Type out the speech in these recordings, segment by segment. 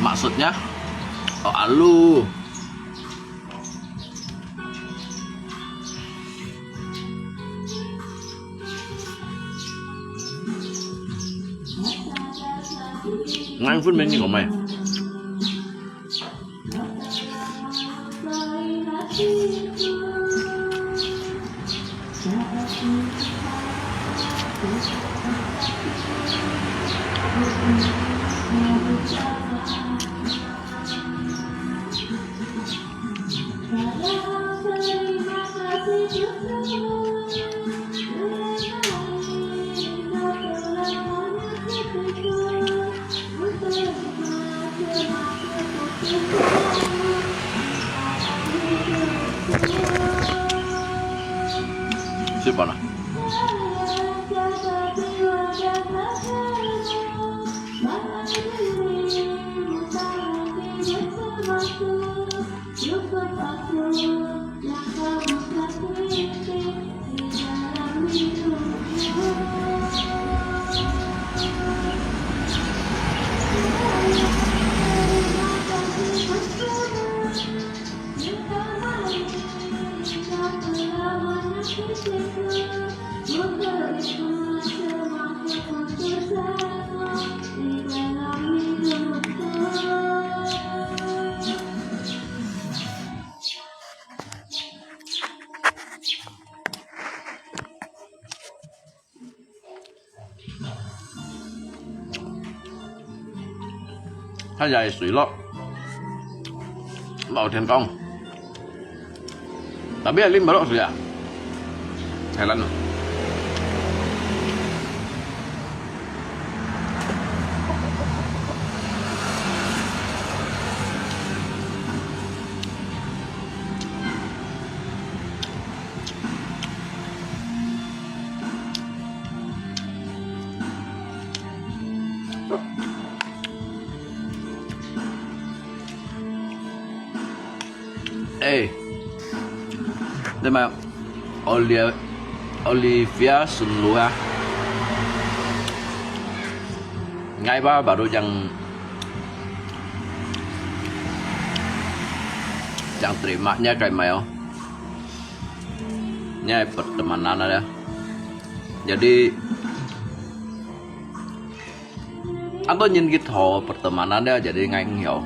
Maksudnya oh alu ngang phút mấy của mày siapa lah Thái dài sủi lót bảo thành công tapi Alim baru sudah Thailand đây mà Olivia Sunluha Ngaiba baru yang terimanya kayak Mel nya pertemanan ada jadi atau nhìn gitu pertemanannya jadi ngay hiểu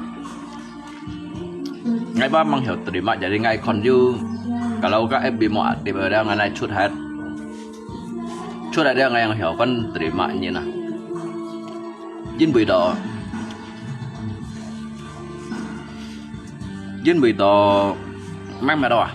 ngay ba mang hiểu terima jadi ngay còn như kalau các FB mau aktif ada nganai cut ada ngai yang hiểu kan terima như nào jin bùi đỏ mang mà đâu à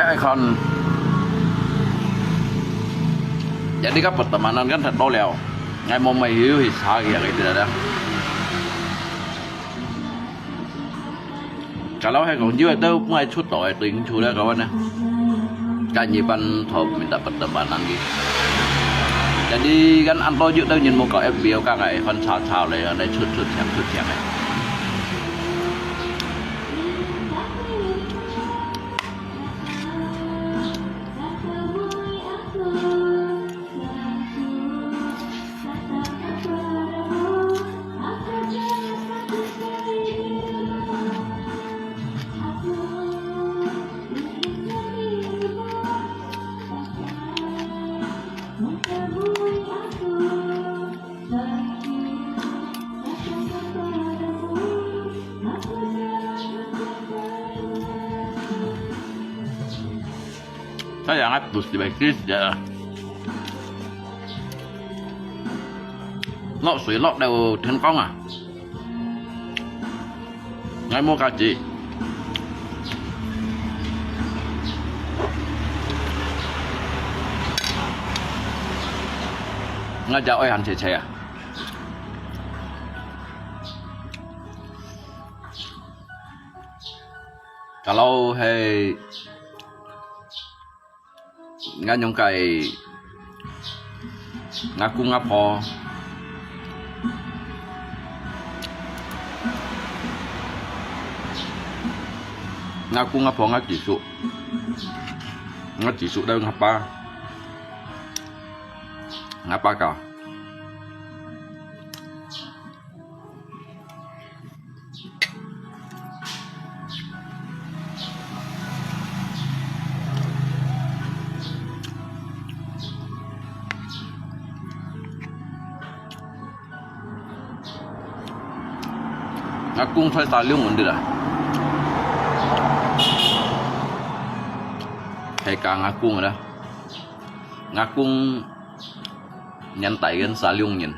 ikon. Jadi kan pertemanan kan thật bao lèo. Ngay mau mày hiếu thì sao kìa cái gì đó. Kalau hai còn dưới itu mulai chút tuổi tính chú đó kawan ya. Kan nyipan thop minta pertemanan gitu. Jadi kan anto juga tuh nhìn mau có FB các cái con chào này ở đây chút chém này. Saya ngatus di baikis ya. Lọ suy lọ đều thành công à? Ngay mua cá chị. Ngay chào ơi hành chè à? Kalau hay nga nyong kay ngaku nga po nga chỉ số đâu ngapa ka ngakung phải tài liệu muốn được à? Hay cả ngakung rồi đó. Ngakung nhân tay gần xả liung nhìn.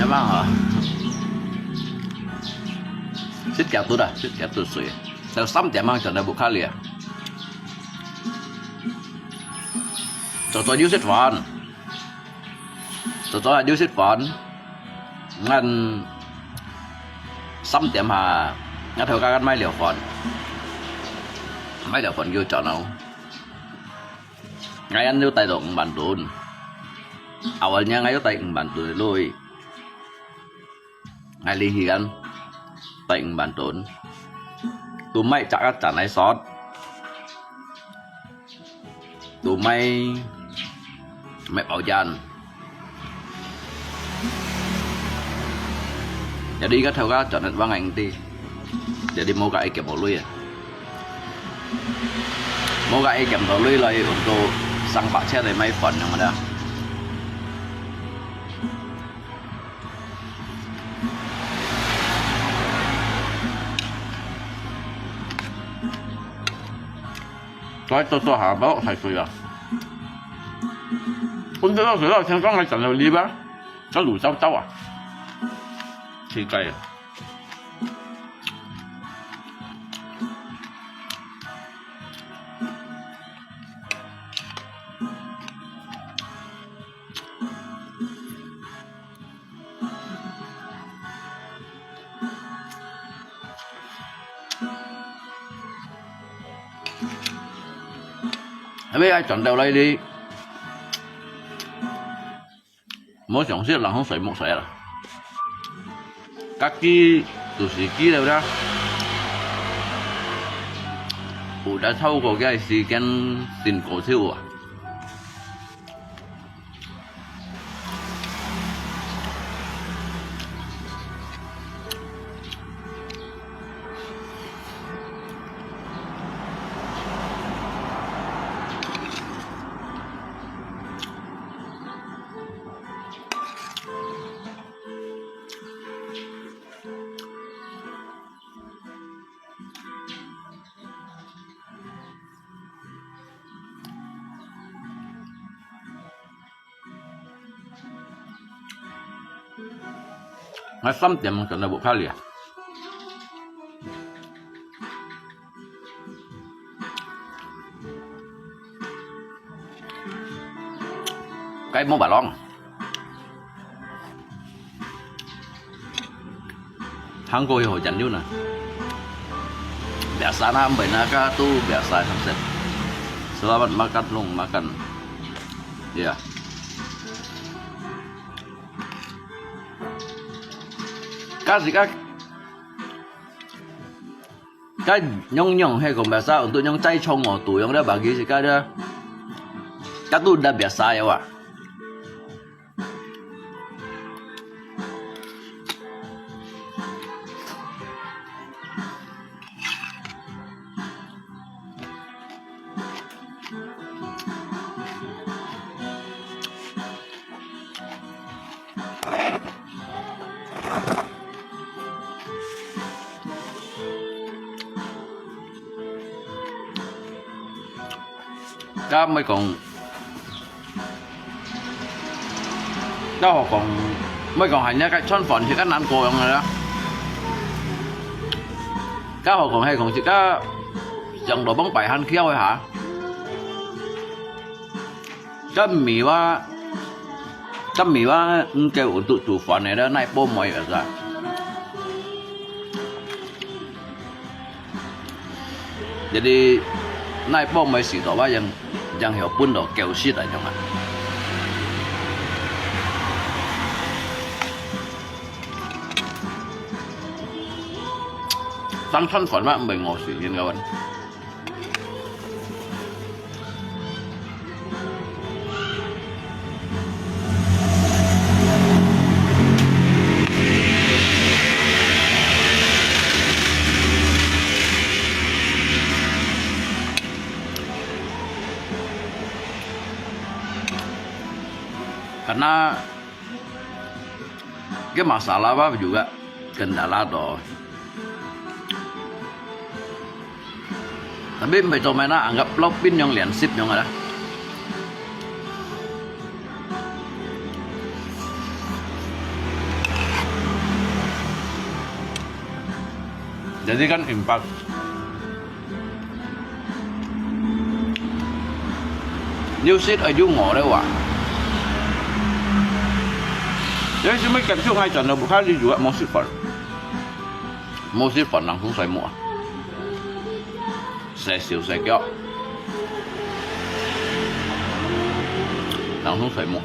Bang hả? Xích kẹo tôi đã, xích kẹo tôi sủi. Tao xăm chả mang cho nó bụng khá lìa. Tôi yêu xích phòn. Tôi yêu xích phòn. Ngân xăm chả mà ngân thôi các máy liều phòn. Máy liều phòn vô cho nó. Ngay anh yêu tay động bàn tồn. Awalnya ngay yêu tay bàn tồn lôi. Ngay ly hi kan tệnh bản tốn tụi mày chắc là chả này sót tụi mày bảo dàn jadi kan theo chọn được bang anh đi jadi mau gak ikem lui ya mau gak ikem lui lagi untuk sang pak xe dari may phone yang ada. Tôi hả báo thầy cười à. Con thấy nó xem có ngay trận nào đi bác. Nó đủ cháu à. Thì cay à. Biết ai chọn đầu đây đi mỗi chọn xếp là không sợi một sợi là các cái từ sĩ ký đâu đó đã thâu của cái gì cái tiền cổ siêu à. Ngasam tiam kena buk kali ya. Cái món bà lon. Hangul hồi chẳng như nè. Biasa na Mbainaka tuh biasa sunset. Selamat makan long makan. Ya. Kasih cái nyong hay còn biasa untuk nyong cai chong tu yang dah bagi sih dia. Kan tu dah biasa ya wak. Cá mới còn cá còn mới còn hành nhá cái chọn phòn thì cá ăn cồn rồi đó cá họ còn hay còn chỉ cá dòng đồ bóng bài hành khéo thôi hả cá mì wa kêu tụi chủ phòn này đó nay bố mày ở ra jadi naik bom mai si tawa yang hiểu pun do kêu shit ở trong ạ. Tăng thân phận mà mình ngồi suy nhiên kawan. Karena masalah apa juga kendala toh. Tapi mbak Tomena anggap lopin yang lian sip yang ada. Jadi kan impact. New seat ở dung ngõ đấy wak. Jadi cuma capture ngay channel bukan juga mau sifat langsung saya mau saya siu saya kau langsung saya mau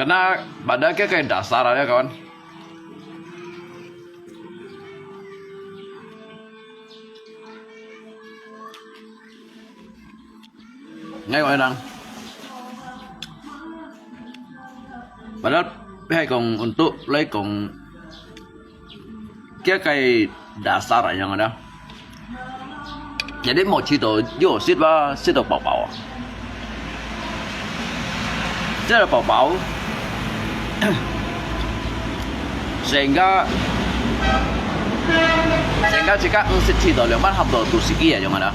karena pada kayak dasar aja kawan. Ngay gọi rằng padahal hay còn untuk lấy còn cái dasar yang ada. Jadi mau cerita yo sit được bảo bảo sehingga jika cerita yang mana habdo tu siki ya yang ada.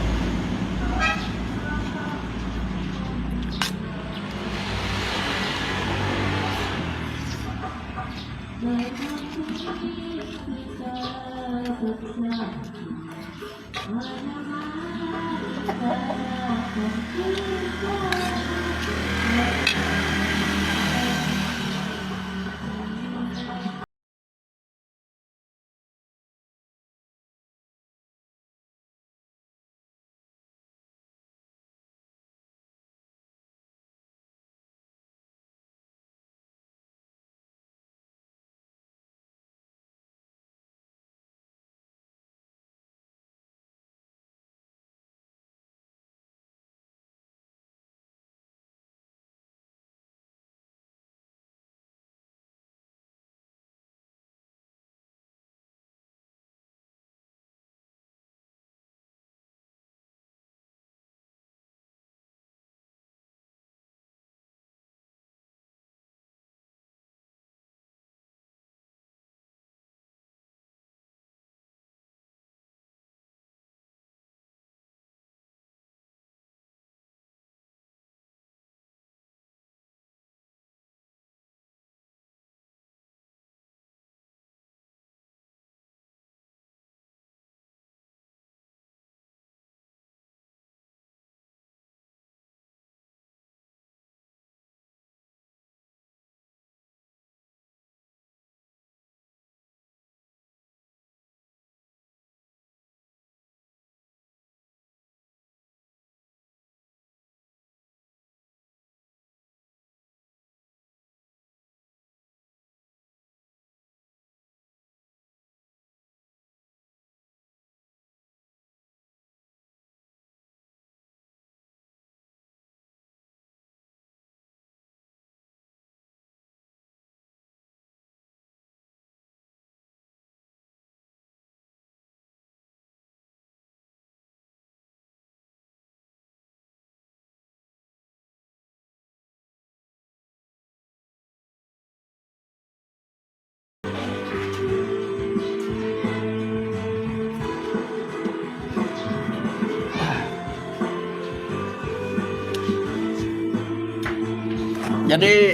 Jadi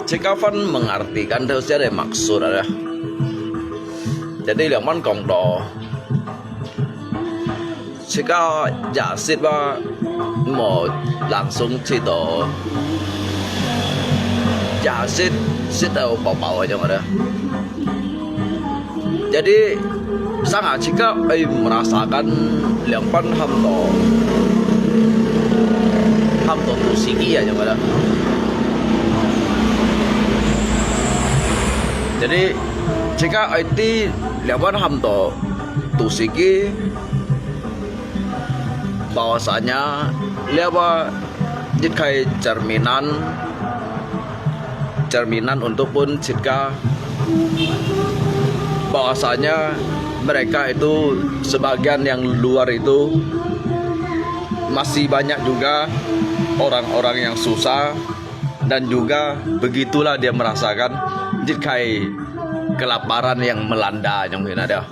jika Van mengartikan itu ada maksud ada. Jadi yang mana kong do jika jasit ba mau langsung cerita jasit cerita bau-bau aja ada. Jadi sangat jika merasakan yang pan hamdo musiki aja ada. Jadi jika itu yang pan hamdo musiki bahwasanya lewat jika cerminan untuk pun jika bahwasanya mereka itu sebagian yang luar itu masih banyak juga orang-orang yang susah dan juga begitulah dia merasakan jika kelaparan yang melanda yang mungkin ada.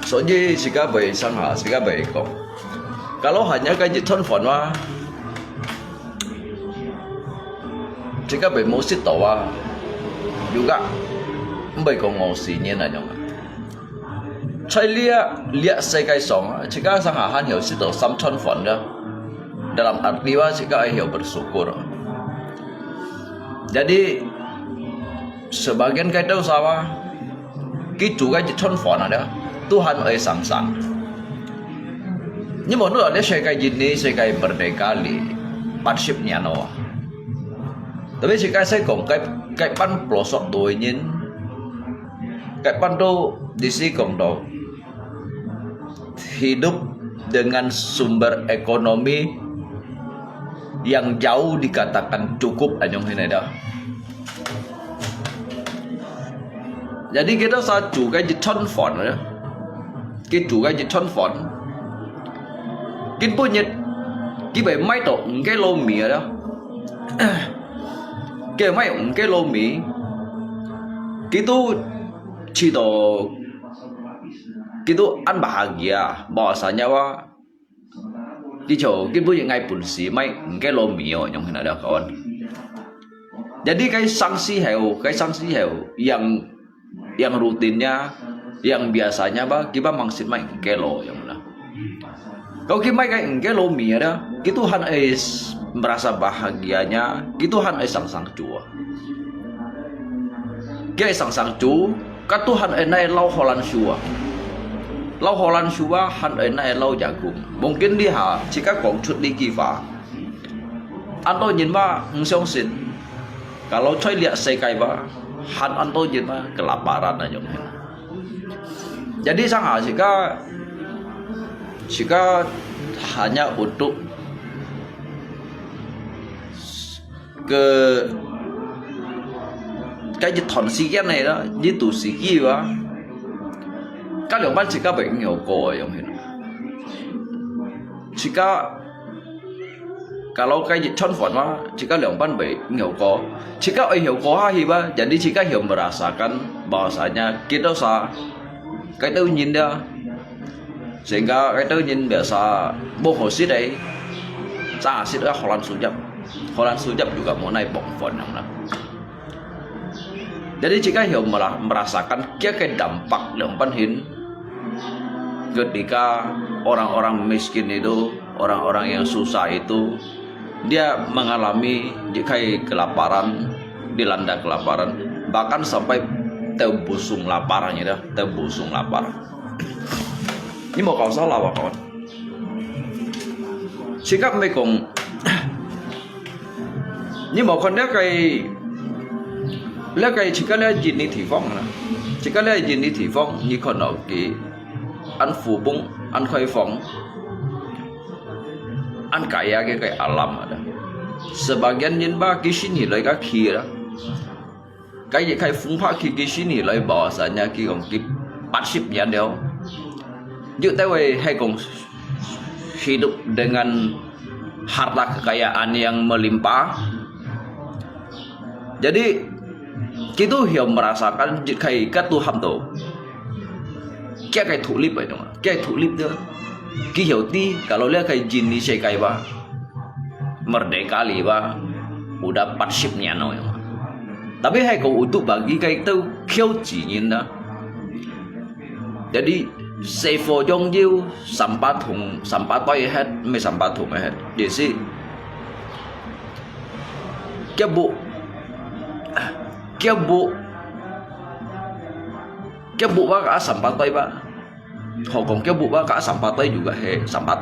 Soji jika baik sangat jika baik kok. Kalau hanya gaji telepon wah, jika baik musik tawa juga baik kok ngosinya nanya. Saya lihat saya kai song jika sangat hanya sih tahu sam telepon dah. Dalam arti wah jika ayah bersyukur. Jadi sebagian kaitan usaha kita juga jadi phone ada Tuhan sang-sang. Nhưng mà nó là sẽ cái gì này sẽ cái merdeka li 80-nya no. Tapi jika saya kong cái pan pelosok doi nyin cái pan tu di sini kong do hidup dengan sumber ekonomi yang jauh dikatakan cukup anyong ini dah. Jadi kita saat juga di telepon ya, kita juga di telepon, kita punya, kita bay máy tổ cái lô mì đó, cái máy cái lô mì, kita chỉ do kita ăn bahagia, bahasanya wah, kita punya ngai pun si máy cái lô mì ở trong này đó kawan. Jadi cái sanksi heo yang rutinnya, yang biasanya kita mangsit main kelo yang mana. Kalau kita main kelo mie ada, kita han merasa bahagianya, kita han sang cua. Kita sang cu, kan Tuhan enai lau Holland shua, han enai lau jagung. Mungkin dia jika kong cut di kifa, atau nyinba ngsiong sit. Kalau coy lihat saya kaiba han anto jema kelaparan aja. Jadi sangat jika hanya untuk ke cái thon sikian này đó, với tụ siki wa, các lượng ban jika bệnh nhiều cổ yang ini. Jika kalau kayak telepon mah, jika leompan baik nggak kok, jika hiểu có hiba, jadi jika hiểu merasakan bahwasanya kita usah cái tôi nhìn dia, sehingga cái tôi nhìn biasa bohong sih đấy, sangat sih dah Holland sujab juga mau naik phone yang mana. Jadi jika hiểu merasakan kayak dampak leompan hin, ketika orang-orang miskin itu, orang-orang yang susah itu dia mengalami kayak kelaparan, dilanda kelaparan, bahkan sampai terbusung laparnya dah, terbusung lapar. Ini mau kau salah kawan. Sikap mekong, ini mau kan dia kayak jika dia jenis tifong lah, jika dia jenis tifong, ni kon oke, an fubung, an koi fong. An kaya kayak alam ada. Sebagian nyinba kisini lai kaki lah. Kayak fungpa kisini lai bahwasanya kong 80-nya dia. Juk tahu hai kong hidup dengan harta kekayaan yang melimpah. Jadi kita hiểu merasakan cái các tu hàm tổ cái thủ lip vậy đúng không? Cái thủ lip đó cái hiểu ti kalau lihat cái jin ni saya kayak ba merdeka li ba udah partnershipnya no. Tapi hai kau untuk bagi cái tu khiêu chỉ nhìn đó. Jadi xây phô trong diêu sampah toy hết mấy sampah thùng hết. Jadi si cái bu ba sampah toy ba. Họ còn cái bu ba cả sampah toy juga he sampah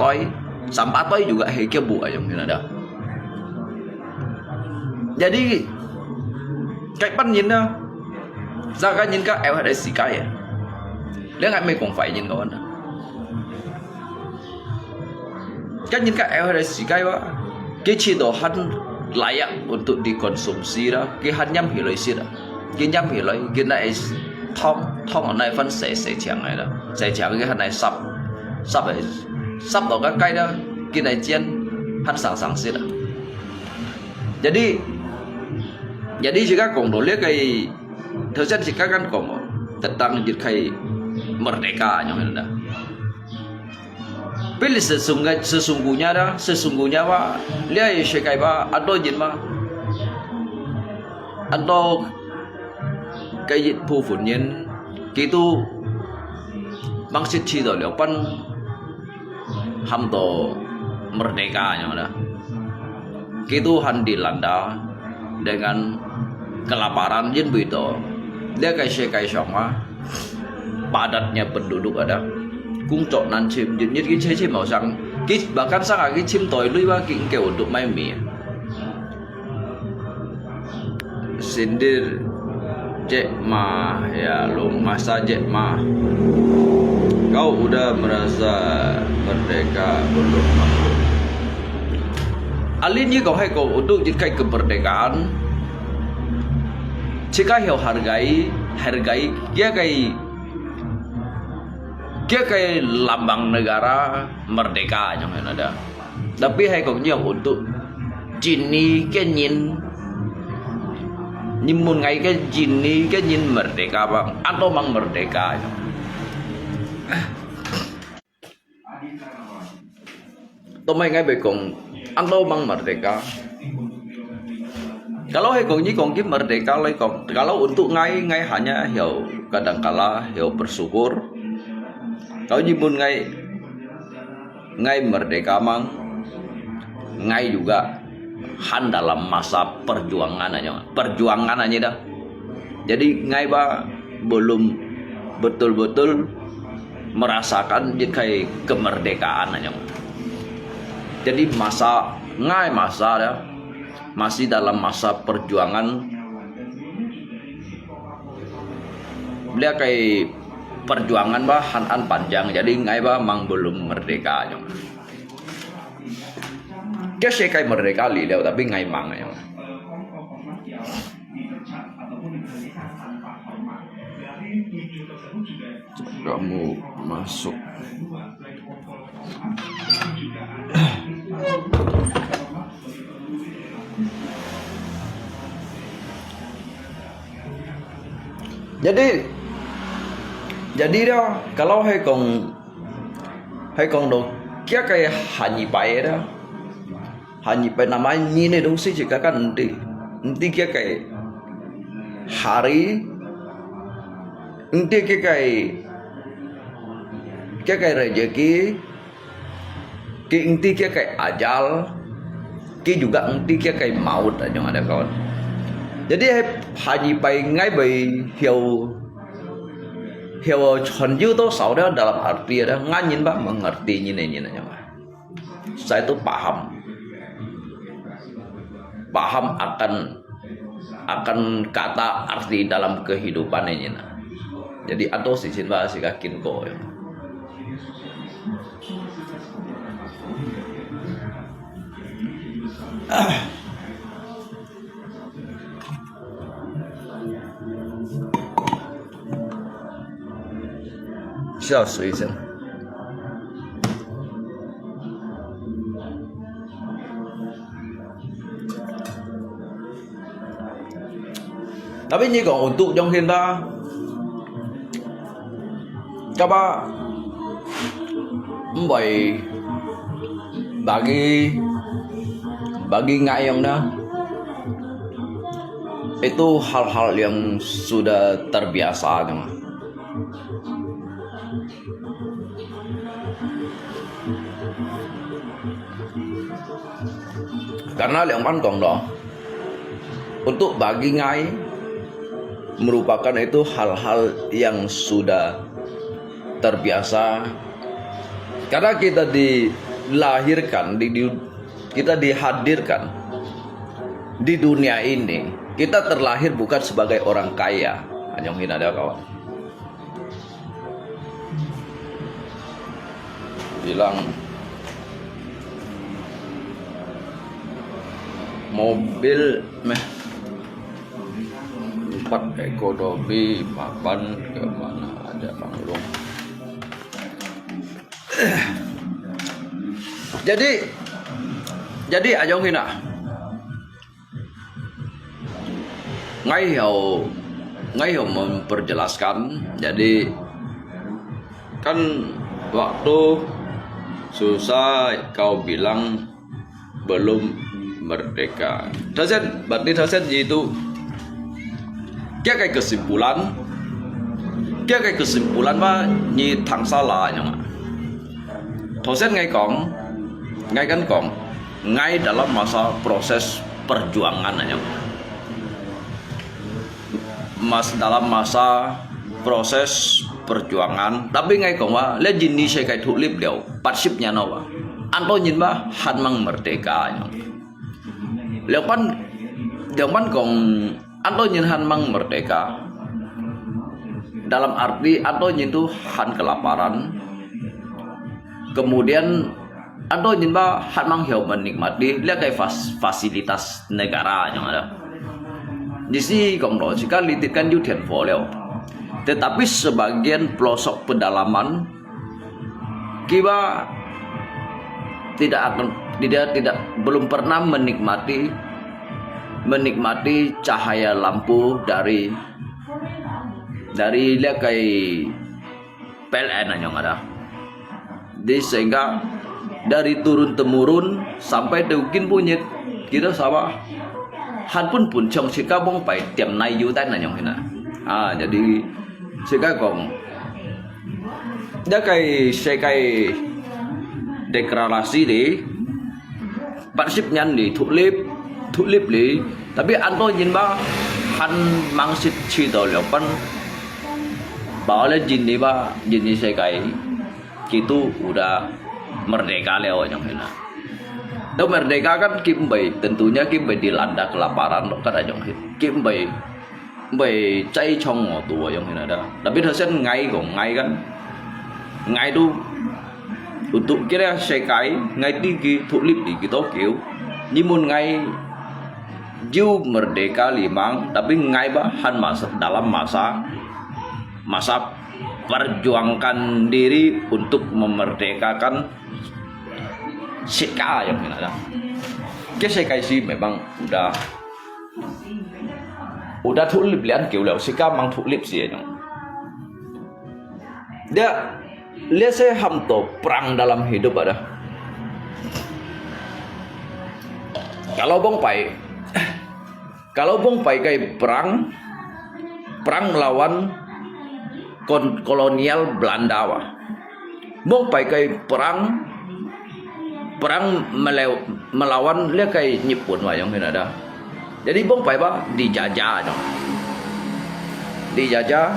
toy juga he cái bu aja mungkin ada. Jadi cách bắt nhìn đó ra cái nhìn các em ở đây xì cái à nếu ngày mai cũng phải nhìn con đó cách nhìn các em ở đây xì cái quá cái chế độ hắn layak untuk dikonsumsi đó cái hắn nhắm hiểu lấy xí đó cái nhắm hiểu lấy cái này thông ở này phân sẽ chẳng này đó sẽ chẳng cái hắn này sắp vào các cây đó cái này chiên hắn sẵn xí đó jadi jika kong boleh kai terus jika kan kong tentang kai merdeka yang ada. Pilih sesungguhnya wa lihat sekai ba atau jinma atau cái phu phụ nhân gitu maksud chi do lepan ham to merdeka yang ada. Gitu han dilanda dengan kelaparan jen begitu dia kayak sama padatnya penduduk ada cung nan chim jenis cái chim màu xanh bahkan sang cái chim tỏi lui ba kính kêu untuk mai mie sindir Cek Ma ya lu masa Cek Ma kau udah merasa merdeka belum? Alinnya kau hai kau untuk jadi kemerdekaan jika hiểu hargai dia kayak lambang negara merdeka yang ada. Tapi hai kau nhiều untuk jini cái nhìn một ngày cái jini cái nhìn merdeka bang atau mang merdeka. Tomai ngay be kong atau mang merdeka. Kalau hai kong merdeka lagi kong. Kalau untuk ngai hanya hiểu kadangkala hiểu bersyukur. Kalau nyibun ngai merdeka mang ngai juga han dalam masa perjuangan aja dah. Jadi ngai ba belum betul-betul merasakan jadi kemerdekaan aja. Jadi masa dah masih dalam masa perjuangan. Beliau kayak perjuangan bah han panjang. Jadi ngai bah mang belum merdeka aja. Dia sih kayak merdeka lihat tapi ngai mang aja. Kamu masuk. Jadi dah kalau hai kong do kia kayak hanyi pai namanya ini dong sih jika kan nanti kia kayak hari nanti kia kayak rezeki nanti kia kayak ajal kia juga nanti kia kayak maut aja ada kawan. Jadi hanyi pai ngai bai hiểu Chuan Yu Tau Sao đó dalam arti ada nganyin bah mengerti ini aja. Saya itu paham akan kata arti dalam kehidupan ini. Jadi atau sisin bah si kakin ko. Siap suisin. Tapi như còn untuk trong hiện ta các bạn vậy bagi ngayong na itu hal-hal yang sudah terbiasa dengan karena Liang Pan Kong dong untuk bagi ngai merupakan itu hal-hal yang sudah terbiasa karena kita dilahirkan kita dihadirkan di dunia ini, kita terlahir bukan sebagai orang kaya. Anyong hina ada kawan bilang mobil meh 4 ekonomi papan kemana ada panglung. Jadi Ajong hina Ngai Hiao memperjelaskan. Jadi kan waktu susah kau bilang belum merdeka. Berarti Dasen itu kia cái kesimpulan mà như thằng xa là nhỉ? Dasen ngay kan kong ngay dalam masa proses perjuangan aja. Dalam masa proses perjuangan, tapi ngay kong wa le jin ni sai kai thu lip đều bắt ship nya no wa anto nhìn ba han mang merdeka nhỉ? Liang Pan kong anto nhìn han mang merdeka dalam arti anto nhìn itu han kelaparan, kemudian anto nhìn ba han mang hiao menikmati lihat kayak fasilitas negara yang ada. Di sini kong do jika lititkan Yutian Folio, tetapi sebagian pelosok pedalaman kiba tidak belum pernah menikmati cahaya lampu dari lihat kayak PLN yang ada. Jadi sehingga dari turun temurun sampai mungkin punya kita sama han pun trong sika bong pai tiệm nay yu tan yang hina. Jadi sika kong dia kayak deklarasi di partnership nyan di thụ lip li tapi anto nhìn ba han mang sit chi to Liang Pan bảo lên jin ni sai kai gitu udah merdeka leo yang hina. Đâu merdeka kan Kim Bai tentunya Kim Bai dilanda kelaparan lo kan ajong hit. Kim Bai cai trong ngõ tua yang hina dah. Tapi Dasen ngai kan ngai tu untuk kira sai kai ngai tinggi thụ lip di Tokyo. Nimun ngai Ju merdeka limang tapi ngai ba han dalam masa perjuangkan diri untuk memerdekakan Sika yang ada. Sika sih memang udah thụ lip lian kiểu leo Sika mang thụ lip sih yang. Dia saya hamto perang dalam hidup ada. Kalau Bong Pai kayak perang melawan kolonial Belanda wah. Bong Pai kayak perang melawan lihat kayak Jepun wah yang ada. Jadi Bong Pai ba dijajah dong. Dijajah.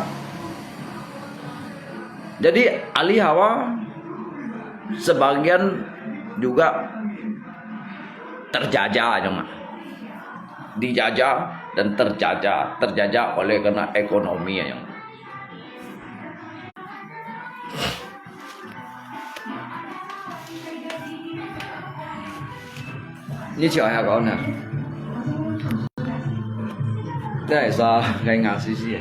Jadi Ali Hawa sebagian juga terjajah dong. Dijajah dan terjajah oleh karena ekonomi yang như chào hai con nè. Đây là sao gây ngạc xí xí.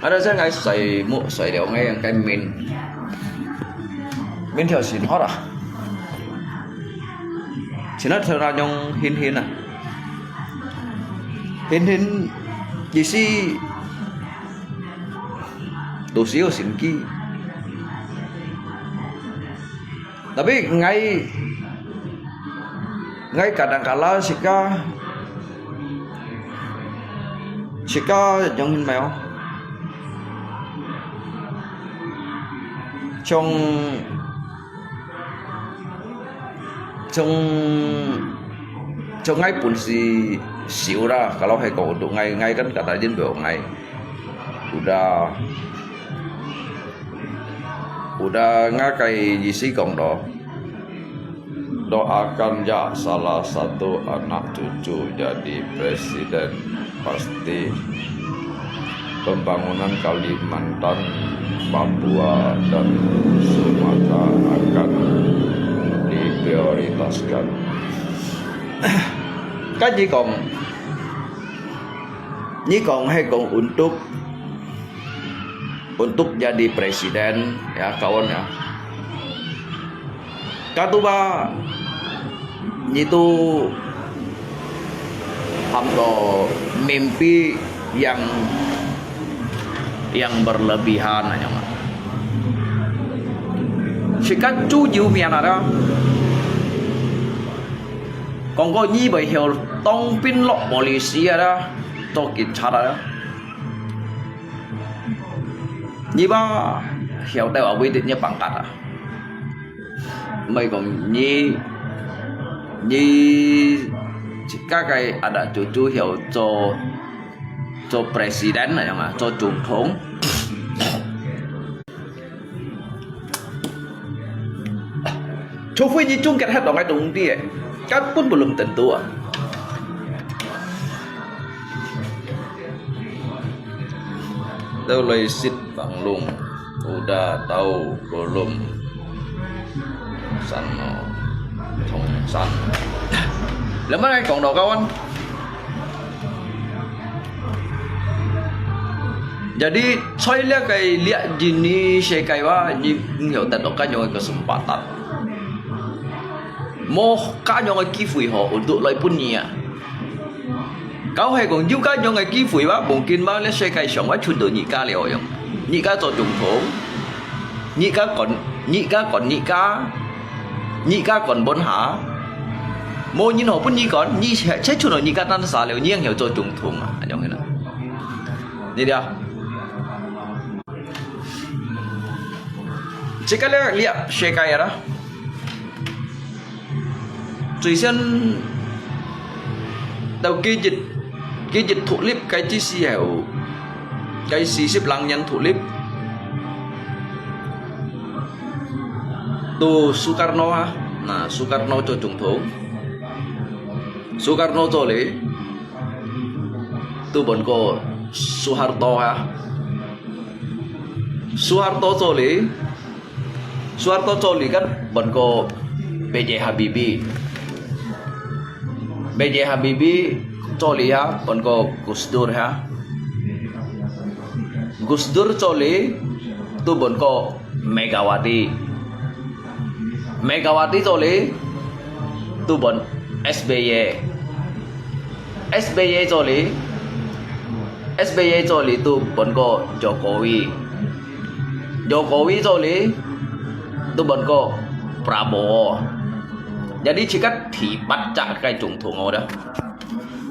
Ở đây sẽ ngay sợi đều ngay cái mình theo xin hót à. Sina thara nyong hin à. Hin gì si tu siêu xin ki. Tapi ngay kadang-kala sika yang hin mèo trong ngay pun si xíu ra kalau hay kau untuk ngay kan kata jin beo ngay udah ngakai jisi kong doakan ya salah satu anak cucu jadi presiden, pasti pembangunan Kalimantan, Papua dan Sumatera akan diprioritaskan. Kan Nyikong hay kong untuk jadi presiden ya kawan ya. Katuba itu hamdo mimpi yang berlebihan aja mah. Sikat chu jiu mian ada. Kongko nyi bai hiu tong pin lok polisi ada, tokit cara. Nyi ba hiu teo ở quy định như pangkat à. Mấy còn nyi các cái ada cucu hiểu cho presiden này mà cho tổng thống.除非你中间还当个东地，根本不能等多。Dari sit Bang Lung udah tahu belum Sano Thong San. Là mấy anh còn đồ kawan. Jadi saya lihat gini saya kayak ni hiểu tận được cái kesempatan. Mau cái機會họ untuk來punya. Kau hay còn juga cái機會吧, mungkin ba saya kayak想ว่า出到而家了樣. 而家做總統, 而家còn 4 hạ. Mau nhìn họ pun còn, sẽ出到而家單啥了, nhưng hiểu做總統啊, giống như nào. Ni dia. Sekali lihat saya kayak dah. 最先đầu kỳ dịch thủ liếp cái chi xì hẻo cái xì xếp lăng nhân thủ liếp tu Soekarno ha, nah Soekarno cho tổng thống, Soekarno cho lễ tu bọn cô Soeharto ha, Soeharto cho lễ kan bọn cô B.J. Habibie cho lễ ha, bọn cô Gus Dur ha, Gus Dur cho lễ tu bọn cô Megawati cho lễ tu bọn SBY cho lễ tu bọn cô Jokowi cho lễ tu bọn cô Prabowo. Jadi jika dibaca kai tổng thống đó,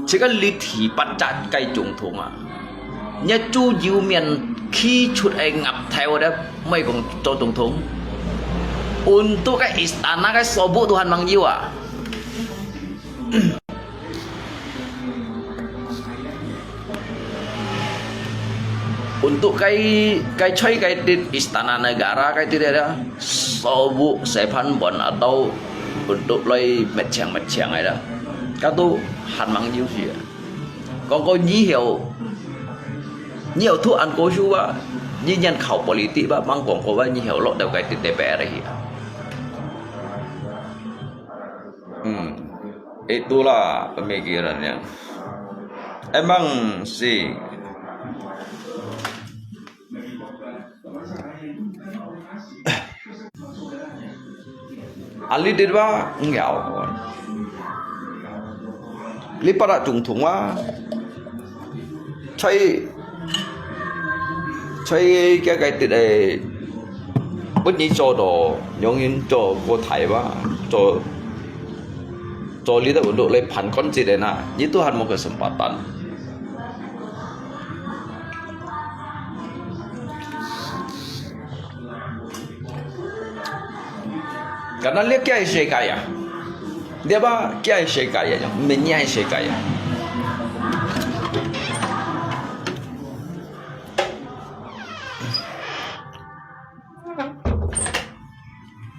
jika dibaca kai tổng thống à, nhà chú diêu miền khi chút anh ngập theo đó, mấy còn cho tổng thống. Untuk cái istana cái sobu Tuhan mang jiwa. Untuk cái chơi cái istana negara cái tidak ada sobu sepan bon atau untuk loi macam này đó. Các tu hàn mang jiwa gì. Còn có nhiều thuốc ăn cố chú ba, như nhân khẩu politik ba mang quảng cố ba nhiều lọ đều cái DPR đấy. Itulah pemikirannya. Emang sih Ali Dirba enggak. li para chung thunga chai cái ti de bất nhị cho đồ nhung in cho cô thầy ba cho lidah untuk lepan konsidena itu Tuhan mau kesempatan. Karena dia kiai saya kaya, dia bah kiai saya kaya, menyai saya kaya.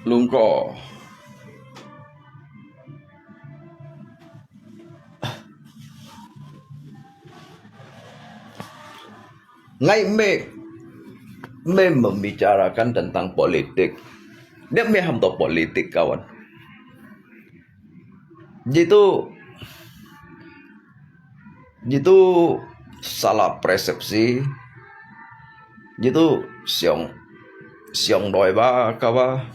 Lungko ngai me membicarakan tentang politik. Dia hamto politik kawan. Jitu salah persepsi. Jitu siang doi ba kawa.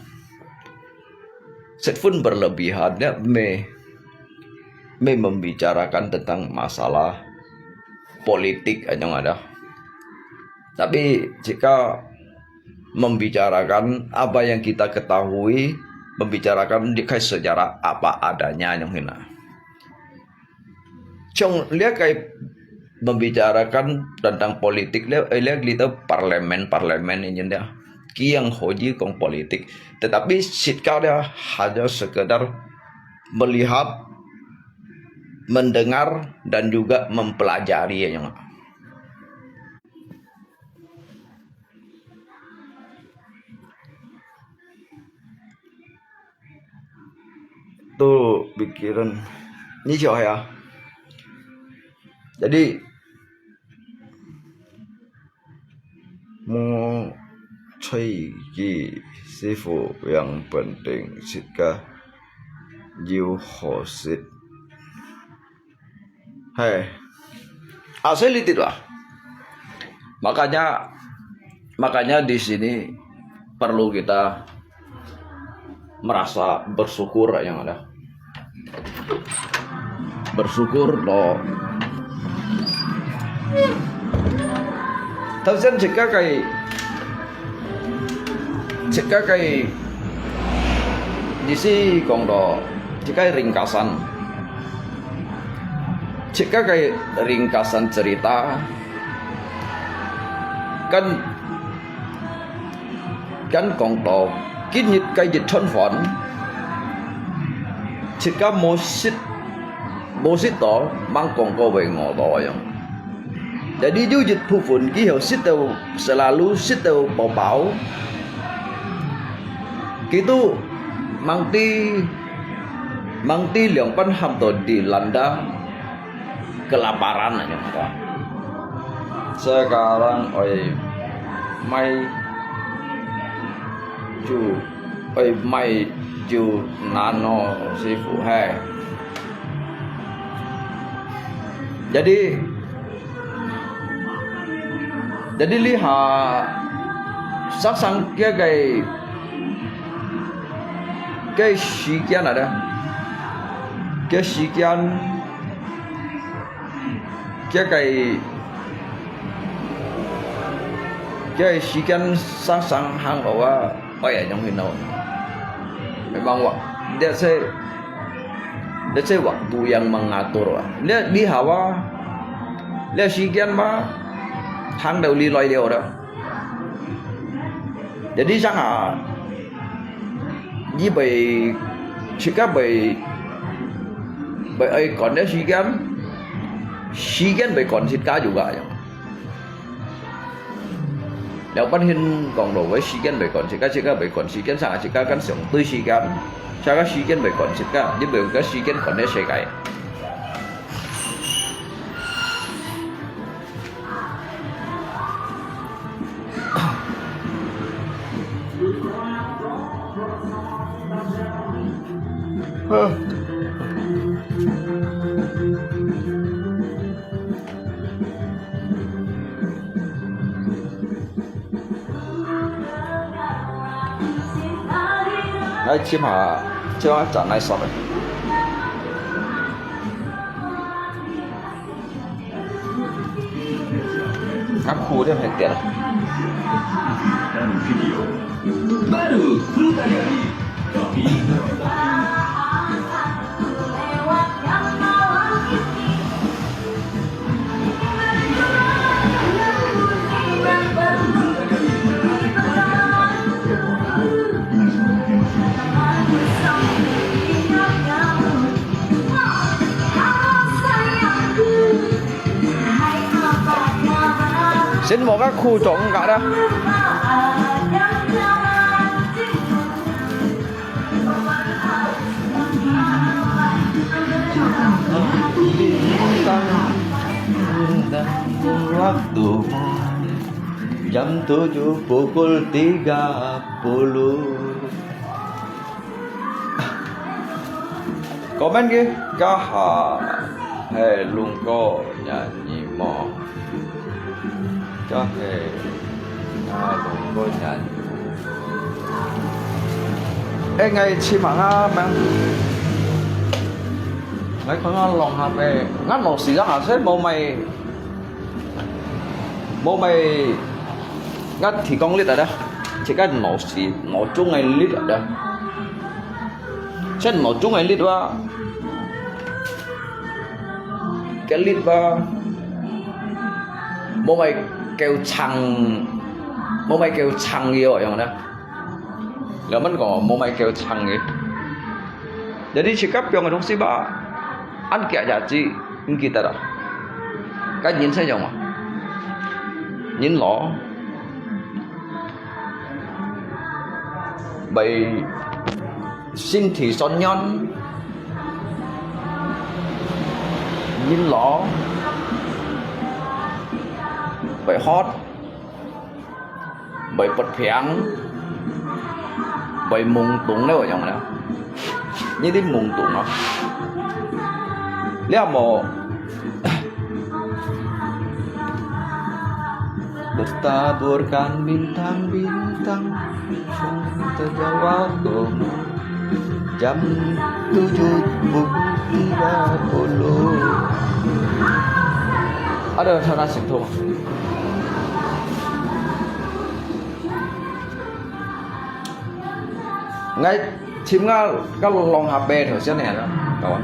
Set pun berlebihan dia membicarakan tentang masalah politik yang ada. Tapi jika membicarakan apa yang kita ketahui, membicarakan sejarah apa adanya yang hina. Cong lihat kayak membicarakan tentang politik, lihat kita parlemen ini dia kiang hoji kong politik. Tetapi sikap dia hanya sekedar melihat, mendengar dan juga mempelajari yang tuh pikiran ini siapa ya. Jadi mau cai sifu yang penting jika jiu hosit. Hei, asli tidak. Makanya di sini perlu kita merasa bersyukur yang ada. Bersyukur loh. Tapi jika di sini kongdo jika ringkasan cerita kan kongdo kinit dịch thân phận jika mosit to mang kongko về ngõ to yang. Jadi dịch phu phun ký hiệu situ selalu situ bau gitu mangti liang pan hamto dilanda kelaparan aja. Sekarang mai ju nano sifu hai. Jadi lihat saksang kia cái sĩ kian ada cái sĩ kian cái sĩ kian sang hang bahwa yang hino memang dia waktu yang mengatur. Dia di hawa dia sĩ kian ba hang đầu li loi đều đó. Jadi sangat như vậy chỉ các bởi ấy còn nếu sĩ kian bởi còn thịt cá juga ya. Nếu ban hin còn đổ với sĩ kian bởi còn thịt cá bởi còn sĩ kian sang thịt cá kan sống tươi sĩ kian sao các sĩ kian bởi còn thịt cá như bởi các sĩ kian còn nếu sẽ cái Đấy chim hả chưa chọn này xong rồi Aku dia hati lah. Baru Frutariani Kopi Xin một các khu trộn cả đó. Waktu jam 7 pukul 30. Komen kia Kaha Hei lung ko nyanyi mo Kahe lung ko nyanyi ngay chim hả mang ngay có ngon lòng hạt về ngắt một xí ra hạt xếp mô mày ngắt thì con lít ở đây chỉ cái nổ xí nổ chung ngay lít ở đây chân nổ chung ngay lít vào cái lít vào mô mày kêu chăng nhiều ở đó là mình có mô mày kêu chăng gì jadi sikap yang dong sih ba an kaya jadi kita dah cái nhìn sao mà nhìn lỏ bày xin thì son nhon nhìn lỏ bày hot bày bật phèn bày mùng tụng đấy ở trong này như đi mùng tụng nó lihat mau bertaburkan bintang-bintang terjawab jam 7 pukul 30. ada sana situ ngay chim nga các lòng HP thở trên này đó kawan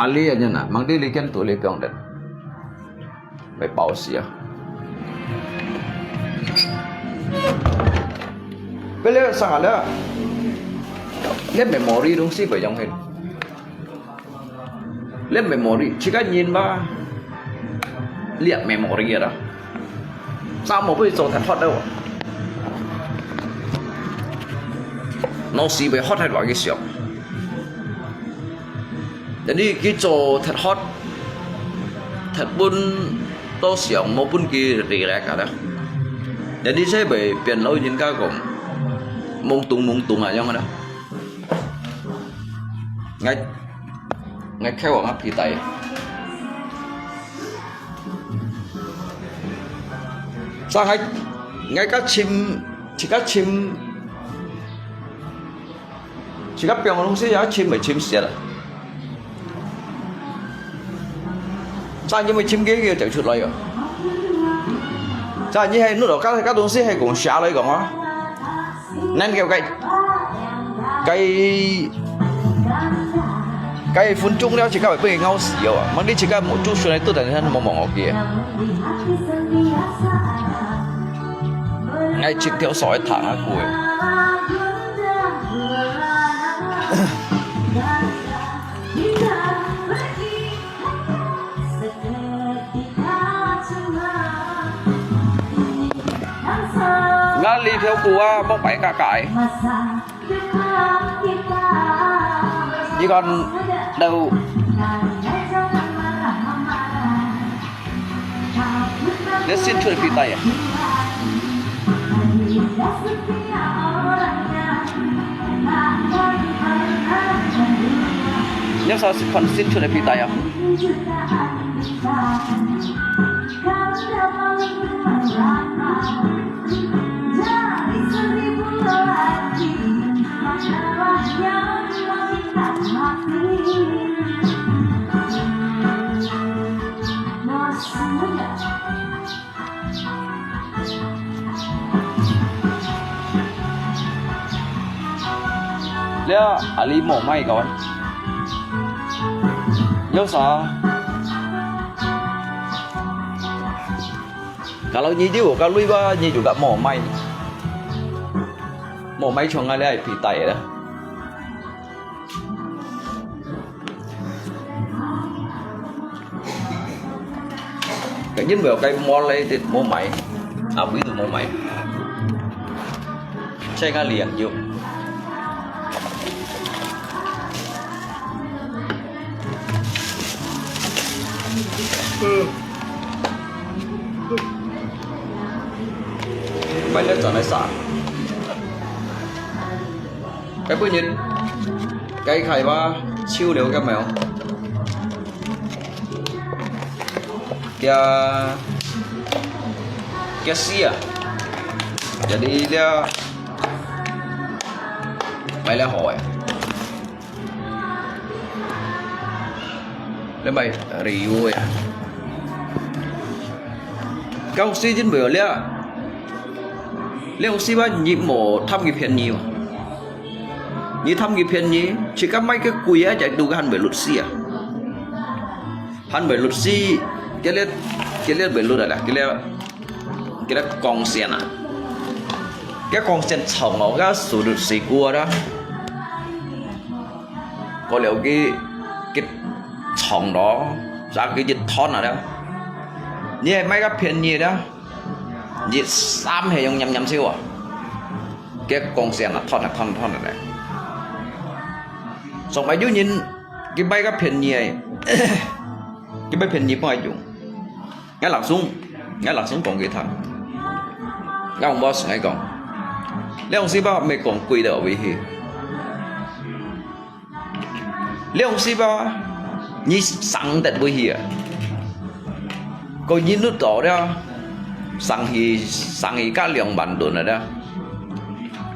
Ali aja nak mang dia likan tu lekang dan mai pause ya bele sang ada lên memory đúng si phải trong hình lên memory chỉ cần nhìn ba liệt memory đó sao mà bây giờ thật hot đâu nó si phải hot hay loại cái gì jadi kita thật hot thật pun to siang maupun ki relax ada jadi saya bị biển lối những cái gồm mung tung aja ada ngay theo ngáp thì tay sang ngay các chim chỉ các biển không sẽ giá chim phải chim xịt sao như mấy chim kia chạy chuột lại rồi sao như hay lúc đó các东西hay cũng xả lại còn á nên kêu cái phun chung đó chỉ có phải ngao xỉu à mang đi chỉ có một chút xuân này tôi thấy nó mỏng ở kia ngay chim theo sỏi thẳng á cùi Ngali theo cua bốc bảy cả cải chỉ còn đâu để xin chơi phi tay à nhưng sao còn xin chơi phi tay à dia ali mau mai kawan. Yosa. Kalau nyi juga kalau iba nyi juga mau mai. Mau mai cho ngai lại phi tay đó. Cái dính vào cây mo lấy thì mua mày, ví dụ mua mày, xe cá liền nhiều. Mày lên chọn lại sản. Cái bữa nhìn, cái khai ba siêu đều cái mèo. Dia sia. Jadi dia mày là hỏi lên mày review ya. Các sĩ chính biểu lẽ sĩ ba nhịp mổ thăm cái phiền nhiều. Nhị thăm cái phiền nhí chỉ các mấy cái quỷ á chạy đủ cái hắn bởi luật sĩ à. Hắn bởi luật sĩ cái liệt bởi luật là cái liệt con sen à. Cái con sen chồng nó cái số luật sĩ cua đó. Có liệu cái chồng đó ra cái dịch thon nào đó. Như mấy cái phiền nhí đó. Dịch xám hay dùng nhầm siêu à. Cái con sen là thon này. Xong mấy đứa nhìn cái bay cái phiền nhí ấy. Cái bay phiền nhí có ai dùng. Ngay lạc xuống còn cái thằng. Ngay ông boss ngay còn. Lấy ông sĩ ba mày còn quỳ đỡ vì hì. Lấy ông sĩ ba nhí sẵn tật với hì à. Còn nhí nút đó đó. Sẵn hì cả liang bản đồ này đó.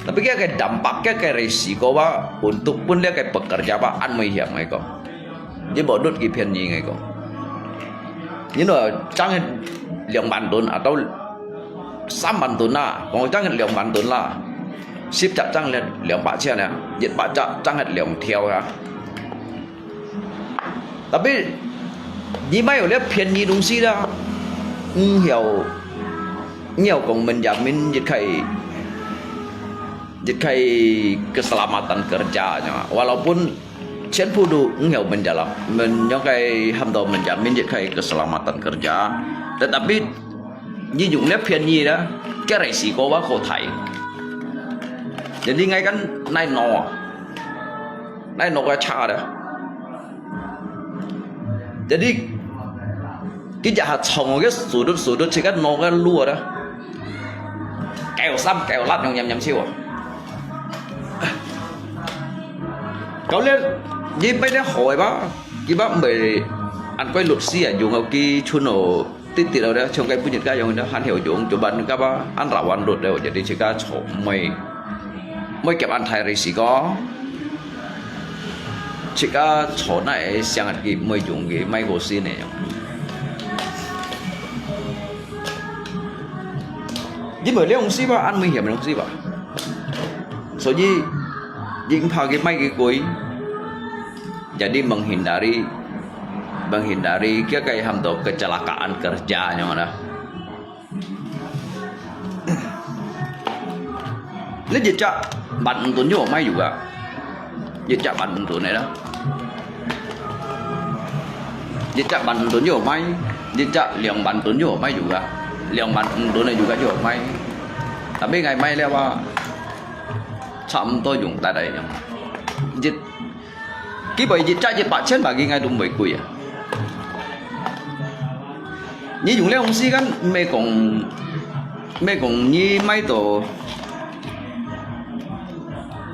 Tapi cái dampaknya cái resiko ba untuk pun dia cái pekerja ba an hiểm ngay kok. Dia bodot cái phiền gì ngay kok. Nhưng mà chẳng liang bản đồ atau sam bản đồ na, còn chẳng liang bản đồ là ship chặt chẳng liang bạc chia này, dịch bạc chặt chẳng liang theo cả. Tapi như mấy ở đây phiền gì đúng gì đó, hiểu nhiều còn mình giả mình dịch kai keselamatan kerjanya walaupun Chen Pudu ngel menjalan menyokai hamdo menjamin kai keselamatan kerja tetapi như dụng nếp phiền gì đó cái resiko quá khổ thầy jadi ngay kan nai no cái cha đó jadi cái jahat chồng cái sudut chỉ kan no cái lua đó kèo xăm kèo lát nhầm siêu à. Có lẽ như mấy đứa hỏi bác cái bác mày ăn quay luật sĩ à dùng ở cái chuồn ở tít đâu đó trong cái bữa nhiệt cái dùng đó hắn hiểu dùng cho bạn các bác ăn rau ăn luật đâu jadi chỉ cả chỗ mày kẹp ăn thay rồi có chỉ cả chỗ này sang cái mày dùng cái máy hồ xí này. Nhưng mà nếu ông sĩ ba ăn nguy hiểm ông sĩ ba, so như những pha cái máy cái cuối, jadi menghindari cái hamdo kecelakaan kerja yang ada. Lấy jejak bantuan juga mai juga, jejak bantuan này đó, jejak bantuan juga mai, jejak liang bantuan juga mai juga. Liang bantuan này juga juga mai. Tapi ngày mai lewat chậm tôi dùng tại đây dịch cái bởi dịch trai dịch bạn chết bà ghi ngay đúng 10 quỷ à. Như dùng leo ông sĩ gắn mê còn như mấy tổ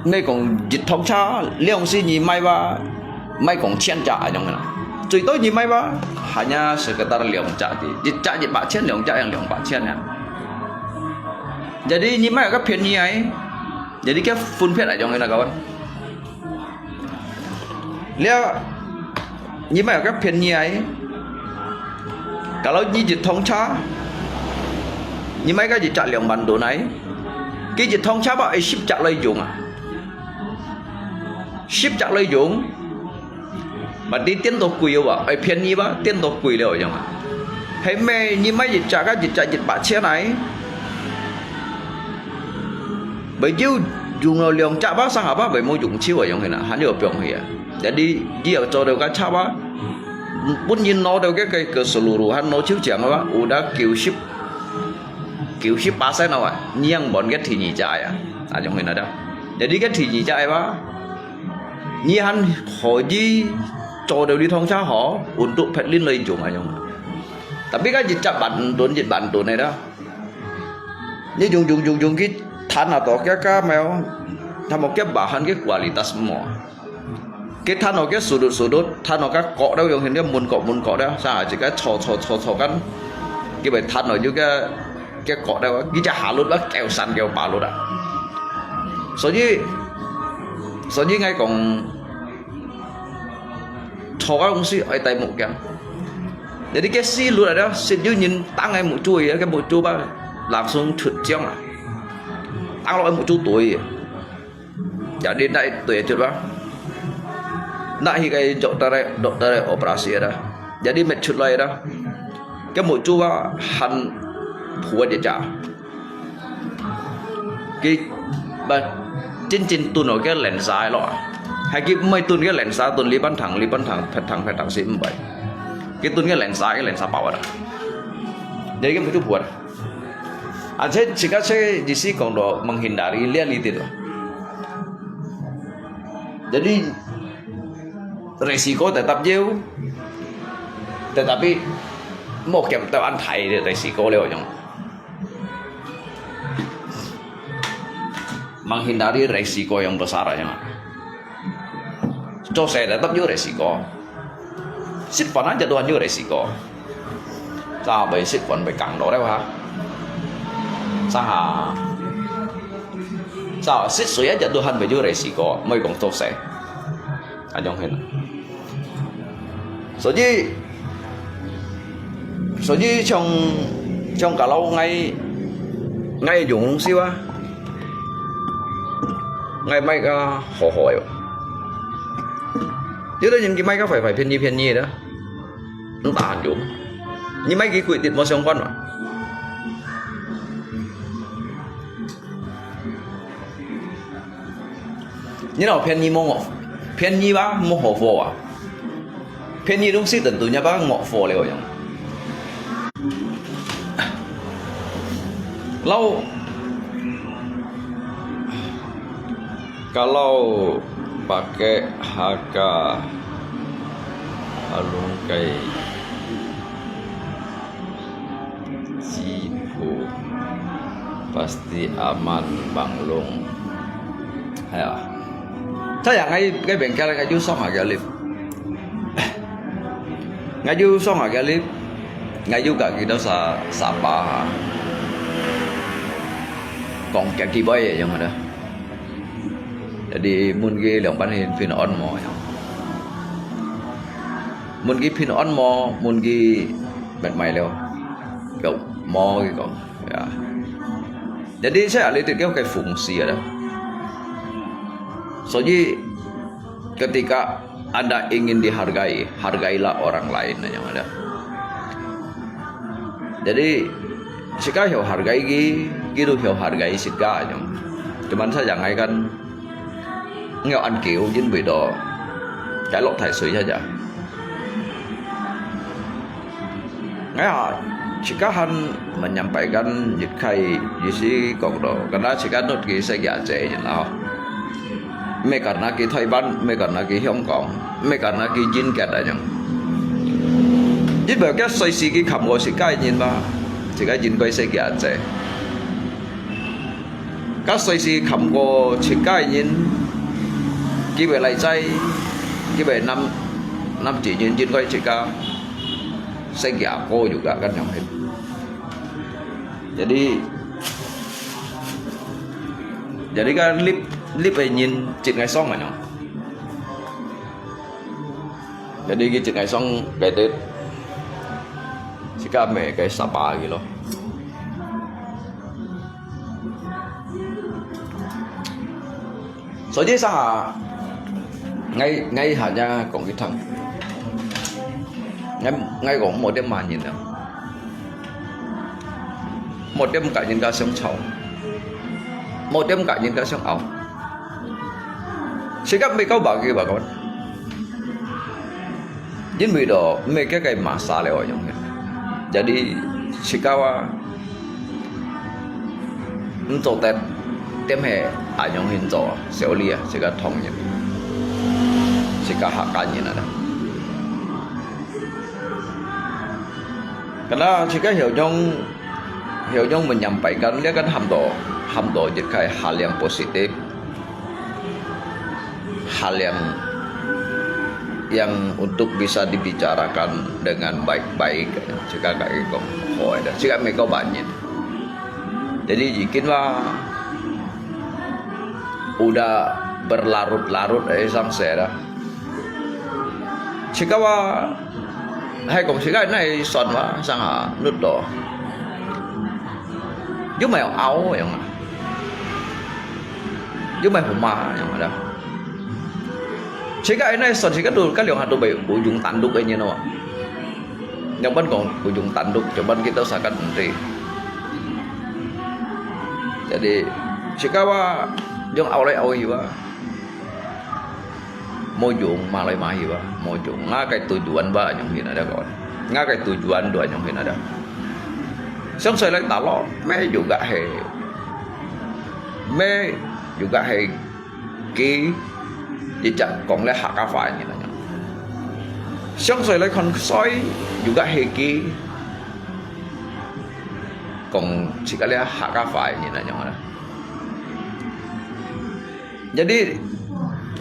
mê còn dịch thống cha leo ông sĩ như mấy ba mấy còn chen trả trong này最多như mấy ba hanya sekitar liang trả thì dịch bạn chết liang trả yang liang bạn chết nè. Jadi như mấy cái phiền như ấy. Jadi cái phun phết ở trong này là kawan. Lihat, như mà các phiền như ấy, kalau như dịch thông cha, như mấy cái dịch trả lượng bản đồ này, cái dịch thông cha bảo ship trả lợi dụng à. ship chặt lợi dụng mà đi tiến độ quỷ vào ai phiền gì ba tiến độ quỷ liệu chẳng à hay mẹ như mấy dịch trả các dịch bạn xe này bởi chứ dùng nó liều chả bá sang hả bá bởi mua dùng chiếu ở trong này nè hắn nhiều 병 hìa để đi ở cho đều cái chả bá bút nhìn nó đều cái cơ sở lù hắn nó chiếu chẳng bá u đã kiểu ship ba xe nào à nghiêng bọn cái thì nhị chạy à trong này đó để đi cái thì nhị chạy bá như hắn hỏi đi cho đều đi thông cha họ untuk phải lên lời dùng ở trong tapi kan dịch bản tồn này đó như dùng cái than atau cái mèo tham một cái bahan cái kualitas semua cái than ở cái sudut than ở cái cọ đâu dùng hình cái muôn cọ đó sao chỉ cái cho kan cái bài than ở dưới cái cọ đâu cái chả hạ luôn đó kèo săn kèo bà luôn à so như ngay còn cho các ông sĩ ở tay một cái jadi cái xí luôn đó xin chứ nhìn tăng em một chuối cái một chu ba làm xuống thực chăng à tăng lo em một chu tuổi giờ đến đây tuổi chưa ba nãy cái dokter operasi đó jadi met chut lại đó cái một chu ba hắn phua để trả cái ba trên tuần ở cái lens dài lo hay cái mấy tuần cái lens dài tuần li ban thẳng phải thẳng xịn vậy cái tuần cái lensa bảo đó jadi kan itu buat aja jika saya di sini kalau menghindari reality itu jadi resiko tetap jauh tetapi mau kita antai resiko lewat yang menghindari resiko yang besar aja cho saya tetap jauh resiko xích phần aja Tuhan juga resiko. Sampai xích phần phải cẳng đó đấy ha. Sao xích suy aja Tuhan phải juga resiko. Mới còn tốt sẽ. Anh trong hình. Số như trong cả lâu ngay dùng siêu á. Ngay mấy cái hỏi chứ đó nhìn cái máy có phải phiền nhi đó nó tàn xuống như mấy cái quỷ tiệt một xong con mà như nào phiền nhi bác mua hổ phổ à phiền nhi đúng sĩ tận tụi nhà bác ngọ phổ liệu chẳng lâu kalau pakai HK alungkai Cipu pasti aman Bang Long ya saya ngay bengkel ngay du song harga lift ngay du song harga lift ngay juga kita sapa còn cả kỳ bay vậy mà đó jadi mun ge long ban hin pin on mo mun ge pin on mo mun ge bật mày leo kiểu mo gitu kok ya jadi saya lihat itu kayak fungsi ada soalnya ketika Anda ingin dihargai hargailah orang lain yang ada jadi jika hiểu hargai gitu hiểu hargai jika cuman saya jangan kan nghèo ăn kiểu dính bị đó cái lọ thải suy saja jika Han menyampaikan jika isi kongdo karena jika not ki saya gaje nào me karena ki Taiwan me karena ki Hong Kong me karena ki jin kat aja jika cái suy si ki kham go jika nhìn ba jika jin go saya gaje các suy si kham go jika nhìn cái về lại chay cái về năm chỉ nhìn trên coi chỉ cả saya cô juga kan yang itu jadi kan lip nhìn trên ngày xong mà nhở jadi cái trên ngày xong cái tết chỉ cả mẹ cái Sapa gitu loh soalnya sah ngay hanya còn cái thằng ngay còn một đêm mà nhìn nào một đêm cả nhìn cả sống sầu một đêm cả nhìn cả sống ảo sikap mereka bagi bagaimana jadi beda mereka kayak masalah orang jadi sikawa untuk tem he ayong hinzo seolia sika thongnya sika hakannya ada karena jika hiểu Nyong menyampaikan dia kan hamdo jadi kayak hal yang positif, hal yang untuk bisa dibicarakan dengan baik-baik jika kayak gitu ada jika mereka banyak jadi jikinlah udah berlarut-larut sang saya jika hai còn sĩ cái này son mà sang hà nút đỏ chứ mày áo vậy mà chứ mày không mà vậy mà đâu sĩ cái này son sĩ cái đồ các liệu hạt đồ bị dùng tàn đục như nào nhưng vẫn còn dùng tàn đục cho bên kita sakan nanti jadi sĩ cái dùng áo lại áo gì vậy mau dùng malai mahi ba mau dùng ngakai tujuan ba yang hin ada kawan ngakai tujuan dua yang hin ada xong rồi lại tả lo me juga he ký chỉ chặt còn lại hạ cá phải như này xong rồi lại còn soi juga he ký còn chỉ cái lại hạ cá phải như này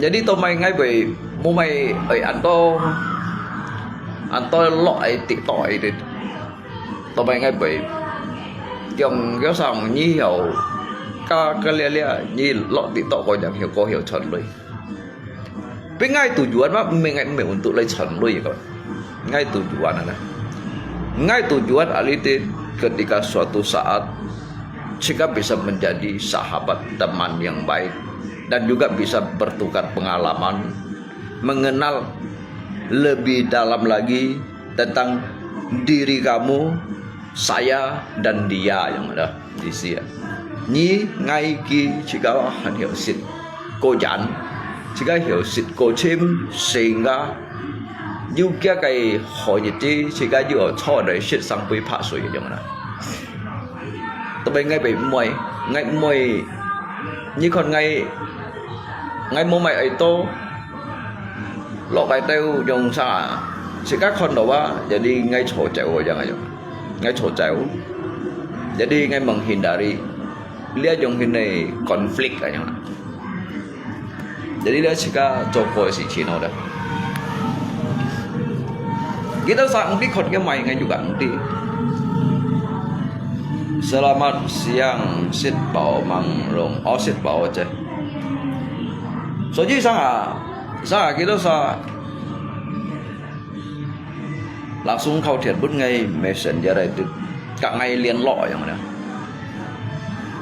jadi tôi mày ngay về mua mày ở anh tôi loại tị tỏi đi tôi mày ngay về dòng kéo xong như hiểu cái lia như loại tị tỏi có chẳng hiểu chuẩn rồi với ngay tujuan mah mình untuk lấy chuẩn rồi vậy ngay tujuan ada ngay tujuan aliti ketika suatu saat jika bisa menjadi sahabat teman yang baik dan juga bisa bertukar pengalaman, mengenal lebih dalam lagi tentang diri kamu, saya dan dia yang ada di sini. Ni ngay ki jika hiểu sit cô giản, jika hiểu sit cô chim sehingga juga cái hội gì jika juga cho dari sit sang pi pak sui yang ada. Tapi ngay bị mui như còn ngay mua mày ấy to lo cái teo dùng sao si các con đó jadi ngay chỗ cewek jangan aja ngay chỗ cewek jadi ngay menghindari lihat yang ini konflik aja jadi dia jika cowok si Cina dah kita sang di kot mày ngay juga nanti selamat siang sit bảo mang rong sit bảo aja so jadi saya kita langsung kau thiệt bút ngay messenger itu cả ngày liên lọ yang mana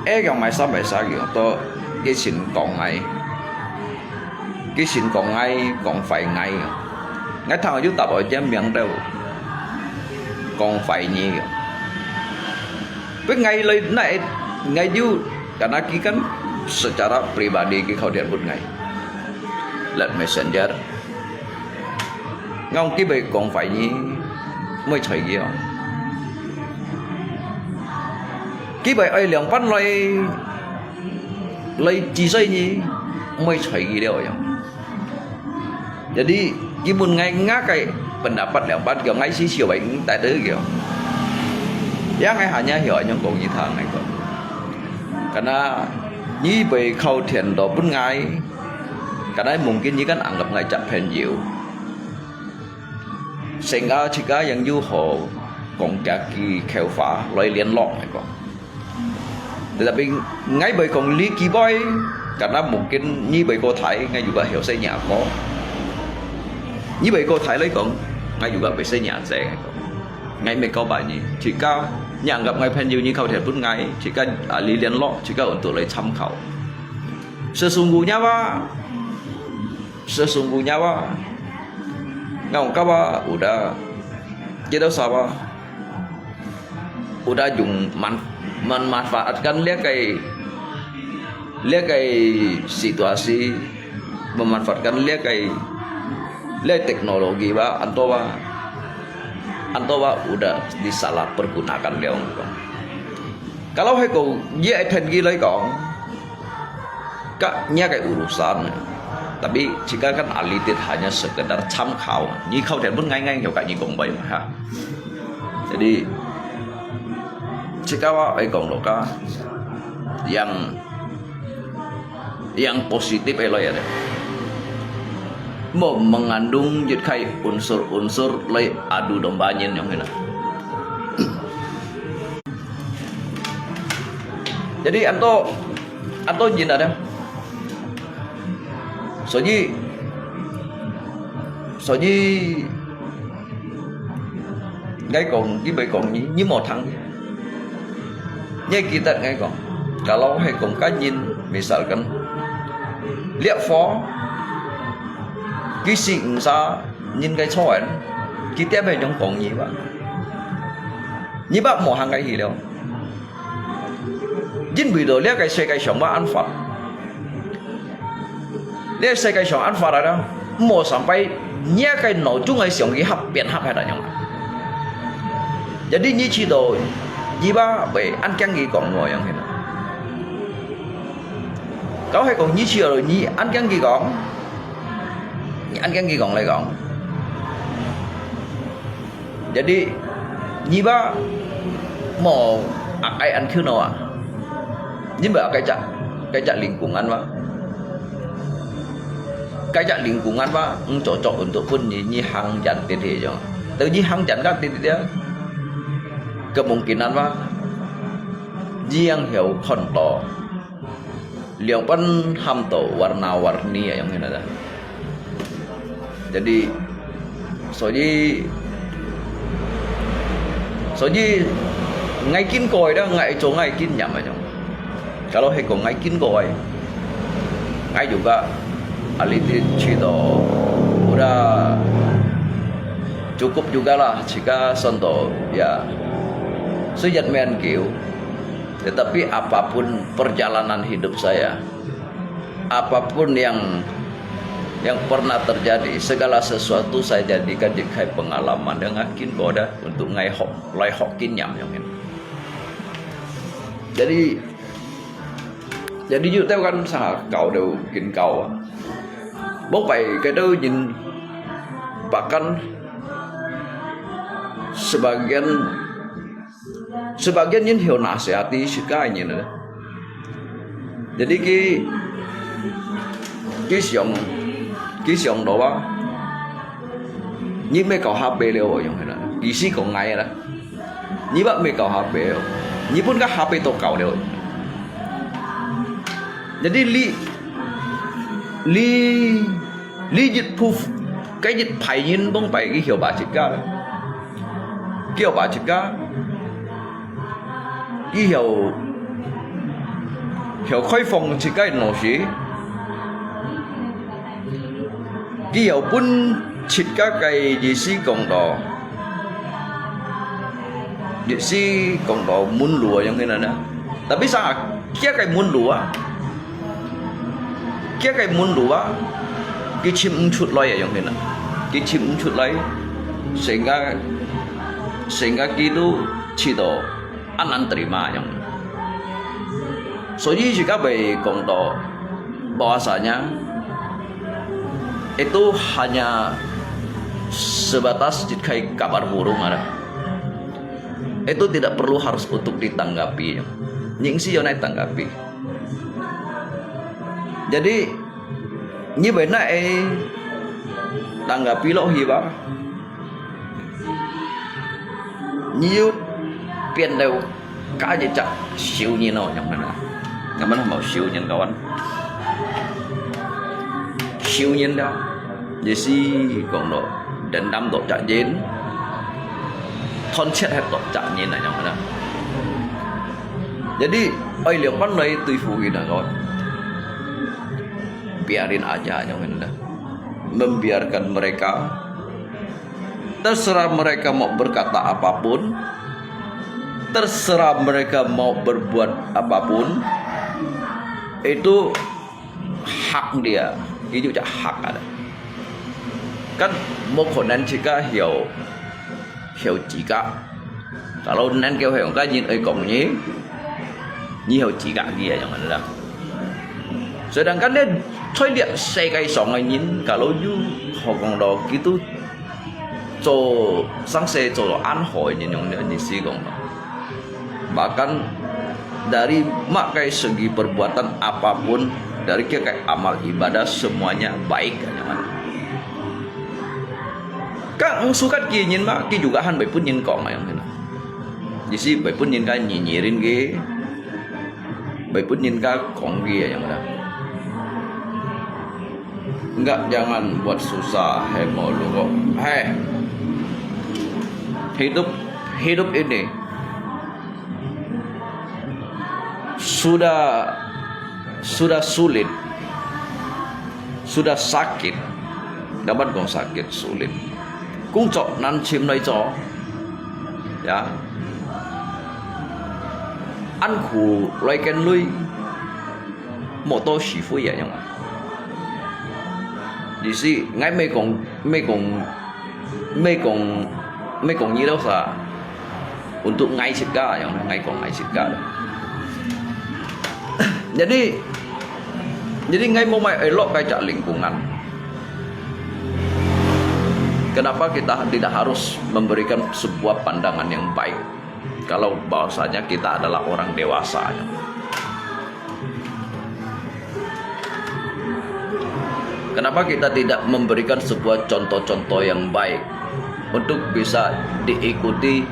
cái mày sao kiểu to cái xin còn ngày còn phải ngày thằng chúng tập ở trên miệng đâu còn phải nhiều với ngày lên này ngày du karena kan secara pribadi kau thiệt bút ngày lệnh messenger ngon cái bề còn phải như mới thấy gì không cái bề ấy lượng bắt lấy chỉ xây như mới thấy gì đâu jadi cái buồn ngay ngã cái pendapat lượng bắt kiểu ngay xí xíu bệnh tại thứ kiểu yang ngay hanya hiểu những con như thằng này còn karena như bề khâu thiền đó bút ngay karena mungkin ini kan anggap ngajak penjiu sehingga jika yang juho kong kaki kelfa loi lian lok kok tetapi ngay bởi kong li kiboy karena mungkin như bởi cô Thái ngay juga hiểu xây nhà có như bởi cô Thái lấy kong ngay juga phải xây nhà rẻ ngay mấy câu bài nhỉ jika yang anggap ngay penjiu như kau thiệt pun ngay jika li lian lok jika untuk loi tham khảo sesungguhnya sesungguhnya Pak ngau kawa udah kita sama udah memanfaatkan lihat kayak situasi, memanfaatkan lihat teknologi Pak antowa udah disalahpergunakan dia orang. Kalau hai kau dia tengi lagi kau kaknya kayak urusan, tapi jika kan alitit hanya sekedar camkau, ni kau dan pun ngai kau kayak nyikong baik ha. Jadi jika hai kau loka yang positif elo ya deh. Mau mengandung jadi kayak unsur-unsur lay adu dombanyin yang ini. Jadi anto jin ada. Soji ngay còn với bảy còn như một thằng như kita ngay còn kalau hay còn cá nhìn misalkan lihat phó cáiสิ่งsa nhìn cái xoan kita phải trong còn gì vậy như bác một hàng cái gì đâu jin bị đồ lihat cái xe cái sống bác ăn phật lihat xe cái sống ăn phật ada mau sampai nya cái nổ chung cái sống cái hấp biến hấp hay là như jadi như chỉ đồ như bác về ăn canh gì còn ngồi yang thế kau hay còn như chỉ rồi như ăn canh gì còn lại còn jadi như bác mau ai ăn khứ nào à như bác cái chặt lingkungan Pak cái chặt lingkungan Pak cocok untuk pun như hang jan titik jo tự như hang jan kan titik dia kemungkinan Pak yang hiểu konto liang pan hamto warna-warni yang ini ada. Jadi soji ngay kin koi đó ngay chỗ ngay kin nyam aja. Kalau heko ngay kin koi ngay juga aliti cito udah cukup juga lah jika sonto ya sejatmen kiu. Tetapi apapun perjalanan hidup saya, apapun yang pernah terjadi, segala sesuatu saya jadikan dikai pengalaman dengan kin koda untuk ngai hokin nyam yang ini. Jadi juga tahu kan sangat kau đều kin kau, bốc bày cái đó nhìn bahkan sebagian yang hiểu nasihati suka ini lah. Jadi cái siang đó ba, nhưng mấy cậu HP đều ở trong này là, ý sĩ còn ngay đó, như bạn mấy cậu HP, như pun các HP tổ cậu đều. Jadi li dịch phuf, cái dịch phải nhìn bông phải cái hiểu bà chích ca, kiểu bà chích ca. Cái hiểu khai phong chỉ cái nổ sĩ cái hiểu pun chỉ cái gì si cộng đó gì si cộng đó muốn lùa yang ini nè tapi sao kia cái muốn lùa cái chim chut loi yang ini cái chim chut loi sehingga gitu cito an terima yang soalnya jika bayi konto bahwasanya itu hanya sebatas jika kabar burung ada itu tidak perlu harus untuk ditanggapi nying si naik tanggapi jadi như vậy này tanggapi lo hiba nhiều tiền đều cái gì chắc siêu nhiên rồi trong này nè mình không bảo siêu nhiên kawan siêu nhiên đó vậy si còn độ đến 5 độ chạm đến thon chết hết độ chạm nhiên này trong này jadi oi lihat pan lagi tuh fugi dah kawan biarin aja yang ini dah membiarkan mereka. Terserah mereka mau berkata apapun, terserah mereka mau berbuat apapun, itu hak dia. Itu juga hak ada. Kan một khổ nan chỉ cả hiểu chỉ cả. Kalau nan kêu hiểu cái nhìn ấy cộng nhé, hiểu chỉ cả kia yang mana. Sedangkan dia thôi dia saya kai song nhìn kalau you học đó gitu cho sang se cho an hỏi nhìn yang ni si gong. Bahkan dari makai segi perbuatan apapun, dari kayak amal ibadah semuanya baik yang mana. Các sukat kia nhìn mà kia juga han bảy pun nhìn còn yang mana. Jadi bảy pun nhìn cái nyirin ge, bảy pun nhìn cái còn ge yang mana. Enggak, jangan buat susah, mau lu kok. Hidup ini sudah sulit, sudah sakit, dapat kong sakit sulit. Cũng chọn nan chim nơi chó, ya. Ăn khủ loay ken lui, một tô xỉ phui vậy nhung. Di si ngay mấy cùng như đâu sa, untuk ngay sika yang ngay cùng ngay sika. Jadi ngay mau mai elok kaca lingkungan. Kenapa kita tidak harus memberikan sebuah pandangan yang baik kalau bahwasanya kita adalah orang dewasa? Kenapa kita tidak memberikan sebuah contoh-contoh yang baik untuk bisa diikuti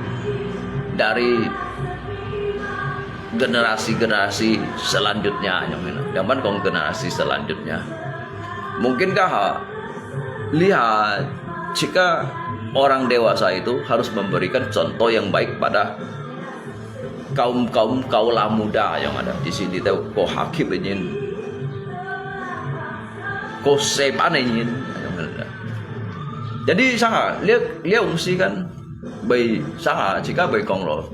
dari generasi-generasi selanjutnya? Zaman generasi selanjutnya, mungkinkah lihat jika orang dewasa itu harus memberikan contoh yang baik pada kaula muda yang ada di sini, tahu ko hakim ini, ko sepan ini. Jadi sangat lihat mesti kan bày sangat jika bày còn rồi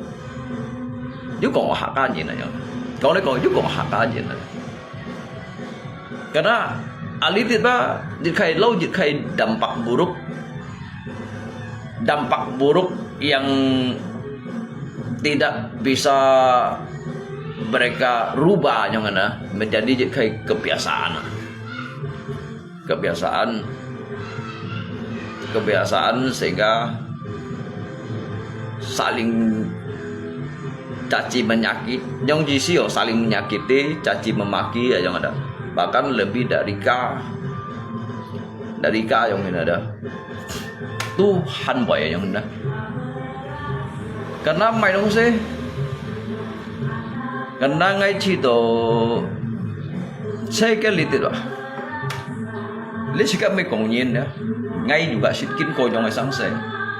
chứ còn hạ ca gì này nhá, còn đấy còn chứ còn hạ ca gì này. Karena alih tiba jika lâu jika dampak buruk yang tidak bisa mereka rubah yang mana menjadi kayak kebiasaan sehingga saling caci menyakiti, yang jisi saling menyakiti, caci memaki yang ada, bahkan lebih dari yang ada. Tuhan boy yang hendak. Karena mày đông xe, karena ngay chỉ tổ xe cái lịch đó, lịch sử các mấy công nhân đó, ngay juga sitkin kau trong ngày sáng xe,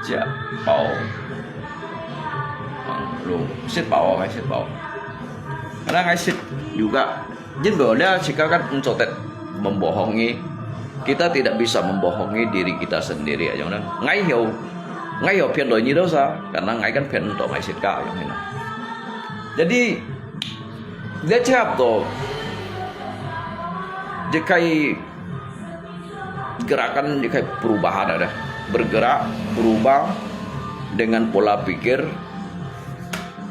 chỉ bảo, luôn set bảo ngay set bảo, karena ngay set juga, jadi boleh jika kan mencotet membohongi. Kita tidak bisa membohongi diri kita sendiri aja, ngay hiểu phiền đổi như đâu sao, karena ngay kan phiền untuk ngay sitka yang ini. Jadi dia cakap tuh, jika gerakan jika perubahan ada, bergerak berubah dengan pola pikir,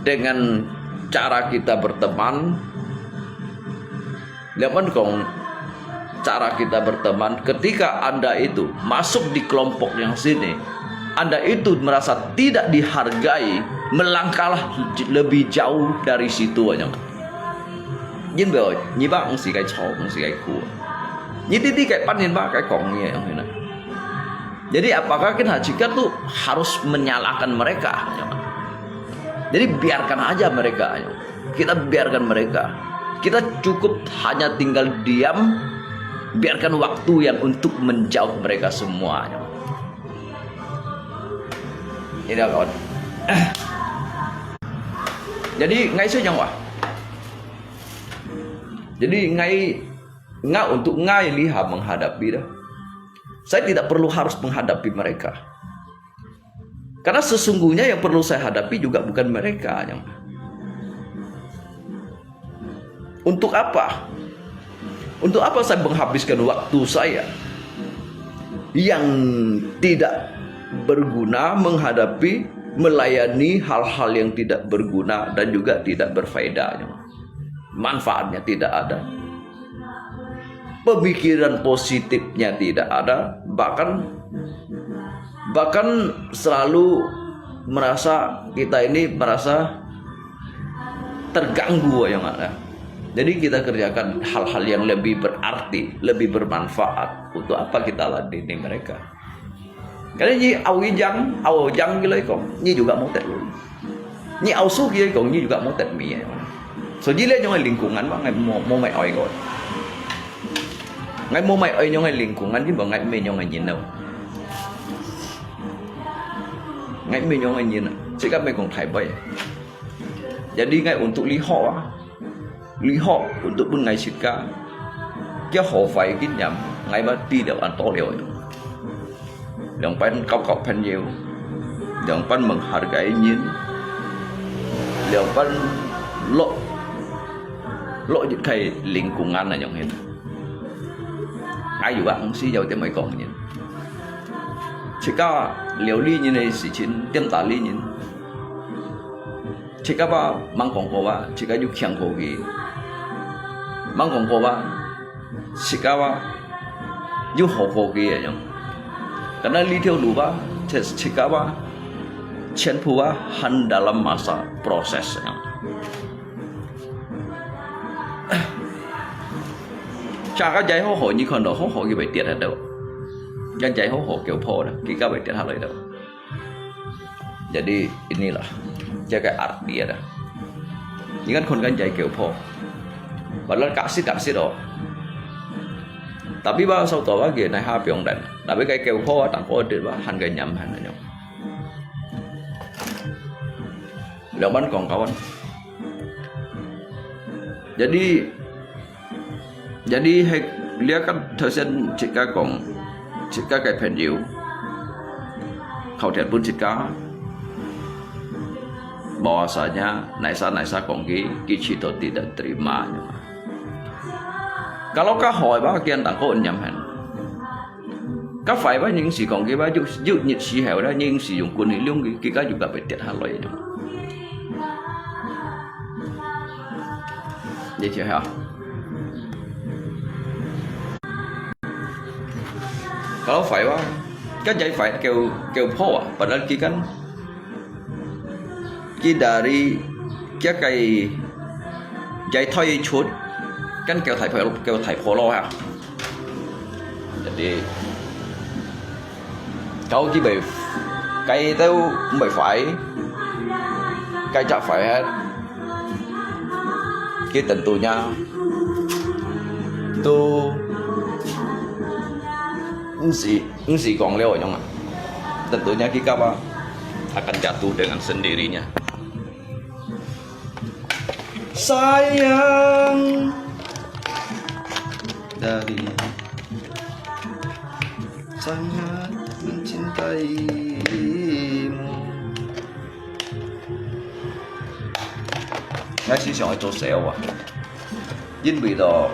dengan cara kita berteman, lihat kong. Cara kita berteman, ketika Anda itu masuk di kelompok yang sini, Anda itu merasa tidak dihargai, melangkahlah lebih jauh dari situ aja. Nhưng bây giờ như bác cũng xì cái chó cũng xì cái cua, như tí kayak panin bác kayak kongnya yang ini. Jadi apakah kita tuh harus menyalahkan mereka? Jadi biarkan aja mereka, kita biarkan mereka. Kita cukup hanya tinggal diam. Biarkan waktu yang untuk menjauh mereka semua. Ini kawan. Jadi ngay saja wah. Jadi ngay untuk ngay lihat menghadapi dah. Saya tidak perlu harus menghadapi mereka. Karena sesungguhnya yang perlu saya hadapi juga bukan mereka. Untuk apa? Untuk apa saya menghabiskan waktu saya yang tidak berguna menghadapi, melayani hal-hal yang tidak berguna dan juga tidak berfaedah. Manfaatnya tidak ada. Pemikiran positifnya tidak ada. Bahkan selalu merasa kita ini merasa terganggu yang ada. Jadi kita kerjakan hal-hal yang lebih berarti, lebih bermanfaat. Untuk apa kita ladeni mereka? Karena ni awjang gila kong, ni juga mau tet lu. Ni awsu gila kong, ni juga mau tet mi. So jadi là những lingkungan mà ngày mua mày oi rồi. Ngày mua mày oi những lingkungan chứ ngày mày những nhìn đâu. Ngày mày những nhìn, chỉ các mày còn thải bay. Jadi ngày untuk lihat untuk mengai sika dia hofai kin nyam ngai ba ti đều an to đều yang pan kau pan nhiều yang pan menghargai nyin yang pan lo những cái lingkungan là yang itu ai juga mesti jauh tem mai kong nyin jika liu li như này si chin tem ta li nyin jika ba mang kong ko ba jika yu kyang ko gi mang kong ko ba jika ba yu ho ko gi ya yang karena li theo lu ba jika ba chen pu ba han dalam masa proses yang cha cái hổ như con đó hổ như vậy tiệt ở đâu yang jai hổ kiểu po đó kita vậy tiệt hal đâu jadi inilah jaga arti ada ingat kon kan jai kiểu po padahal kasih đó tapi ba sau tòa kia này ha piong dan tapi cái kiểu po tang po được ba han cái nhầm han nhầm liệu ban còn kawan jadi dia kan tersen jika kayak pendiu kau tidak pun jika bahwasanya naisa kongki kicito tidak terima. Kalau kau hỏi bác kian tặng cô nhầm hẳn các phải với những gì còn cái bác dụ nhiệt sĩ hẻo đó nhưng sử dụng quân lý luôn cái cá juga phải tiệt hà lợi vậy chưa hả? Kalau phải quá kan jadi phải kêu po padahal ki dari kia cái jadi thôi chút kan kêu thầy po lo ha jadi kau chỉ bị cái tao mày phải cái chả phải hết cái tentunya tu Engsi kong leo nyong. Tentunya kita akan jatuh dengan sendirinya. Sayang dari sangat mencintaimu. Ngay si想做蛇啊，因為到。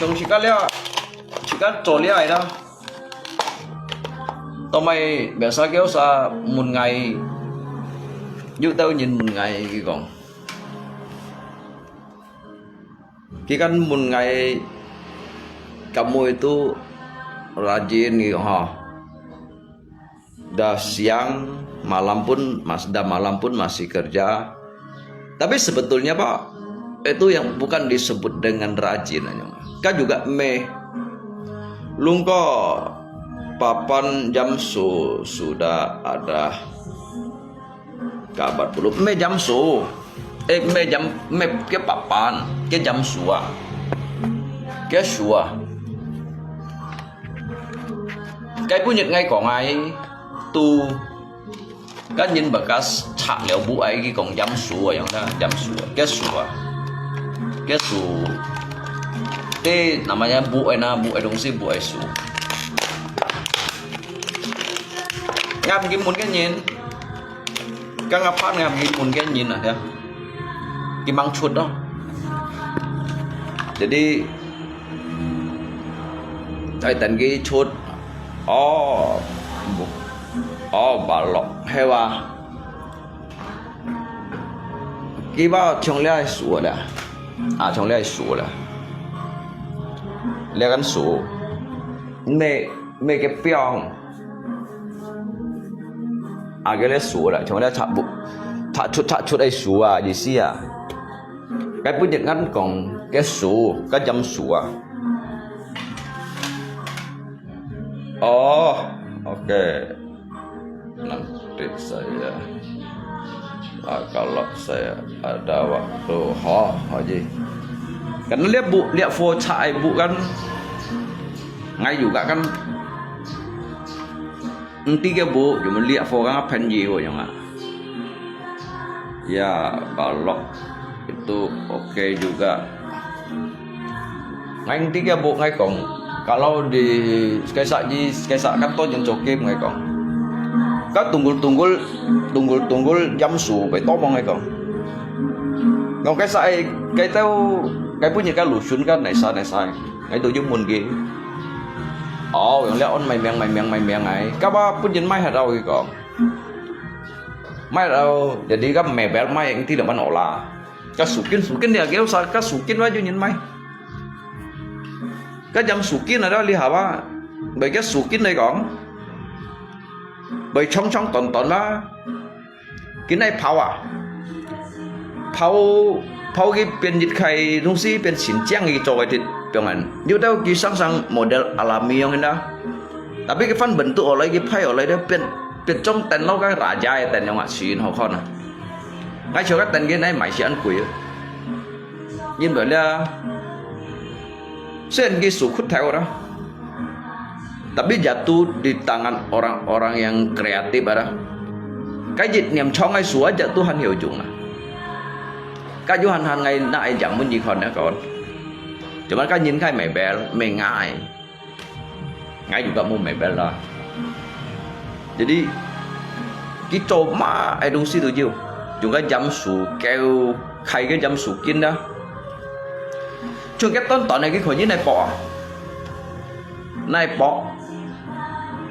Chúng chỉ có trộn lia này đâu. Tao mày biasa kéo xa một ngày như tao nhìn một ngày cái còn. Khi kan một ngày kamu itu rajin gitu ha. Dah siang malam pun masih kerja. Tapi sebetulnya Pak itu yang bukan disebut dengan rajin aja. Kan juga lungko papan jam sudah ada kabar belum jam me cái papan cái jam sua cái sua cái punya ngay còn ai tu cái nhìn bekas chak leo bu ai cái còn jam sua yang dah jam sua cái su thế namanya bu ai dong si bu ai su ngam cái muốn cái nhìn các ngapain ngam cái muốn cái nhìn à ya cái mang chuột đó jadi ai tận cái chuột balok hewa cái bao trong lẽ sủa là trong lẽ sủa là lẽ gắn sủa mẹ cái piong cái lẽ sủa là trong lẽ thả chút ai sủa gì xí à cái bún nhật ngắn còn cái sủa cái dăm sủa oke nanti saya kalau saya ada waktu Haji karena lihat foto ibu kan ngay juga kan tiga bu cuma lihat foto kan penjiwa ya nggak ya kalau itu oke juga ngay tiga bu ngay còn kalau di kayak kantor yang cokim ngay còn các tunggul jam su phải to bong ngay còn còn cái punya cái lusun kan này sai ngay tôi dùng môn kia yang lihat on mày miang này các ba punya mai hạt rau còn mai rau jadi kan mebel mai yang tidak manola các sukin dia kéo sao các sukin aja nhìn mai cái jam sukin ở đó lihat apa bởi cái sukin này còn bởi trong tòn đó cái này phao cái biến dịch khai nung si biến xin chang cái trò thì jangan như đâu cái sang model alami yang ini tapi cái phần bentuk oleh cái phai oleh dia biến trong tên lâu cái raja tên yang xin họ con ngay chỗ các tên cái này mày sẽ ăn quỷ nhưng bởi là sen cái suku khuất theo đó tapi jatuh di tangan orang-orang yang kreatif ada cái dịch niệm cho ngay súa jatuh han hiểu chung là cái du hành ngày nay chẳng muốn gì còn nữa còn cuma cái nhìn khai mày bé mày ngay juga mau mày bé là jadi cái chỗ mà ai đông si tự nhiêu chúng cái jam su kêu khai cái jam su kín đó chung cái tón này cái khối như này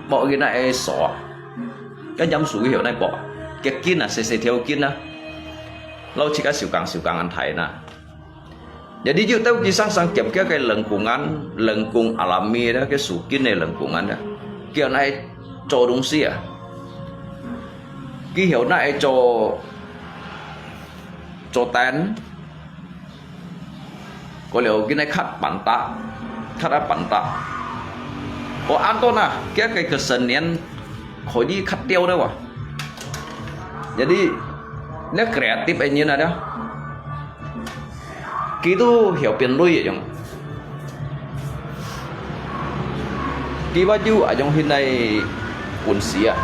bỏ cái này sọ cái jam su cái hiệu này bỏ cái kín là sẽ theo kín đó lâu chỉ cái xỉu càng ăn thải nè jadi juga tahu kisah kẹp cái lengkung alami đó cái su kín này lengkungan đó kiểu này cho đúng xí à cái hiệu này cho tán có liệu cái này khát bản tạ Anton cái kesenian khối đi khát tiêu đâu à jadi nó kreatif anh như nào đó gitu hiểu biển lui vậy dong cái baju ở trong hình này quần xì à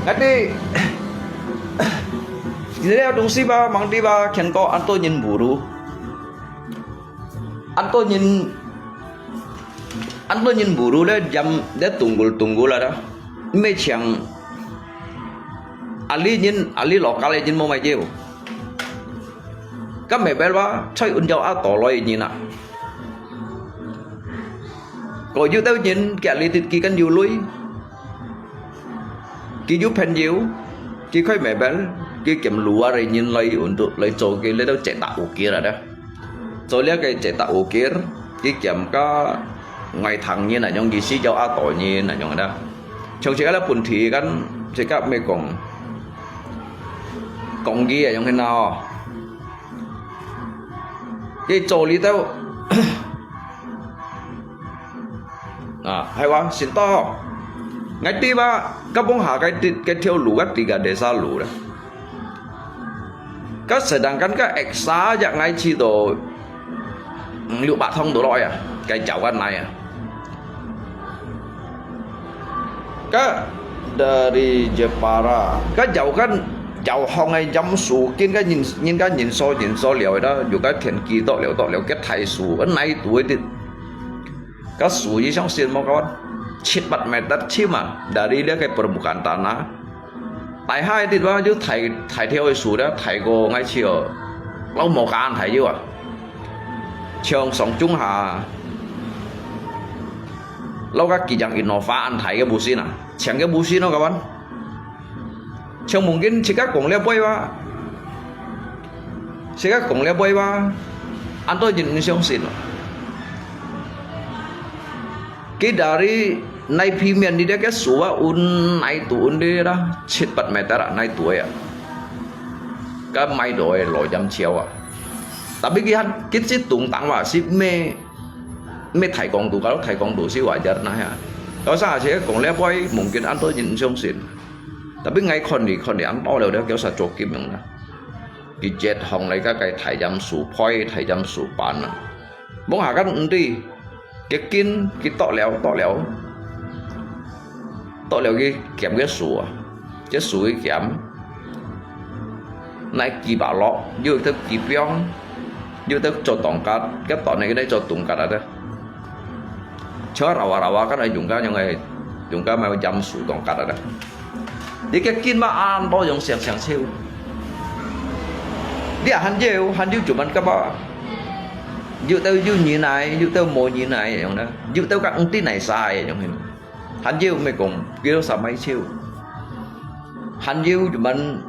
jadi ada si ba mang di ba khen ko Anto nhìn buru Anto nhìn buru đó jam dia tunggul lah dah me chang ali lokal nhìn mau mai jeu các mẹ bé ba chơi unjau a to loi nhìn nè có yêu tao nhìn cái ali tít kan yêu lui cái yêu pen yêu cái khơi mẹ bé cái kiếm lúa rồi nhìn lấy untuk lấy cho cái lấy đâu chạy tạo kia rồi đó rồi lấy cái chạy tạo kia cái kiếm có ngoài thằng như là những gì xí cho a tỏi như là những đó trong chỉ là bún thì kan chỉ các mấy còn kia giống thế nào cái chỗ lý tao hay quá xin to ngay ti ba các bông hạ cái theo lũ các tiga desa lũ đó các sedangkan các eksa dạng ngay chi đồ liệu bạn thông đồ loại cái cháu ăn này các dari Jepara các giàu hong hay dám sủ kiến cái nhìn so liệu đó dù cái thiền kỳ tội liệu cái thầy sủ ở nay tuổi thì các sủ gì trong xin mau kawan 4 meter chi mà dari dia cái permukaan tanah tại hai thì bao nhiêu thầy theo cái sủ đó thầy cô ngay chiều lâu một cái thầy chứ à trường sống trung hà lâu các kỳ dạng innova ăn thầy cái busin à chẳng cái busin đâu các bạn trong mungkin jika kong lihat boy wa jika kong lihat boy wa anto jin song sin cái dari naik pimian di dia cái suwa naik turun dia dah 4 meter naik tuổi à cái mai đổi lội jam chiều à tapi cái si tung tang wa si me thầy kong tu kalau thầy kong tu si wajar nah ya kalau saya jika kong lihat boy mungkin anto jin song sin tapi ngay con thì ăn to đều đó kéo sạch chốt kim những cái jet hồng này các cái thải dâm sủ phoi thải dâm sủ pan bóng hạ các đi cái kín cái tọ lẹo cái kèm cái sủ cái kèm này kỳ bảo lọ như tới kỳ piong như tới cho tổng cát cái tọ này cái đấy cho tổng cát đó chớ rawa cái này dùng cái mà dâm sủ tổng cát đó đi cái kín mà ăn bao nhiêu sáng siêu đi hắn diêu chụp anh các bạn dụ tao như này dụ tao mồi như này vậy đó dụ tao các tí này sai vậy hắn diêu mày cùng kêu sao mấy siêu hắn diêu chụp anh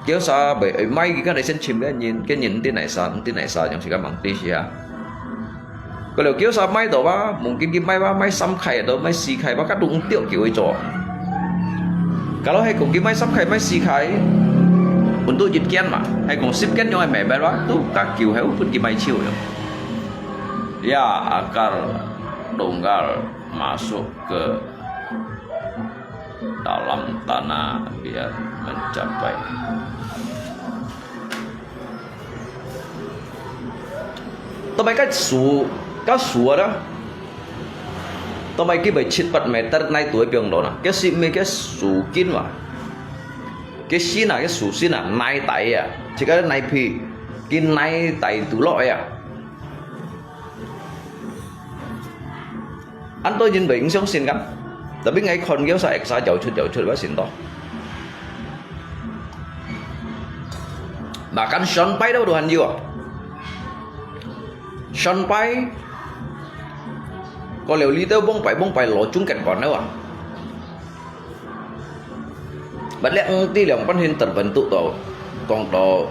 kéo sao bởi mấy cái này xem chìm cái nhìn tí này sao giống như các bạn tí gì à còn nếu kéo sao mấy đó ba mungkin cái mấy xăm khay đó mấy xì khay ba các đúng tiểu kiểu ấy trò kalau hay cùng cái máy sắp khai máy xì khai untuk dịch ken mà hay cùng ship ken cho mẹ bé đó tuh các kiểu hay pun cái máy chiều rồi ya akar donggal masuk ke dalam tanah biar mencapai tao mấy cái sủa đó tao mấy cái 4 meter nay tuổi biếng đó nè cái gì mấy cái sủ kín mà cái xí nào cái sủ xí nào nay tại à chỉ cái này phi cái nay tại tủ loại à anh tôi nhìn bệnh sống xin gắn tapi ngay con kéo xa xa jauh chút quá xin to bahkan Sean Pai đâu đồ hành gì à Sean Pai có liều lý tao bông phải lỗ chúng cảnh còn đâu à bất lẽ ông tí lòng văn hình tật vấn tụ tổ còn tổ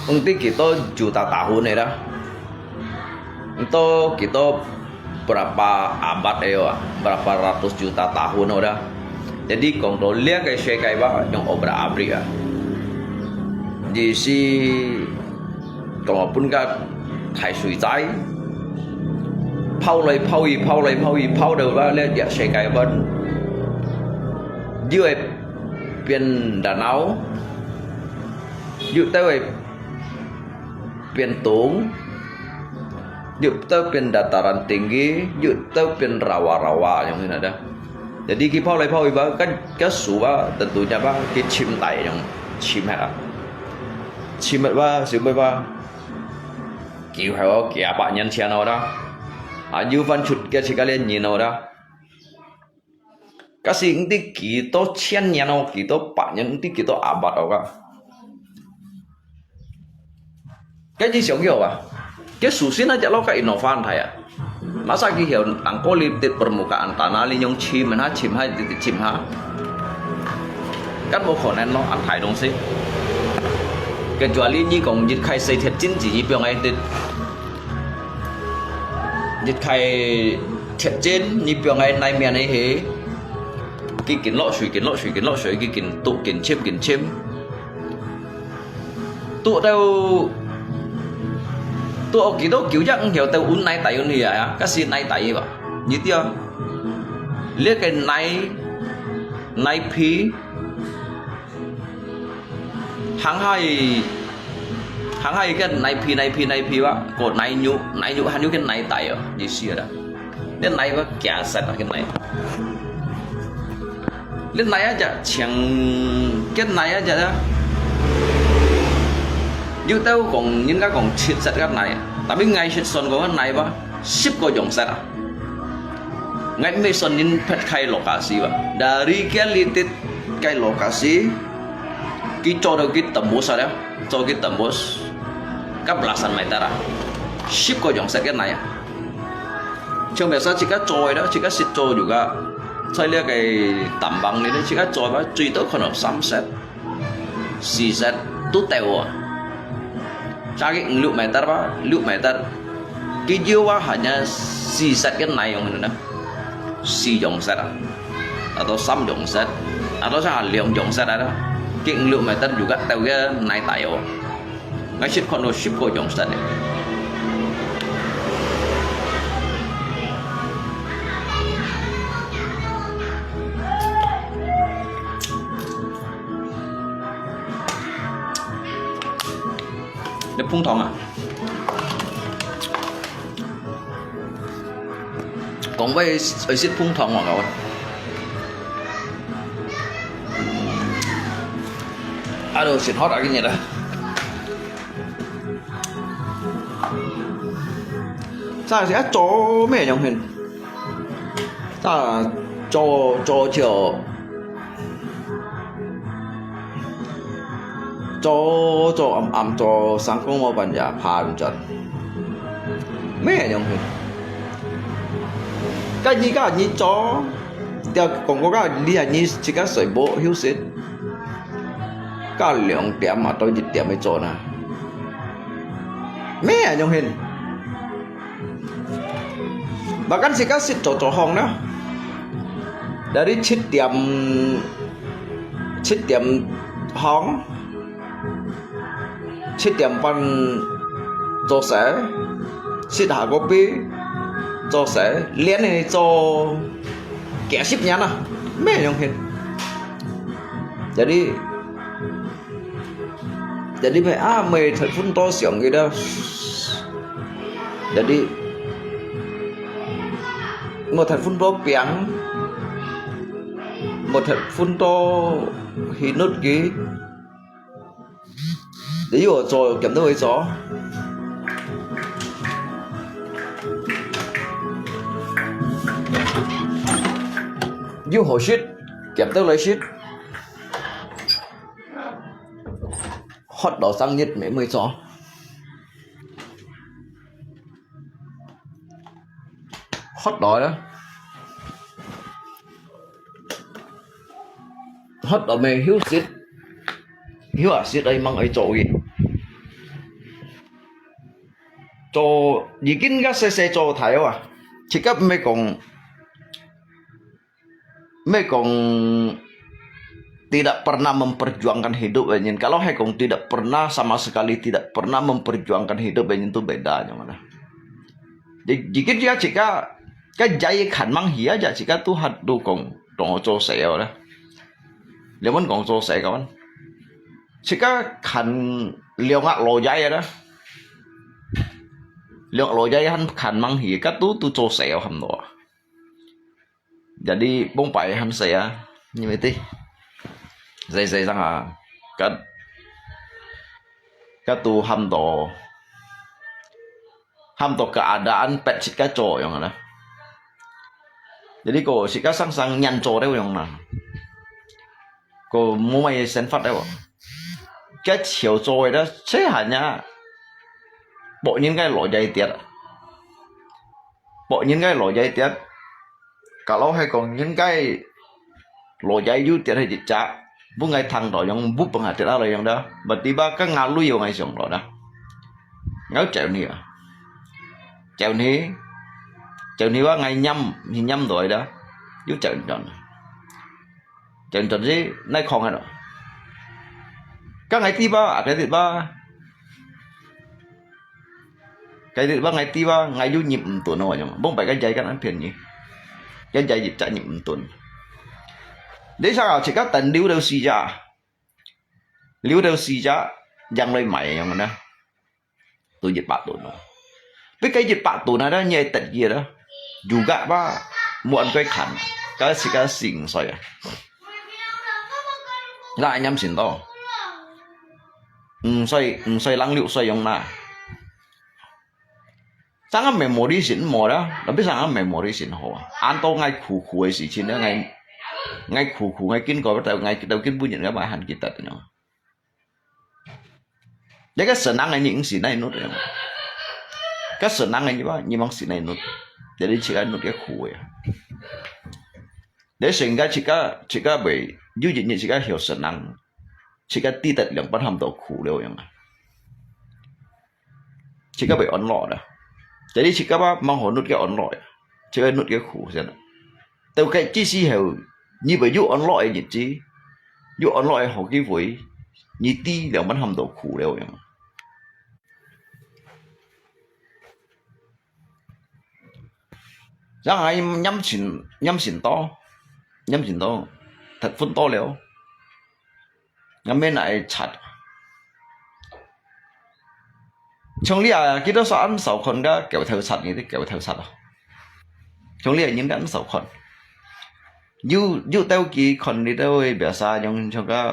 ông tí kita juta tahun này đó itu kita berapa abad ya berapa ratus juta tahun udah jadi kalau lihat kayak saya kayak apa yang obra abri ya di si kalaupun kan thải suy trái phao đầu ra lên dạ sẽ cái bên dưới biển Đà Nẵng dưới tới biển Tung dưới tới biển dataran tinggi dưới tới biển rawa yang ini ada jadi cái phao ba cái số ba tentunya ba cái chim tai yang chim ba kiểu hay kia bạn nhân chia nào đó như văn chụp cái chỉ kalian nhìn nào đó cái gì cũng kita chen nhà nào kita bạn nhân kita abad đâu cả cái gì sống hiểu à cái sushi nó chắc lo cái inovan thầy à masa cái hiểu ang politik permukaan tanah li nyong chim ha chim ha kan bộ nên nó ăn thải đông xí kecuali ni kong jit khai xây thiệt chính chỉ biang ai tin dịch khai thiệt trên như biang ai nay miền ấy thế cái kiến lọ sủi cái kiến tụ kiến chim tụ đâu tụ kỳ đâu kiểu chắc hiểu tao uốn nay tại uốn gì à cái gì nay tại vậy như tia liếc cái này phí hàng hai cái này phí quá cổ này nhũ hắn nhũ cái này tay ở như xưa đó đến này có kẻ sạch ở cái này lên này á chả chẳng cái này á chả đó như tao còn những cái còn chết sạch cái này tapi ngay chết son có cái này ba ship có dòng sạch à ngay mấy son những pet khai lokasi ba dari cái lokasi cái cho được cái tembus ada cho cái tembus các belasan meter à ship có dòng sạch cái này à trong biasa jika coy đó jika sit coy juga saya lihat kayak tambang ini jika coy ba cuy itu kono 3 set 4 set tu tewa cari 6 meter ba 6 meter kijiwa hanya 4 set cái này yang mana 4 dòng set atau 3 dòng set atau saya 5 dòng set ada cái 6 meter juga tahu cái này tayo ngay ship kono ship ko dòng set này để phun thòng à còn với ở ship phun thòng mà cậu aduh shit hot lagi nih dah saya sẽ cho mấy dòng hình ta cho chiều cho ẩm cho sáng công mà bạn già phá một trận mấy dòng hình cái gì cho giờ còn có cái đi là như chỉ cái sợi bộ hiếu xịt cái lượng điểm mà tôi dịch điểm mới cho nè mấy dòng hình bahkan sih kasih cocok đó dari chit tiệm hong chit tiệm pan cho sẽ chit hạ kopi cho sẽ liên này cho kẻ ship nhá nè mấy dòng hình jadi phải mày thật phun to xỉu người đó jadi một thật phun to piang một thật phun to hít nốt kí để dụ rồi kiểm tra với gió dụ hồi shit kiểm tra lấy shit hot đỏ sang nhất mấy mươi gió hot đỏ đó hot đỏ mày hiếu xịt đây mang ấy chỗ gì cho gì kinh cái xe cho thấy à chỉ cấp mấy còn tidak pernah memperjuangkan hidup ingin kalau Hekong tidak pernah sama sekali tidak pernah memperjuangkan hidup ingin itu beda mana jika dia jika cái dây khẩn mang hía giờ chỉ có tu hạt đồ còn cho sẹo đó liệu vẫn còn cho sẹo các chỉ có khẩn liệu ngạc lò dây đó liệu lò dây hắn khẩn mang hía các tu cho sẹo hầm đó jadi bông bảy hắn sẹo như vậy tí dây rằng à các tu hầm đó keadaan pet sika co yang ada. Jadi ko sika sang nyanco đấy yang nào. Ko mulai senfat đấy. Cái chiều trôi đó sẽ hanya bộ những cái lỗ dây tiết. Bộ những cái lỗ dây tiết. Kalau hay còn những cái lỗ dây du tiết hay dịch trả. Bu ngay thằng đó yang bút bằng hạt tiết là yang đó. Và tiba cái ngào lui vào ngay xong đó. Ngáo chèo nè. Chèo ní quá ngày nhâm rồi đó chứ chèo tròn gì nay không hay rồi các ngày tiba cái tiba ngày du nhịp tuổi nổi nhưng mà bông phải cái dây các anh phiền nhỉ cái dạy dịch trải nghiệm tuần để sao chỉ các tận liu đâu xì ra liu đâu xì ra yang lấy mày yang mana tôi dịch bạc tuần với cái dịch bạc tuần này đó nhẹ tận gì đó juga ba muộn cái khăn cái xì cái xỉn xoay lại nhắm xỉn to xoay lăng liệu xoay yang na sáng ngày mày đi xỉn mò đó là biết sáng ngày mày đi xỉn hồ an to ngay khủ khủ ấy xỉn chín đó ngay khủ khủ ngay kín có bắt đầu ngay đầu kín bu nhận cái bài hành kỳ tật nữa đấy cái sở năng này những xỉn này nốt rồi cái sở năng này như vậy như mong xỉn này nốt để đi chỉ cái nốt cái khủ ấy để sinh ra chỉ cái bị như vậy như chỉ cái hiểu sở năng chỉ cái ti tật lượng bắt hầm tổ khủ đều vậy chỉ cái bị ổn lọ đó jadi chỉ các bác mang hồn nút cái ổn lọi chơi nút cái khủ xem nào từ cái chi si hiểu như vậy dụ ổn lọi gì chứ dụ ổn lọi họ cái với như ti đều bắt hầm tổ khủ đều vậy ra ai nhắm xỉn to thật phun to liệu ngắm bên này chặt trong lý cái đó sao ăn sầu con đó kéo theo sạch như thế kéo theo sạch à trong lý những cái ăn sầu con dù tao kỳ con đi đâu bây giờ trong cái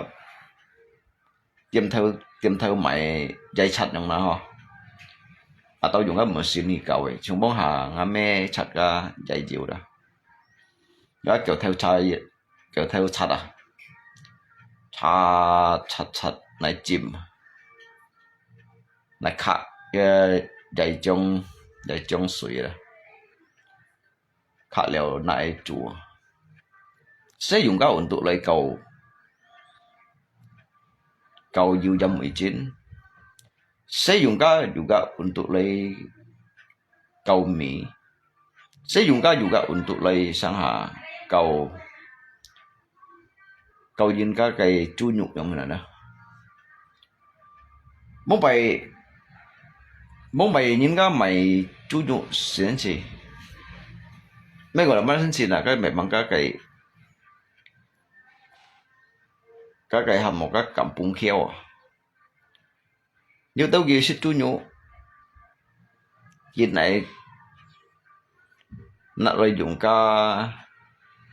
tiêm theo mày dây chặt trong đó ha à tao dùng cái một xin đi cầu ấy chúng bông hà ngắm mẹ chặt cái dây diều đó đó kéo theo chặt à chặt này chìm này khát cái dây trong suy đó khát liệu này chùa sẽ dùng cái ổn tụ lấy cầu dư dâm 19 sẽ dùng cái ổn tụ lấy cầu Mỹ sẽ dùng cái ổn tụ lấy sang hạ cầu duyên cái chu nhục giống này đó mong mày những cái mày chú nhục xuyên gì mấy gọi là mấy xuyên là cái mày bằng cái hầm một cái cầm bung khéo như tao ghi xích chú nhục hiện này nó rồi dùng cái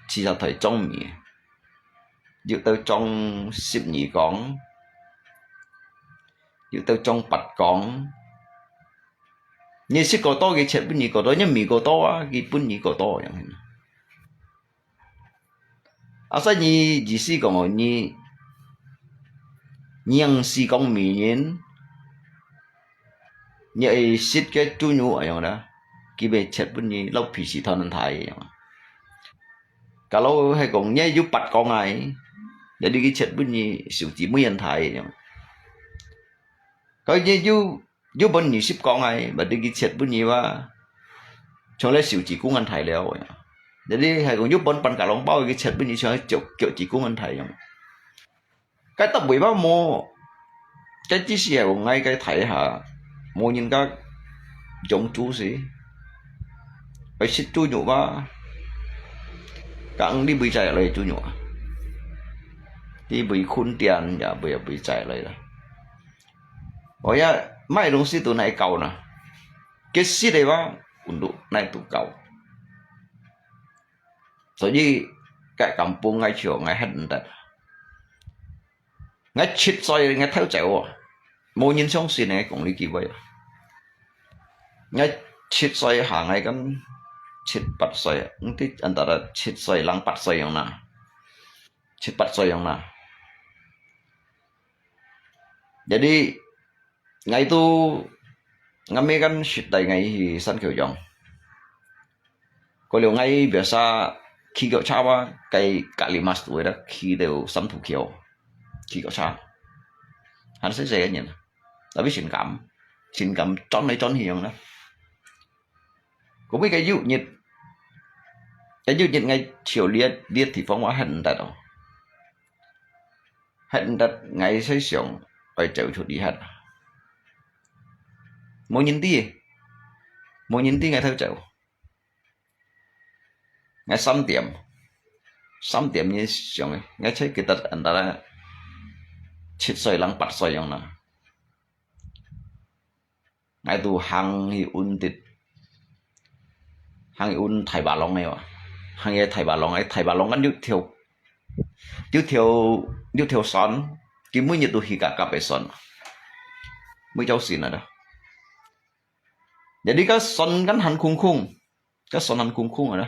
chỉ là thời trong mì như tao trong xếp nhị con như tao trong bạch con như xích có to cái chết bên nhị có to nhưng mì có to cái bên nhị có to vậy à sao như chỉ xí còn như nhang xí con mì nhện như xích cái chú nhũ ở đó cái bề chết bên nhị lâu phì xí thon thái cả lâu hay còn nhớ giúp bạch con này để đi cái chết bên nhị xỉu chỉ mới ăn thái coi như dù bên nhị ship con này mà đi cái chết bên nhị wa cho lấy xỉu chỉ cũng ăn thái léo để đi hay còn giúp bên bàn cả lòng bao cái chết bên nhị cho kiểu chỉ cũng ăn thái cái tập bị bao mô cái chỉ xỉu của ngay cái thái hả mô nhìn các giống chú gì phải ship chú nhủ ba càng đi bị chạy lại chú nhủ đi bị khôn tiền và bị chạy lại rồi ôi ya mai đồng sĩ tụ này cầu nè cái sĩ này ba untuk này tụ cầu so như cái kampung ngay chiều ngay hết đất ngay chít xoay ngay theo chèo mỗi nhân sống sĩ này cũng đi kịp vậy ngay chít xoay hàng ngay cái chít bắt xoay cái anh ta là chít xoay lăng bắt xoay yang na chít bắt xoay yang na jadi ngày tu ngắm kan shit tay ngày thì sân kiểu dòng có liệu ngay bây giờ khi kiểu cha ba cái kalimat tuổi đó khi đều sắm thủ kiểu khi kiểu cha hắn sẽ dễ nhận là biết tình cảm tròn này tròn hiền đó cũng biết cái dụ nhiệt ngay chiều liệt thì phong hóa hận đặt đó hận đặt ngày xây xong phải chịu chút đi hết mỗi nhìn tí ngày theo chậu ngay xăm tiệm như xong ấy ngay thấy kita antara chít soi lang pat soi yang na ngay tu hang hi un thai ba long này wa hang ye thai ba long kan yêu thiêu son cái mũi nhiệt tu hi cả pe son mới cháu xin đó jadi cái son kan han kung cái son han kung rồi đó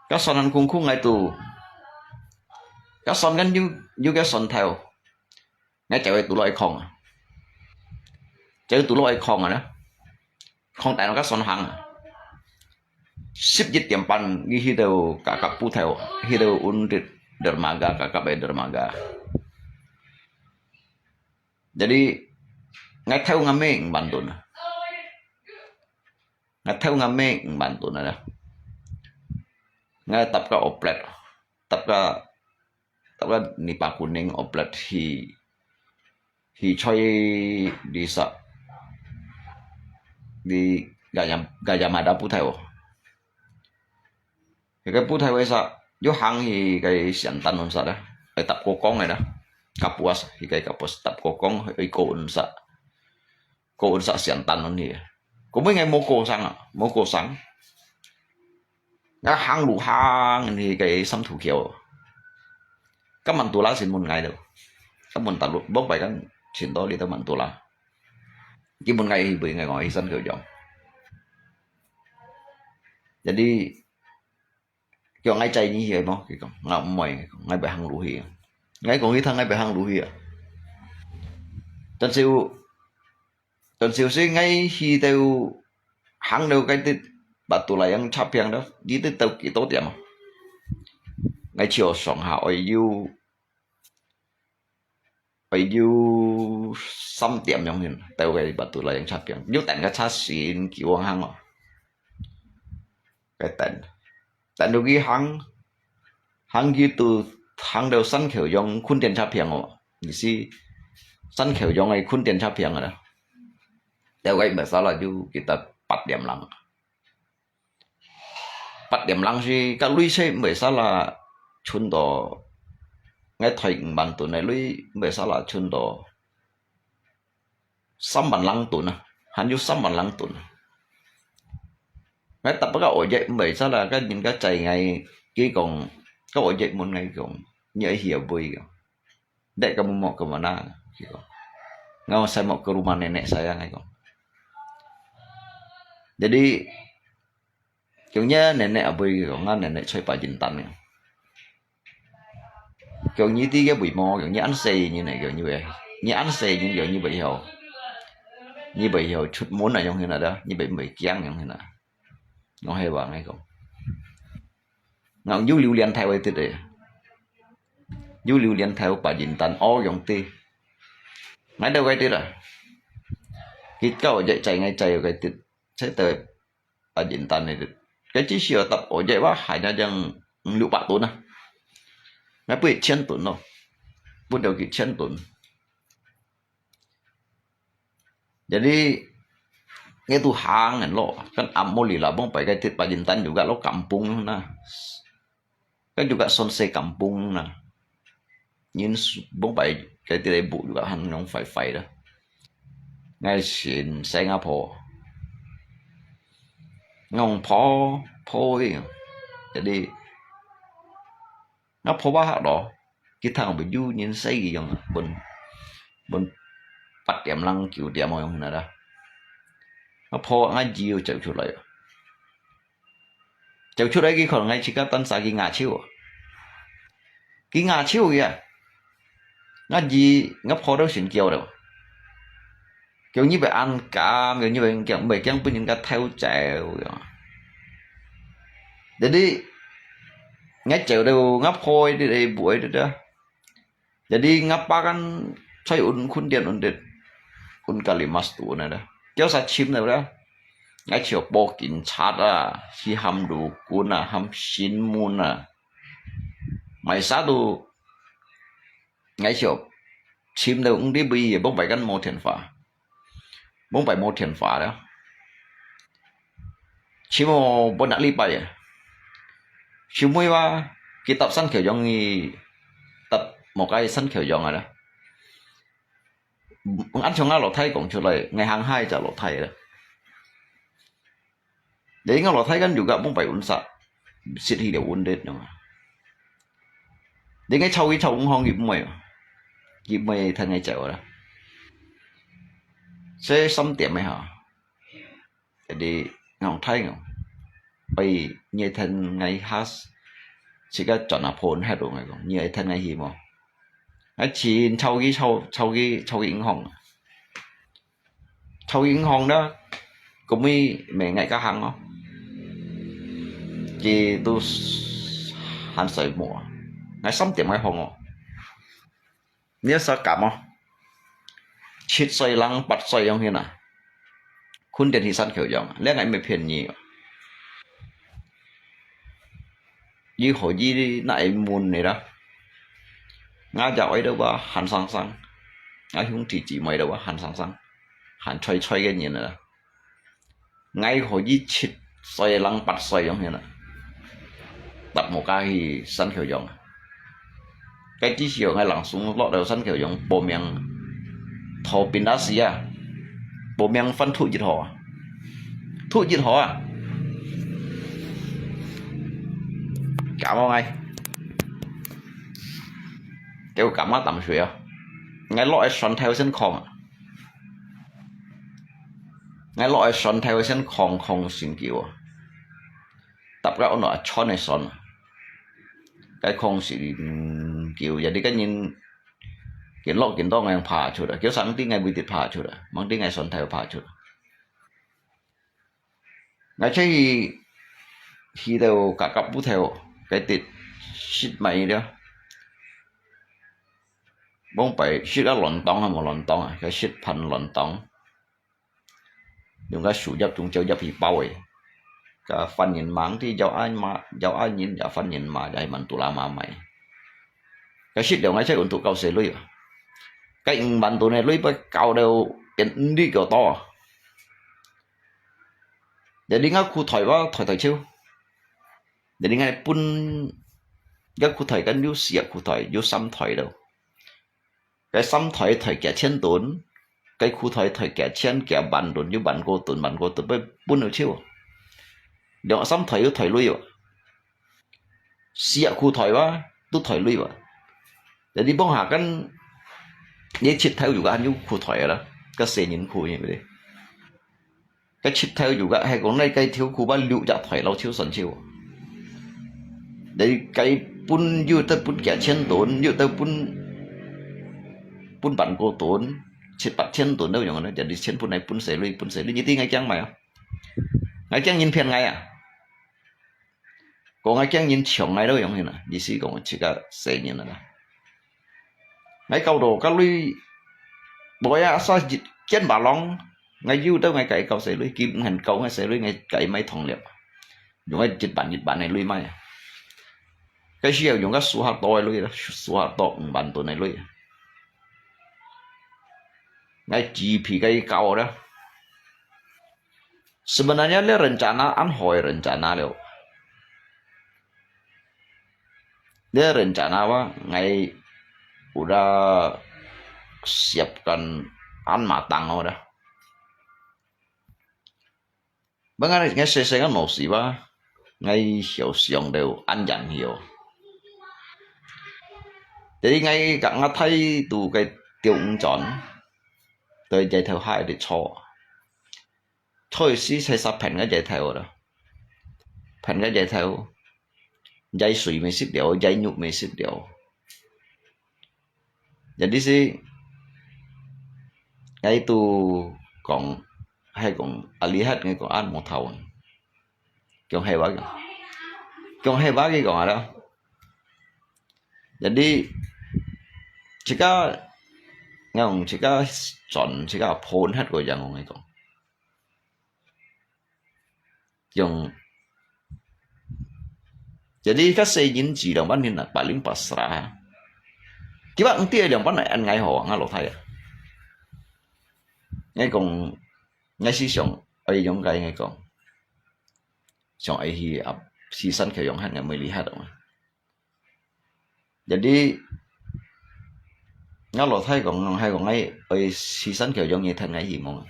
cái son han kung ngay tu cái son kan như cái son theo ngay chạy tụ loại không chạy tụ loại không rồi đó không tại nó cái son hang sip dịch tiệm pan ghi hi đều cả các pu theo hi đều un dermaga kakak bay dermaga jadi ngay theo ngame bantu ngay theo ngame bantu nè ngay tập ka nipa kuning oplet hi choi di sa di gaya mada pu theo cái pu theo ấy sa vô hang thì cái sản tan non sa đó cái tập cô con này đó kapuas thì cái kapuas tập cô con cái cô sa sản tan non thì cũng mấy ngày mua cô sáng cái hang đủ hang thì cái xăm thủ kiểu các mình tụ lá xin một ngày được các mình tập bốc bài cái xin đó đi tới mình tụ lá chỉ một ngày thì bị ngày ngồi sân kiểu dòng jadi kiểu ngay chạy như vậy mà cái con ngạo mày ngay bài hàng lũ hiền ngay còn cái thằng ngay bài hàng lũ hiền tuần siêu sẽ ngay khi tao hàng đâu cái tết bắt tụ lại ăn chắp hàng đó đi tới tao kỹ tốt điểm mà ngay chiều sòng hào ở yêu xăm tiệm trong hình tao cái bắt tụ lại ăn chắp hàng nếu tận cái chát xin kiểu hàng mà cái tận đâu cái hàng gitu hàng đầu sân khởi dùng khuôn tiền chắp hàng mà như si sân khởi dùng ngay khuôn tiền chắp hàng rồi đó theo cái bài sao là du kita 4 điểm lăng thì các lui xe bài sao là chun đồ ngay thời bản tuần này lui bài sao là chun đồ 3 bản lăng tuần à hắn du 3 bản lăng tuần ngay tập các ổ dậy bài sao là cái những cái chạy ngày kia còn các ổ dậy một ngày còn nhớ hiểu vui để kamu mau kemana gitu nggak saya mau ke rumah nenek saya ngay còn jadi kiểu như nenek ở bì còn ngon nenek chơi bài dinh tần kiểu như tí cái bụi mò kiểu như ăn xì như này kiểu như vậy như ăn xì như kiểu như vậy hiểu chút muốn là trong như nào đó như vậy mày kiang trong như nào nó hay bạn hay không ngọn du lưu liên theo ấy thế du lưu liên theo bài dinh tần ó dòng ti ngay đâu cái thế rồi cái câu dạy chạy ngay chạy cái thế sẽ tới bài dinh tần này cái chỉ sửa tập ở dạy quá hay là chẳng liệu bạn tuần à ngay bị chen tuần đâu bắt đầu cái chen tuần jadi nghe tu hang này lo kan amoli lah bang pakai tit Pajintan juga lo kampung nah kan juga sonse kampung nah nhìn bang pakai cái tit ibu juga han ngong phai đó ngay xin Singapore ngong po ấy jadi nó po ba đó cái thằng bị du nhìn say gì vậy bun 8 điểm lăng kiểu điểm mọi người đó nó po ngay chiều chịu chút lại cái còn ngay chỉ có tân sa cái ngà chiều kìa nó gì nó po đâu xin kiều đâu kiểu như vậy ăn cả kiểu như vậy kiểu mấy cái bên những cái theo chèo để đi ngay chèo đâu ngắp hôi đi đây buổi đó jadi ngapa kan saya kun dia un kalimas tu nè đó kéo sa chim này đó ngay chiều bo kín chát à khi ham đủ cún à ham xin mun à mày sa tu ngay chiều chim đâu cũng đi bây giờ bông bảy căn một thiền phá đó chỉ một bốn đại lý bài à chỉ mớiว่าcái tập sân khởi dòng thì tập một cái sân khởi dòng rồi đó anh trong ngã lọ thay cũng trở lại ngày hàng hai giờ lọ thay đó để ngã lọ thay kan juga bung phải uốn sạ xịt thì đều uốn đến rồi để ngay sau cũng không kịp mày thành ngày chèo đó sẽ xăm tiệm mày hả để ngọc thay ngọc bây như thành ngày hát chỉ có chọn là phone hết rồi ngày còn như thành ngày gì mà ấy chỉ sau cái银行đó cũng mi mẹ ngày cả hàng đó chỉ tôi hắn sợi mùa ngày sắm tiệm ngày phòng nhớ sao cảm không chít sợi lăng bắt sợi giống như nàoคุณเด่นที่สั้นเขียวยองแล้วไงไม่เพี้ยนยี่ยี่หัวยี่ไหนมุนนี่นะงาจะไว้ด้วยว่าหันสังงาหุ่นจีไม่ด้วยว่าหันสังหันช่วยกันยี่นะไงหัวยี่ชิดใส่ลังปัดใส่ยังไงนะตัดหมวกที่สั้นเขียวยองcái chỉ chiều ngay lặng xuống lọt đầu sân kiểu giống bộ miệng thò pin đá xì à bộ miệng phân thụ dịch họ à cảm ơn anh kêu cảm ơn tầm xuôi à ngay loại xoắn theo sân khòng ngay loại xoắn theo sân khòng không xin kiểu tập gạo nó cho này xoắn cái không chỉ kiểu jadi kan nhìn kiến lọ kiến to ngày phá chút rồi kiểu sáng tí ngày buổi tiệc phá chút rồi mang tí ngày xuân theo phá chút ngày chơi khi đều cả cặp bút theo cái tiệc shit mày đó bông phải shit đã lòn tông hay một lòn tông à cái shit phần lòn tông dùng cái sủ dập chúng chơi dập thì bao ấy cả phần nhìn máng thì giàu ai nhìn giàu phần nhìn mà đại mình tụ la mà mày cái shit đều ngay chơi untuk kau sẽ lui cái bạn tụ này lui với kau đều đi kiểu to để đi ngay khu thổi chiêu để đi ngay pun cái khu thổi cái new xịa khu thổi new xăm thổi đâu cái xăm thổi kẻ trên tốn cái khu thổi kẻ trên kẻ bàn tốn như bàn cô tốn với pun ở chiêu để xăm thổi lui rồi xịa khu thổi quá tôi thổi lui rồi để đi bong hạ cái nhớ chít theo juga như khu thổi đó cái xe nhìn khu như vậy cái chít theo juga hay còn đây cái thiếu khu ba liệu dạ thổi lâu thiếu sần chiêu để cái pun như tới pun kẻ trên tốn như tới pun bản cô tốn chít bắt trên tốn đâu nhỉ nó jadi trên pun này pun sẽ lui như tí ngay chăng mày ngay chăng nhìn phiền ngay à còn ngay chăng nhìn chồng ngay đâu nhỉ nè đi xí còn chỉ có xe nhìn là ngay câu đồ các lui bồi á sao trên bà long ngay dư tới ngay cậy câu sẽ lui kim hình câu ngay sẽ lui ngay cậy mấy thằng liệp dùng cái dịch bản này lui mai cái siêu dùng cái số hạt to lui đó số hạt to bản tụi này lui ngay chỉ phi cái câu đó sebenarnya dia rencana anhoi rencana leo dia rencana apa ngay udah siapkan matang udah bagaimana ngay saya kan mau sih ba ngay hiểu siang đều ăn dặn hiểu jadi ngay cả ngắt thấy tụ cái tiêu chọn tới dạy theo hai để cho thôi xí sai sắp phèn cái dạy theo đó phèn cái dạy theo dạy suy mới xích điều dạy nhục mới xích điều jadi sih ngay tu còn hay còn lihat ngay còn ăn một thầu còn hay quá cái còn đó jadi jika chọn jika phone hết rồi jangan ngay còn yang jadi các xe nhìn chỉ đồng bán nên là paling pasrah Kiba ntia đồng bán này anh ngay họ ngay lột thay à ngay còn ngay xí sống ở giống cái ngay còn trong ai season kiểu yang hanya melihat dong. Jadi ngalo thay còn hay còn ngay ai season kiểu yang như thế này gì mong.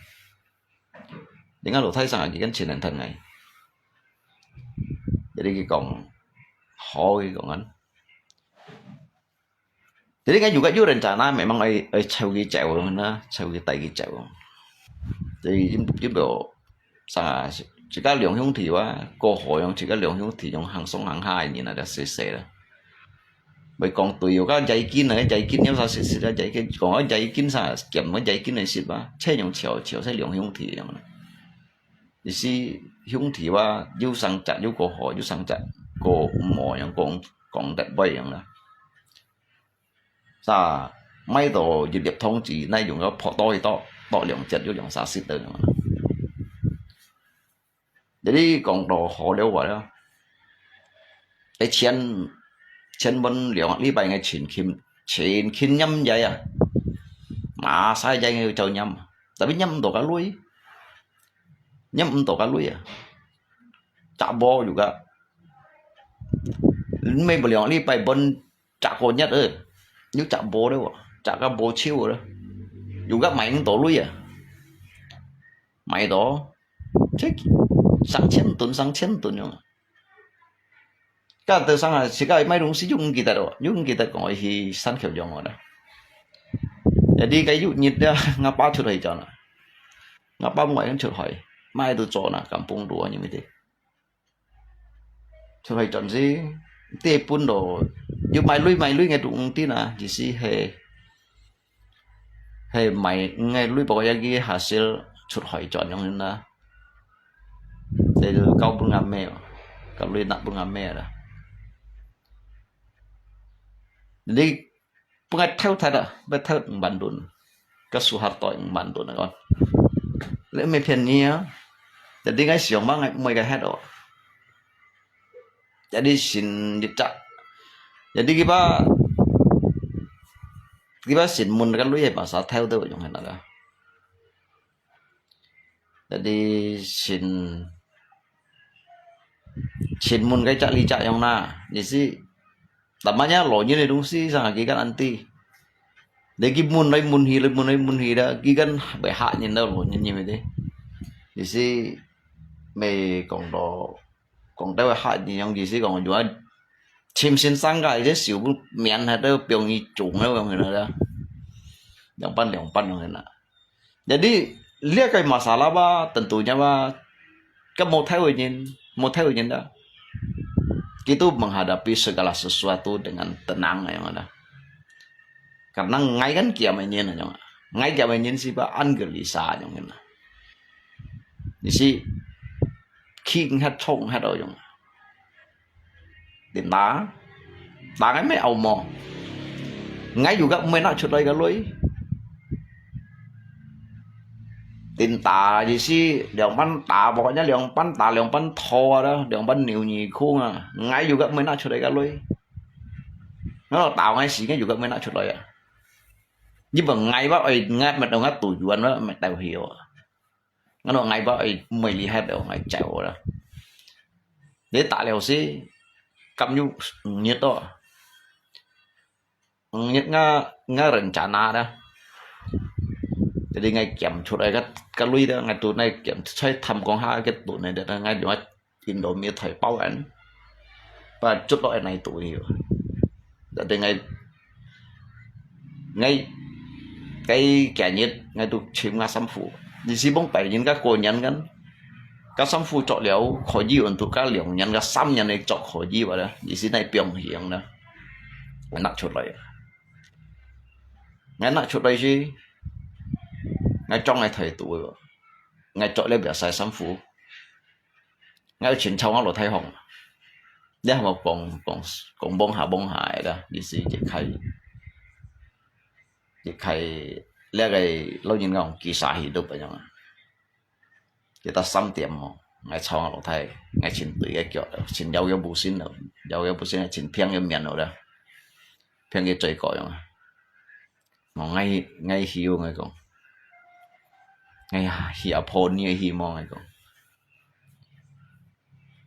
Jadi ngalo thay sang cái chuyện thế này. Jadi cái còn hỏi còn anh. Jadi kan juga rencana memang ai chau cái chèo na, chau cái tay cái chèo. Thì giúp độ sa chỉ có lượng hướng thì quá, cô hỏi用chỉ có lượng hướng thì用hàng sông hàng hai như là đã xế đó. Bởi còn tùy vào cái dây kín này, dây kín nếu sao xịt ra dây kín, còn cái dây kín sao kiểm cái dây kín này xịt ba, chế用chiều sẽ lượng hướng thì vậy. Thì si hướng thì quá, yêu sang chặt yêu cô hỏi yêu sang chặt, cô mò yang còn đẹp bay yang là. Sa mấy đồ dịch điệp thông chỉ nay dùng cái phỏ to lượng chất yêu lượng xa xịt tới. Jadi còn đồ họ đều vậy đó. Cái chân bên lượng lý bài ngay chuyện kim nhâm vậy à, mà sai vậy ngay châu nhâm, tại vì nhâm đồ cá lưới, nhâm đồ cá lưới à, chả bò juga, mấy bộ lượng lý bài bên chả có nhất ơi, như chả bò đấy à, chả cá bò chiêu rồi đó, juga mày tổ lưới à, mày đó, chết, sang千吨rồi. Cái từ sang là chỉ cái mấy đồng sĩ dùng kita còn thì sản phẩm dùng rồi đó. Jadi cái dụ nhiệt đó ngáp bao chuột hay cho nó, ngáp bao ngoài cái chuột hay, mai tôi cho nó kampung đùa như thế. Chuột hay chọn gì, tê pun đồ, như mày lui nghe tụng tí na, chỉ si he mày nghe lui bảo cái hasil chuột hay chọn như thế na, để kau pun ngame, kau lui nak pun ngame đó. Jadi pengat tahu tak betul Bandung, ke Soeharto yang Bandung kan. Lek mepennya, jadi ngai siang banget mulai ke head. Jadi sin dicak. Jadi kita sin mun kan lu ya masa tahu tu yang hendak. Jadi sin mun cái cak li cak yang na, jadi namanya lo như này đúng si sang cái kan anti để cái mun hi đó cái kan bị hạ nhìn đâu rồi như thế thì si mày còn đâu hạ gì yang gì si còn juga chim xin sang cái cái xíu miệng hay đâu biểu như trùng đâu yang này đó yang pan yang này. Jadi lihat cái masalah ba tentunya ba cái một thay nhìn đó. Itu menghadapi segala sesuatu dengan tenang yang ada. Karena ngai kan kiamanya yang ngai kiamanya sih ba gelisah yang ini. Jadi khi hết thông hết rồi yang. Đến đá cái mấy ầu mò. Ngai juga mấy nak chuột cái lối. Tin tà gì sih, đường pan tà pokoknya đường pan thò đó, đường pan nhiều nhì khu à, ngay juga mới nói chuyện đấy cả lối, nó là tàu ngay xí ngay juga mới nói chuyện đấy à, nhưng mà ngay bác ấy ngay mà đầu ngắt tủi juan đó mày tao hiểu, nó là ngay bác ấy mày đi hết đầu ngay chèo đó, để tạ liều xí, cầm nhu nhiệt đó, nhiệt nga rencana đó. Jadi ngay kiểm chuột này cái lui đó ngay tụi này kiểm xây thầm con hai cái tụi này để ngay đó Indomie thời bao ảnh và chút loại này tụi hiểu. Để ngay cái kẻ nhiệt ngay tụi chim nga xăm phụ đi xí bóng bảy những các cô nhân các xăm phụ chọn liệu khỏi gì còn tụi các liệu nhân các xăm nhân này chọn khỏi gì vậy đó đi xí này biểu hiện đó nặng chuột này ngay nặng chuột này chứ ngay trong ngày thầy tuổi ngay chọn lên biểu sai xăm phụ ngay chuyện trong nó thay hồng để mà còn bông hải đó đi xí chỉ khai lẽ cái lâu nhìn ngon kỳ xã thì được vậy nhá người ta xăm tiệm họ ngay trong nó thay ngay chuyện tuổi cái kiểu chuyện giàu bù xin rồi giàu bù xin là chuyện phiang cái miền rồi đó phiang cái trời cõi mà ngay hiu ngay còn ngay hiểu phồn như hi mong này con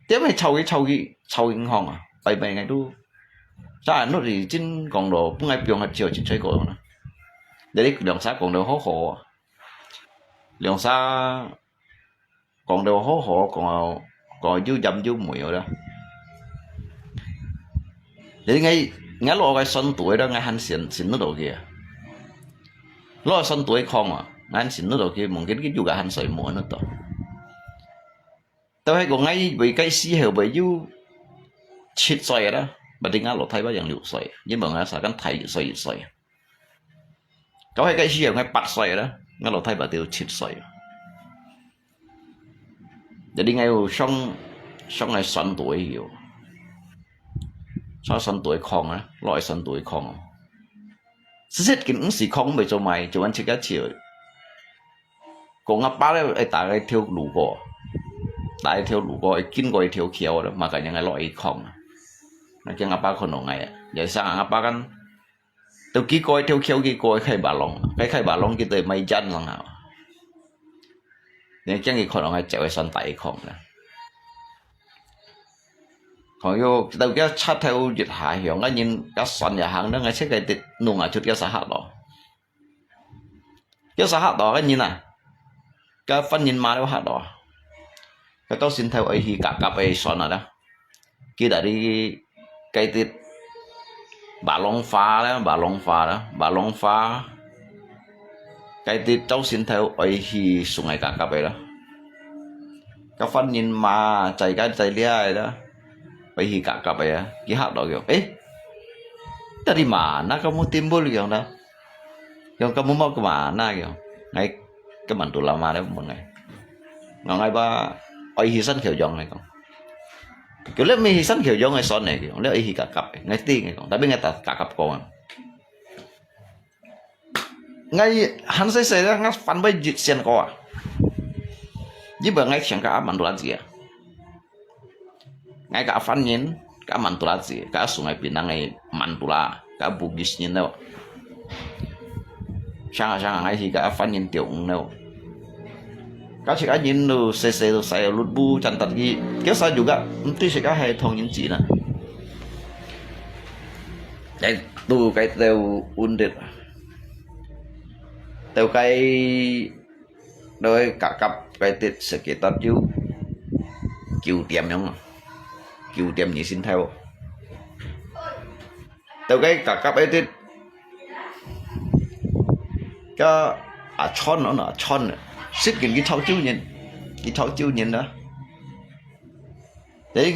tiếp hay chau cái hòn à bảy bảy ngày đu ra nó thì trên còn đồ cũng ngay pion hạt chiều chỉ chơi cổ nữa để đi đường xa còn đồ hố hổ đường xa còn đồ hố hổ còn dư dầm dư mùi rồi đó để ngay lo cái sân tuổi đó ngay hắn xin nó đồ kia lo sân tuổi không à ngay xin nó đồ kia mungkin cái juga hắn sợi mùa nó to tao hay còn ngay bị cái xí heo bị dư chít xoay đó bà đi ngã lộ thay bao giờ liệu xoay nhưng mà ngã sao cái thay xoay có hay cái xí heo ngay bật xoay đó ngã lộ thay bà tiêu chít xoay để đi ngay xong này sân tuổi hiểu sao sân tuổi không á loại sân tuổi không rất kín sĩ không bị cho mày cho anh chỉ cái chiều còn ngáp ba đấy tại cái theo lũ cỏ tại theo lũ cỏ kinh gọi theo khéo đó mà cả những cái loại không nó chẳng ngáp baคนnào ngày vậy sao ngáp ba kan tôi kí coi theo khéo kí coi khai bà long cái tới mày chân lần nào nhưng chẳng cáiคนnào ngày chạy sân tại không nè còn vô đầu cái chat theo dịch hạ hiểu ngay nhìn cái sân nhà hàng đó ngay sẽ cái tịt nung ở chút cái xã hội đó cái xã hội đó cái nhìn này cái phân nhìn mà nó hạt đó cái tao xin theo ấy thì cả cặp ấy sân này đó kia đã đi cái tịt bà long phá cái tịt tao xin theo ấy thì xuống ngày cả cặp ấy đó cái phân nhìn mà chạy cái lia đó vậy thì cả cặp ấy cái hạt đó kiểu ấy tadi mana kamu timbul kiểu đó kiểu kamu mau kemana kiểu ngay cái mantu lama đấy một ngày ngay ba ấy thì sân kiểu dòng này còn kiểu lấy mi sân kiểu dòng này son này kiểu lấy ấy thì cả cặp ngay tiên này còn tại bên ngay ta cả cặp con ngay hắn sẽ đó ngay phán với dịch sen co chứ bữa ngay chẳng cả mantu gì à ngay cả fan nhìn cả mantula gì cả sungai Pinang ngay mantula cả Bugis nhìn đâu sang ngay thì cả fan nhìn tiểu đâu cả chỉ cả nhìn lu cc lu saya lut bu cantat gi kéo saya juga nanti sih hay thông nhìn chỉ nè đây tu cái teo undit teo cái đôi cả cặp cái tết sekitar chiu tiệm không kiều tiệm gì xin theo từ cái cả cặp ấy thì cái chon nó chon xích cái tháo chiếu nhìn đó đấy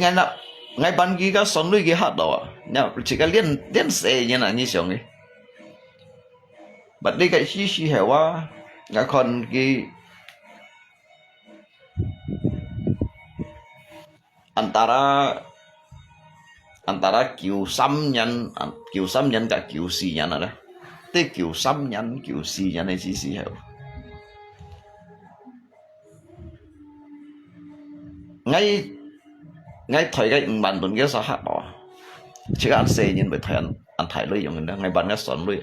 ngay ban kia cái son nuôi cái hạt đó nha chỉ cái liên xe như là như xong ấy bật đi cái xí heo quá cái con cái antara kiu sam nhân cả kiu si nhân đó thế kiu sam nhân kiu si nhân này chỉ heo ngay thời cái bạn tuần cái sao hạt đó chỉ ăn xe nhân bị thời ăn thái lưỡi giống đó ngay bạn cái sọn lưỡi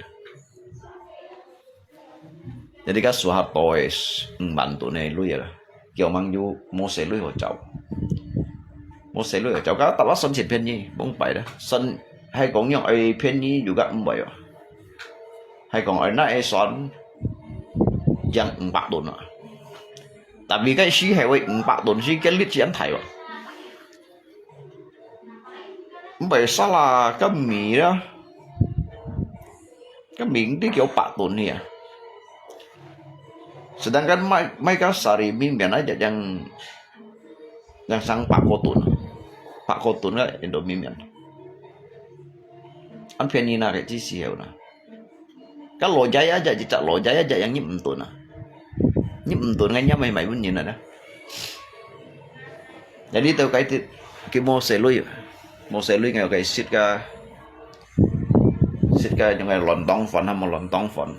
jadi cái số hạt toy bạn tuần này lưỡi rồi kiểu mang vô mua xe lưỡi họ chậu một xe lưỡi cháu cá tập lát sân chỉ偏gì bông bảy đó sân hay còn những ai偏gì juga bảy à hay còn ai nãy sân yang bạc đồn à tại vì cái xí hay vậy bạc đồn xí cái lít chỉ ăn thải à bảy sao là cái mì đó cái miếng cái kiểu bạc đồn này à sedangkan mấy cái sari miếng biển ấy yang sang Pak Kotun lah Indomie an pianina kayak sih ya udah kan lojaya aja cicak lojaya aja yang nyimtun nganya mai bunyi ada jadi tao cái mo xe lui ngay cái xịt cái những cái lontong phun hay mà lontong phun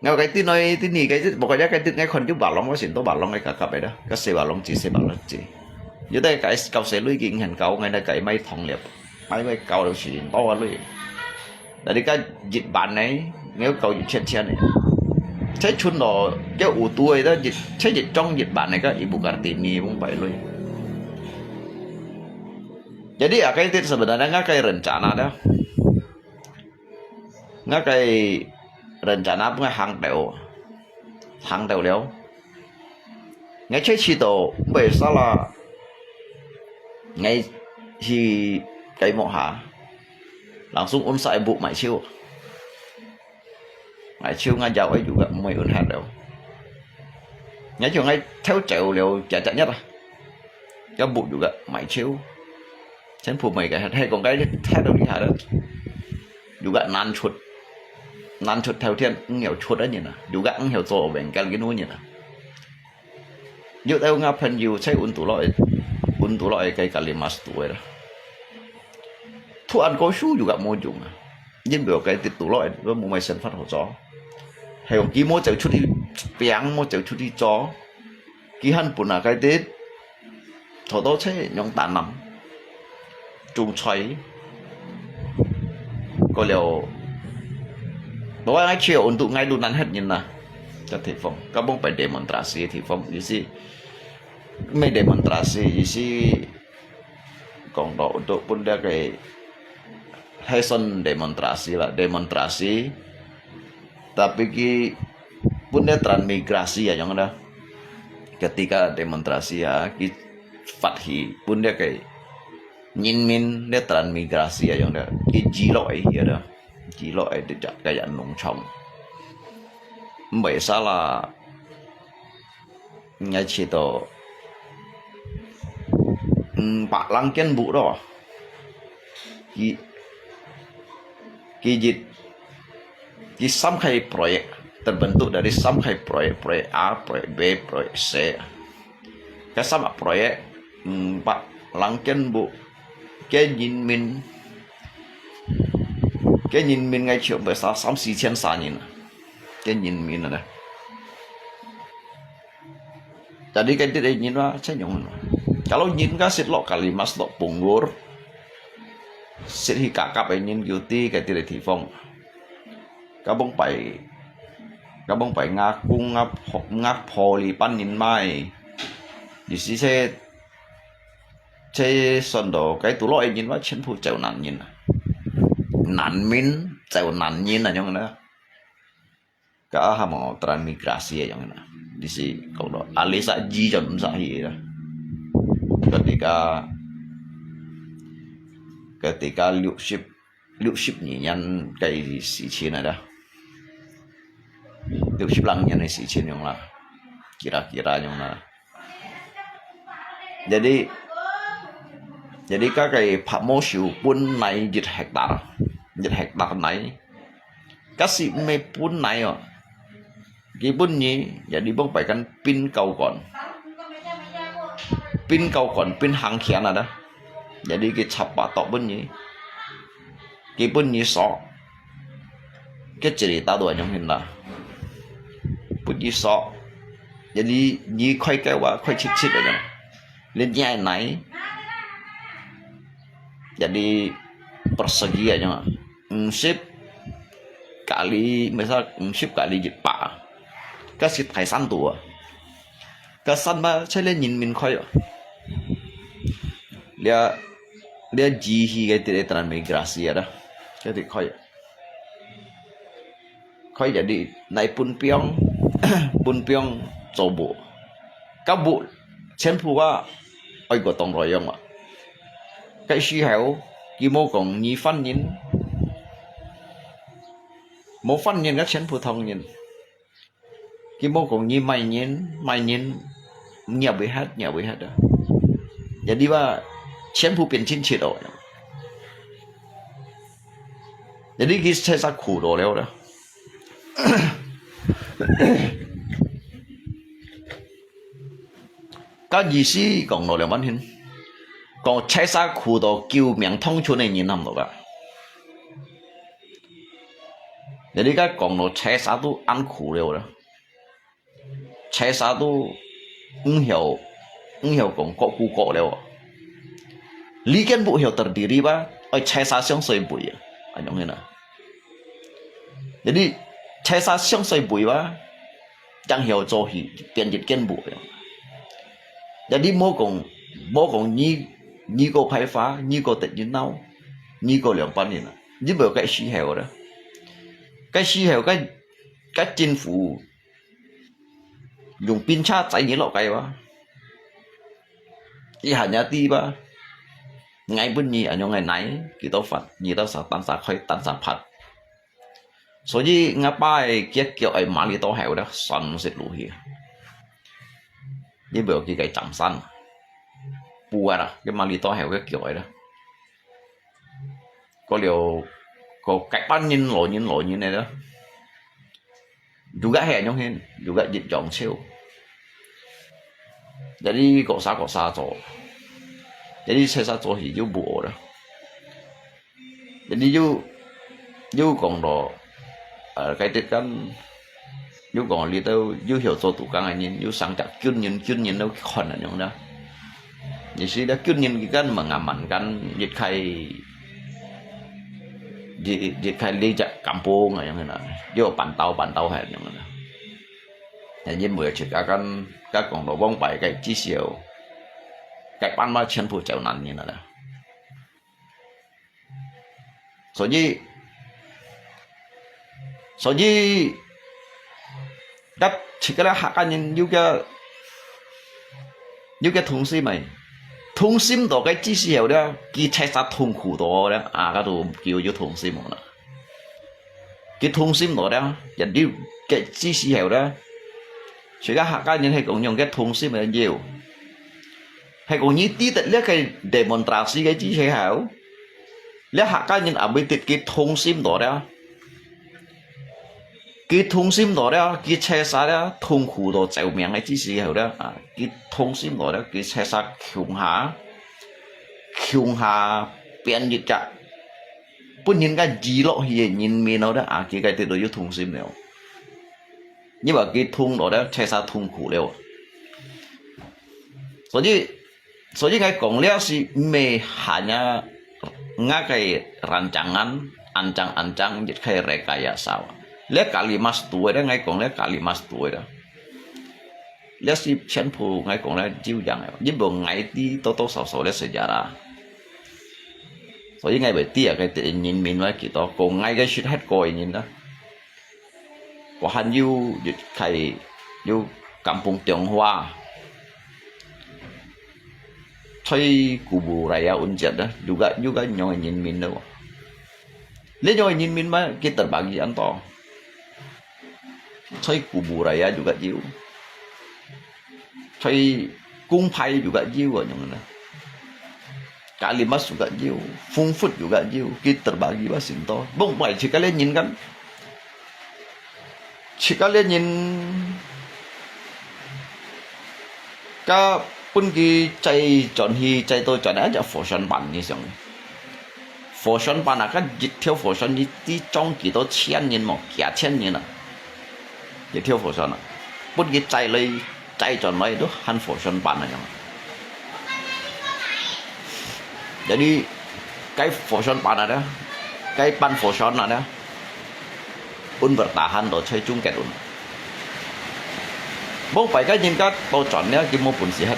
ngay cái tin nói tin gì cái pokoknya cái tin ngay con chú balong có xịn tố balong ngay cả cặp vậy đó cái xe balong chỉ dưới đây cái cầu xe lưới kiện hình cầu ngay đây cái máy thòng liệp máy cầu đều xịn to lưới để đi cái dịch bản này nếu cầu dịch trên này Thế chun đó cái ủ tuổi đó dịch thế dịch trong Nhật Bản này các ibu kartini cũng vậy luôn. Jadi ya itu sebenarnya nggak kayak rencana dah, nggak kayak rencana punya hang teo liao, ngay chơi chỉ đồ bởi sao là ngay thì cái mỏ hả, langsung unsai ibu mãi chiêu ngay giàu ấy juga mấy ôn hạt đâu, ngay chiều ngay theo chèo liều chả nhất à, cái bụng juga mãi chiêu.ฉันพูดไม่กันให้กองไก่แท้ตรงนี้หาแล้วอยู่กับนันชุดแถวเทียนเหี่ยวชุดอะไรเนี่ยนะอยู่กับเหี่ยวโซ่แบ่งกันกินนู้นเนี่ยนะอยู่แต่งาพันอยู่ใช้อุ่นตัวลอยไก่กาลิมัสตัวเลยทุกอันก็ชูอยู่กับโมจุงยิ่งเบลไก่ติดตัวลอยแล้วโมไม่เส้นฟัดหัวจอให้ของกี่โมเจ้าชุดที่เปียงโมเจ้าชุดที่จอกี่หันปุ่นอะไก่ติดถอดโต๊ะใช้ยองตานนำtrung xoáy có liều nói ngay chiều ổn tụ ngay luôn nắn hết nhìn là cho thị phong các bông phải demonstrasi thị phong gì gì mấy demonstrasi gì gì còn đó untuk pun dia cái hay son demonstrasi lah demonstrasi tapi ki pun dia transmigrasi ya jangan dah ketika demonstrasi ya ki fathi pun dia cái nhìn mình để transmigrasi ya yang dah ji loi ya dah ji loi để chắc cái dạng nông trồng bởi sao là ngay chỉ tổ Pak Langkian bu đó ki sampai proyek terbentuk dari sampai proyek A, proyek B, proyek C. Cái sama proyek Pak Langkian bu cái nhìn mình ngay chiều bởi sao 3-4 xa nhìn cái nhìn mình này jadi cái đấy nhìn vào saya nyong kalau nhìn cái sit lo kalimat lo punggur sit hi kakap nhìn guilty cái đấy thì phong các bông phải ngáp poli pan nhìn mai di sini chơi son đồ cái tủ lội nhìn vào chân phụ chèo nản nhìn nản min chèo nản nhìn là như thế cả hàm họ transmigrasi ya yang na di si kau do alisa ji jam sahi ketika leadership ni yang cái si chin ada leadership lang yang si chin yang lah kira-kira yang lah jadi các cái Pak Mo Siu pun này dịch hectare này các sĩ mê pun này à cái pun nhỉ jadi bông phải kan pin cầu còn pin hàng khian là đó jadi cái chập bát tọt pun nhỉ cái pun nhỉ sọ cái chỉ ta đuổi trong hình là pun nhỉ sọ jadi nhỉ khoai cái quá khoai chít chít rồi lên nhai này jadi persegi aja ship kali misal ship kali Jepang kasih Thailand tua kesan mah saya nhìn mình khoi dia jihi cái tidak transmigrasi ada jadi khoi jadi naik pun piong coba kabu chen pua oi gotong royong ah cái suy hảo khi mô còn nhị phân nhìn mô phân nhìn các chén phổ thông nhìn khi mô còn nhị mày nhìn nhà bị hết đó jadi ba chén phổ biến chín rồi jadi cái xe sa khổ đồ leo đó cái gì xí còn đồ leo bắn hình còn chạy xa khu đồ cứu miệng thông chuột này nhìn nằm đâu cả jadi cái còn nó chạy xa tu ăn khủ đều đó chạy xa tu hiểu còn có khu cọ đều lý kiến bộ hiểu terdiri ba ở chạy xa xiong soi bụi anh nói nghe nào jadi chạy xa xiong soi bụi ba chẳng hiểu cho hi tiền dịch kiên bộ jadi mô cùng nhi cô phái phá nhi cô tịnh như nào nhi cô lượng pan này như biểu cái xí heo đó cái xí heo cái chính phủ dùng pin cha chạy như lọ cái ba đi hạt nhà ti ba ngày bên nhì ở trong ngày nãy kỳ tao phật nhì tao sợ tan khơi tan phật所以我把cái kiểu ấy mà đi tao heo đó sẵn sẽ lùi here như biểu cái chậm săn bùa đó cái mà đi tao heo cái kiểu ấy đó có điều có cách bán nhìn lỗi như này đó juga hẹn nhau hen juga dịch chọn siêu jadi có xa chỗ jadi saya chỗ thì yêu bộ đó jadi yêu còn đó ở cái tiết căn yêu còn lý đâu yêu hiểu cho tụ căng anh yêu sáng tạo chuyên nhân đâu còn là những đó như thế đó chuyên nhân cái căn mà ngắm mạnh căn dịch khai dịch khai đi chợ kampung này như thế nào vô bàn tàu hết như thế nào nhà như mười chỉ các còn đồ bông bảy cái chi xíu cái ban mà chân phụ chịu nặng như thế nào所以đáp chỉ cái là hạ cái nhìn như cái thông sim đó cái chi xíu đó cái chạy sát thông khổ đó cái đồ kêu thông sim mà cái thông sim đó dẫn đi cái chi xíu đó chỉ cái hạ cái nhìn hay cũng dùng cái thông sim là nhiều hay còn như tí tận lấy cái demonstrasi cái chi xíu lấy hạ cái nhìn ở bên cái thông sim đó cái thông sim đó cái chạy sát đó thông khổ đó chịu miệng cái chi xíu đó cái thông sim đó cái chạy sát khiung hà biến dịch chặt bún nhìn cái gì lộ hiện nhìn mình nó đó cái từ đó yêu thông sim nào nhưng mà cái thông đó chạy sát thông khổ liệu所以cái công liệu là mê hanya ngã cái rancang dịch khai rekayasa lấy kalimat tuổi đó ngay còn lấy kalimat tuổi đó lấy si chân phụ ngay còn lấy chiêu dạng nhưng mà ngay tí tô sầu lấy sejarah所以ngay bởi tia cái tự nhìn mình nói kỳ to còn ngay cái shit hết coi nhìn đó có hắn yêu dịch khai yêu kampung Tionghoa thấy kubu raya unjat đó juga nyoi nhìn mình đâu lấy nyoi nhìn mình mà kita terbagi anto thấy kubu raya juga jiu thấy cung phai juga jiu ở những này kalimat juga jiu phung phut juga jiu kita terbagi basin to bông bảy chỉ cái lên nhìn kan chỉ cái lên nhìn cái pun ki chạy chọn hi chạy tôi chọn đã phổ sản bản như vậy phổ sản bản là cái dịch theo phổ sản như tí trong kỳ đó千年mà cả 1000 年了dịch theo phổ sản à pun ki chạy lấy chạy chọn lấy đó han phổ sản bản này jadi cái phổ sản bản này đó cái ban phổ sản này đó pun bertahan đó chơi chung kết luôn bông phải cái nhìn các tôi chọn nhé cái mô bùn xì hết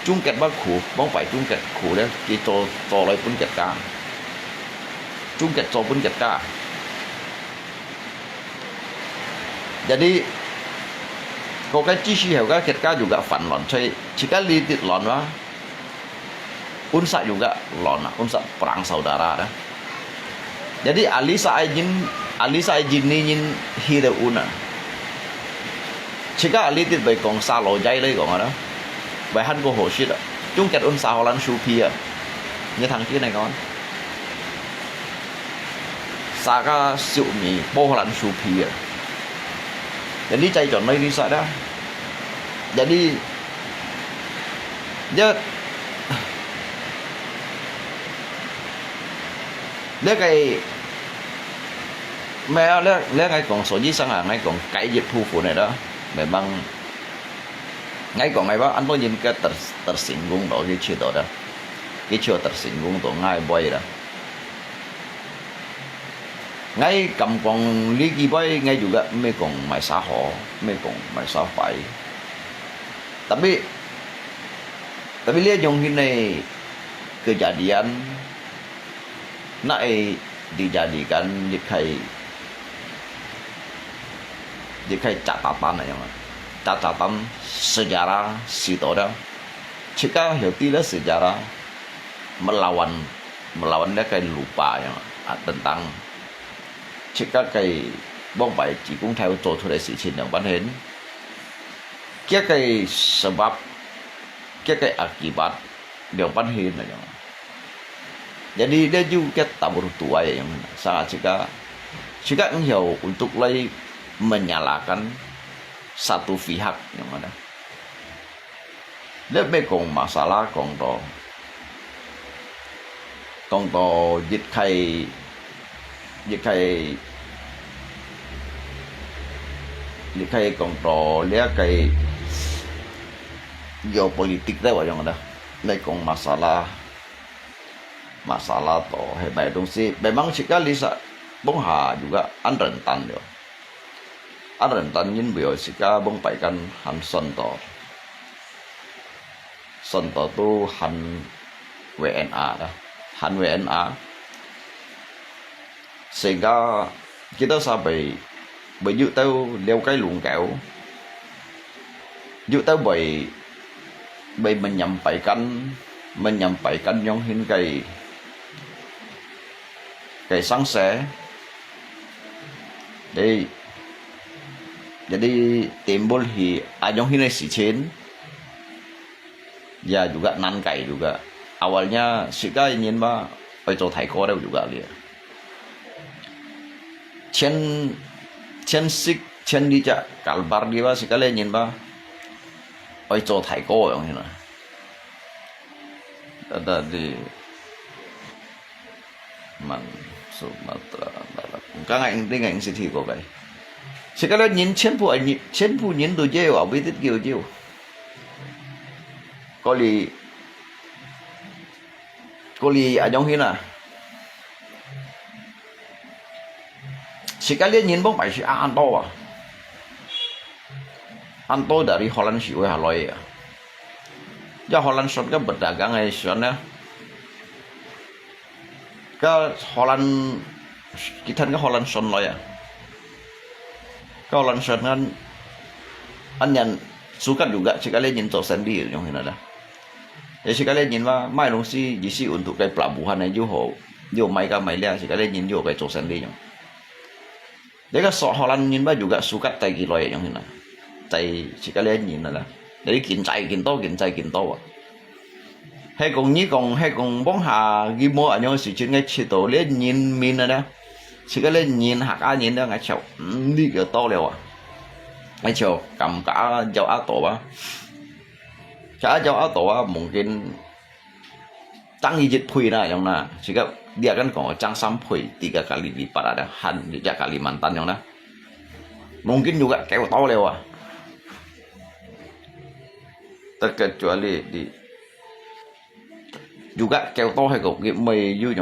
chung kết bác khủ bông phải chung kết khủ đấy cái cho lại bún kết cá chung kết cho bún kết cá jadi có cái chi hiểu cái kết cá juga phản loạn chơi chỉ cái li tiệt loạn đó unsa juga loạn unsa perang saudara đó jadi Alisa Jin nhìn hidup una chỉ có lý tiết về còn xa lộ dây đấy còn đó bài hắn của hồ shit đó chúng kẹt ôn xa Holland Supia như thằng kia này con xa cái siêu mì bô Holland Supia để đi chạy chọn nơi đi sao đó để đi nhớ lấy cái mẹ lấy ngay còn số dưới sang hàng ngay còn cái dịch thu phụ này đó memang ngay còn ngày đó anh có nhìn cái tersinggung đó cái chuyện đó cái chuyện tersinggung đó ngay boy đó ngay kampung Ligi Boy ngay juga mekong mai saho, mekong mai safai. Tapi lihat yang ini kejadian naik dijadikan dikai catatan ya, catatan sejarah situ dah. Jika tidak sejarah melawan dia kayak lupa ya tentang jika kayak bong bai chỉ cũng theo做出嚟事情兩班人，cái sebab cái akibat兩班人lah yang. Jadi dia juga tak bertuah yang sangat jika engkau untuk lagi menyalahkan satu pihak yang mana. Dia mekong masalah kong to dịch khai kong to lia kai geopolitik dah yang ada. Mekong masalah to hebat dong sih. Memang sekali bong ha juga an rentan dia. An rentan yin bio sika bong paikan han son to tu han WNA dah. Han WNA sehingga kita sampai berjuk tahu leo cái luồng kẹo juk tahu bay menyampaikan yang hin cái sáng sẻ jadi timbul yang hin si chen ya juga nan kai juga awalnya sika ingin oi cho thai ko đâu juga dia chen đi chợ kalbar dia sika le ingin oi cho thai ko yang hin ada di man Sumatera Barat các anh đi ngành sithi của vậy sika le nhìn chen pu nhìn đồ jeo ở bên tiết kiều jeo Koli yang hina. Sekali nhìn bóng phải si Anto Anto dari Holland si Haloi ya. Ya Holland son kan berdagang ya sonnya. Ke Holland kita kan Holland son lo ya. Ke Holland son kan anyan suka juga sekali nhìn to sendiri yang hina dah. Ya sekali nhìn mai long si di untuk cái pelabuhan này jo mai ka mai lia sekali nhìn jo cái chỗ sendiri yang. Dia kan Holland nhìn juga suka tai kiloi yang hina. Tai sekali nhìn là. Jadi kin to. Hay còn bóng hà ghi mua ở nhau sự chuyện ngay chỉ tổ lên nhìn min đó. Sekali nhìn hạt a nhìn đó ngay chậu đi kiểu to leo à. Ngay chậu cầm cả dầu á tổ ba. Cả dầu á tổ ba mungkin tăng hijit pui na yang na. Jika dia kan kalau cang sampui 3 kali lipat ada Han di Kalimantan yang na. Mungkin juga kayak to leo à. Terkecuali di juga kêu to hay cục cái mây như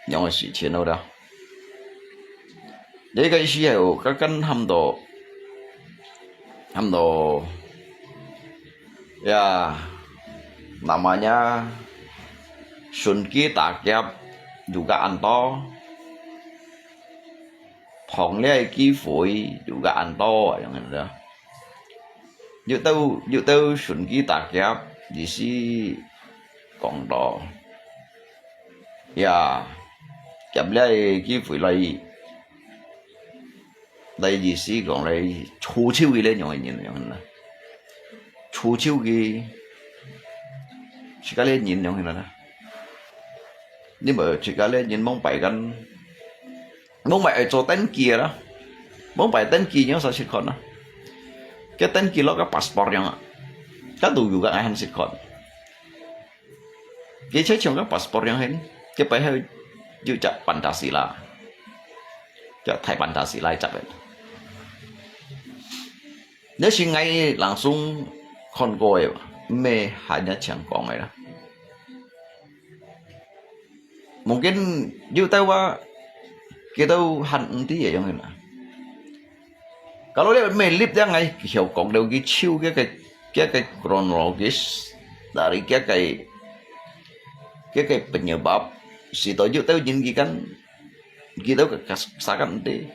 những sự chiến đâu đâu đấy cái gì các căn hầm đồ ya namanya Sunki Takyab juga Anto Hong Lê Ký Phủi juga Anto yang ada dự tâu Sunki Takyab di si còn đó ya chậm lại cái phải lại đây gì xí còn lại chu chiêu cái lên nhỏ nhìn là chu chiêu cái chỉ cái lên nhìn nhỏ hình là nhưng mà chỉ cái lên nhìn bóng bảy cho tên kia đó bóng bảy tên kia nhớ sao xịt còn đó cái tên kia nó cái passport yang cái tù juga ai han xịt còn cái chế trong các passport yang hen cái phải hơi như chặt Pancasila chặt thay Pancasila chặt vậy nếu xin ngay langsung con coi mê hanya chẳng còn này đó mungkin you tahu kita henti ya yang ini. Kalau lihat melip dia ngay hiểu cộng đều ghi chiêu cái chronologis dari cái penyebab si toju tahu jingi kan kita kesakan nanti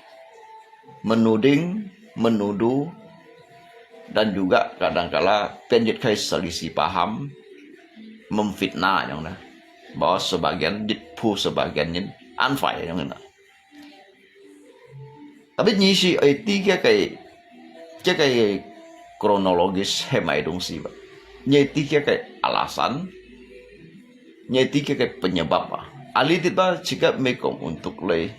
menuding, menuduh, dan juga kadangkala penjit selisih paham, memfitnah yang nah, bahwa sebagian ditpu sebagian anfai yang nah. Tapi nyisi itu kayak kronologis hemai dong sih, Pak. Nyeti kayak alasan, nyeti kayak penyebab, Pak. Ali tiba jika mekom untuk lay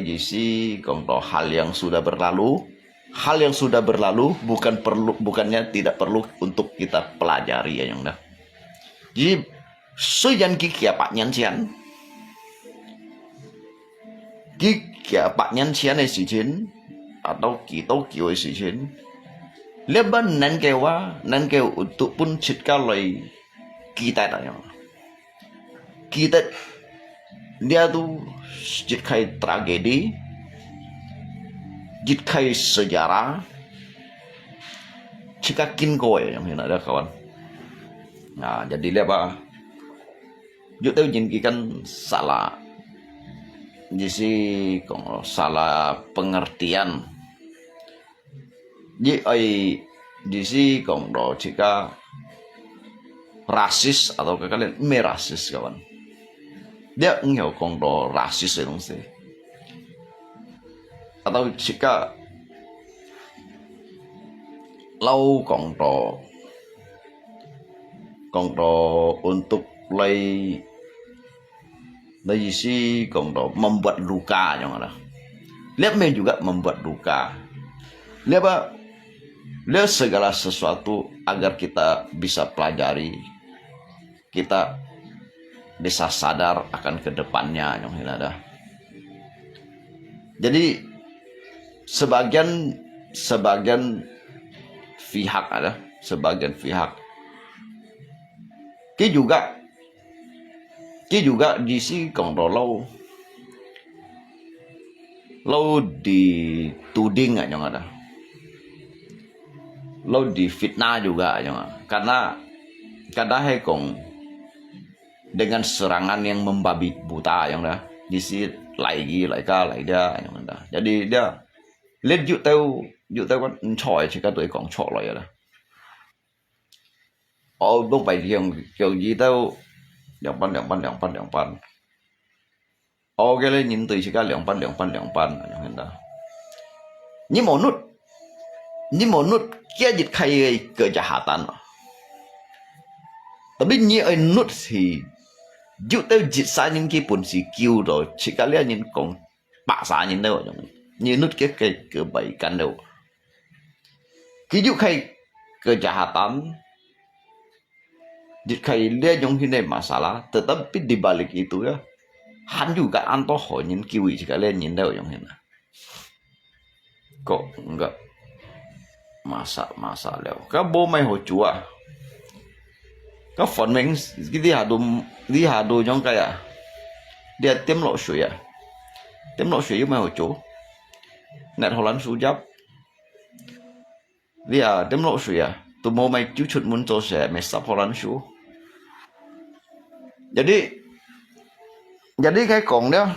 jisi kalau hal yang sudah berlalu bukannya tidak perlu untuk kita pelajari ya yang dah. Jadi suyan kiki apa nyansian, kiki apa nyansian si jin atau kita kioi si jin, leban nan kewa untuk pun citka lay kita tanya kita dia tuh jitkai tragedi, jitkai sejarah, cikakin kowe yang ada kawan. Nah, jadi lihat apa? Juk tahu kan salah, jadi kalau salah pengertian, jadi kalau jika rasis atau kalian merasis kawan. Dia enggak kongdo rasis ya dong sih. Atau jika lau kongdo untuk mulai dari si kongdo membuat luka yang ada. Lihat juga membuat luka. Lihat segala sesuatu agar kita bisa pelajari, kita bisa sadar akan kedepannya yang ada. Jadi sebagian pihak ki juga di si kongdo lau dituding yang ada, lau difitnah juga yang ada. Karena hekong dengan serangan yang membabi buta yang dah disi lagi dia yang dah. Jadi dia lihat juk tahu kan encoy jika tuh ikong cok lah ya dah. Oh dong pai yang gì tahu yang pan. Oh cái lên nhìn từ jika yang pan yang dah. Nhưng một nút kia dịch khai kejahatan. Tapi như anh nút thì dụ tới dịch xa những cái bồn xì kêu rồi chỉ cả lẽ những con bạ xa những đâu như nút cái bảy căn đâu cái dụ khay kejahatan dịch khay lẽ những cái này masalah tetapi di balik itu ya han juga anto ho những kiwi chỉ cả lẽ những đâu những này kok enggak masa leo cái bố mày hồi chùa cái phần mình cái đi hà đồ trong cái đi tiêm lộ suy mà hồi chỗ nẹt hồ lăn su giáp đi tiêm lộ suy tụi mô mày chú chuột muốn cho sẽ mày sắp hồ lăn su jadi cái còn đó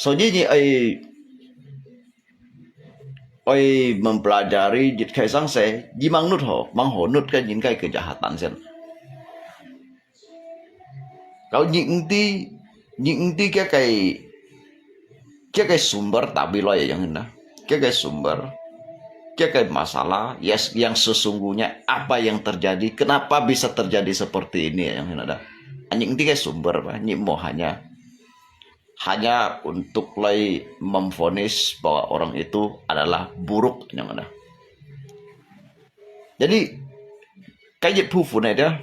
soalnya ni oi mempelajari jit kai sang se ji mang nut nut kan jin kai kejahatan sen kalau những cái sumber tabi lo ya yang hendak cái sumber cái masalah yang sesungguhnya apa yang terjadi kenapa bisa terjadi seperti ini yang hendak những cái sumber những mau hanya untuk mulai memvonis bahwa orang itu adalah buruk yang ada. Jadi kayak pufun dia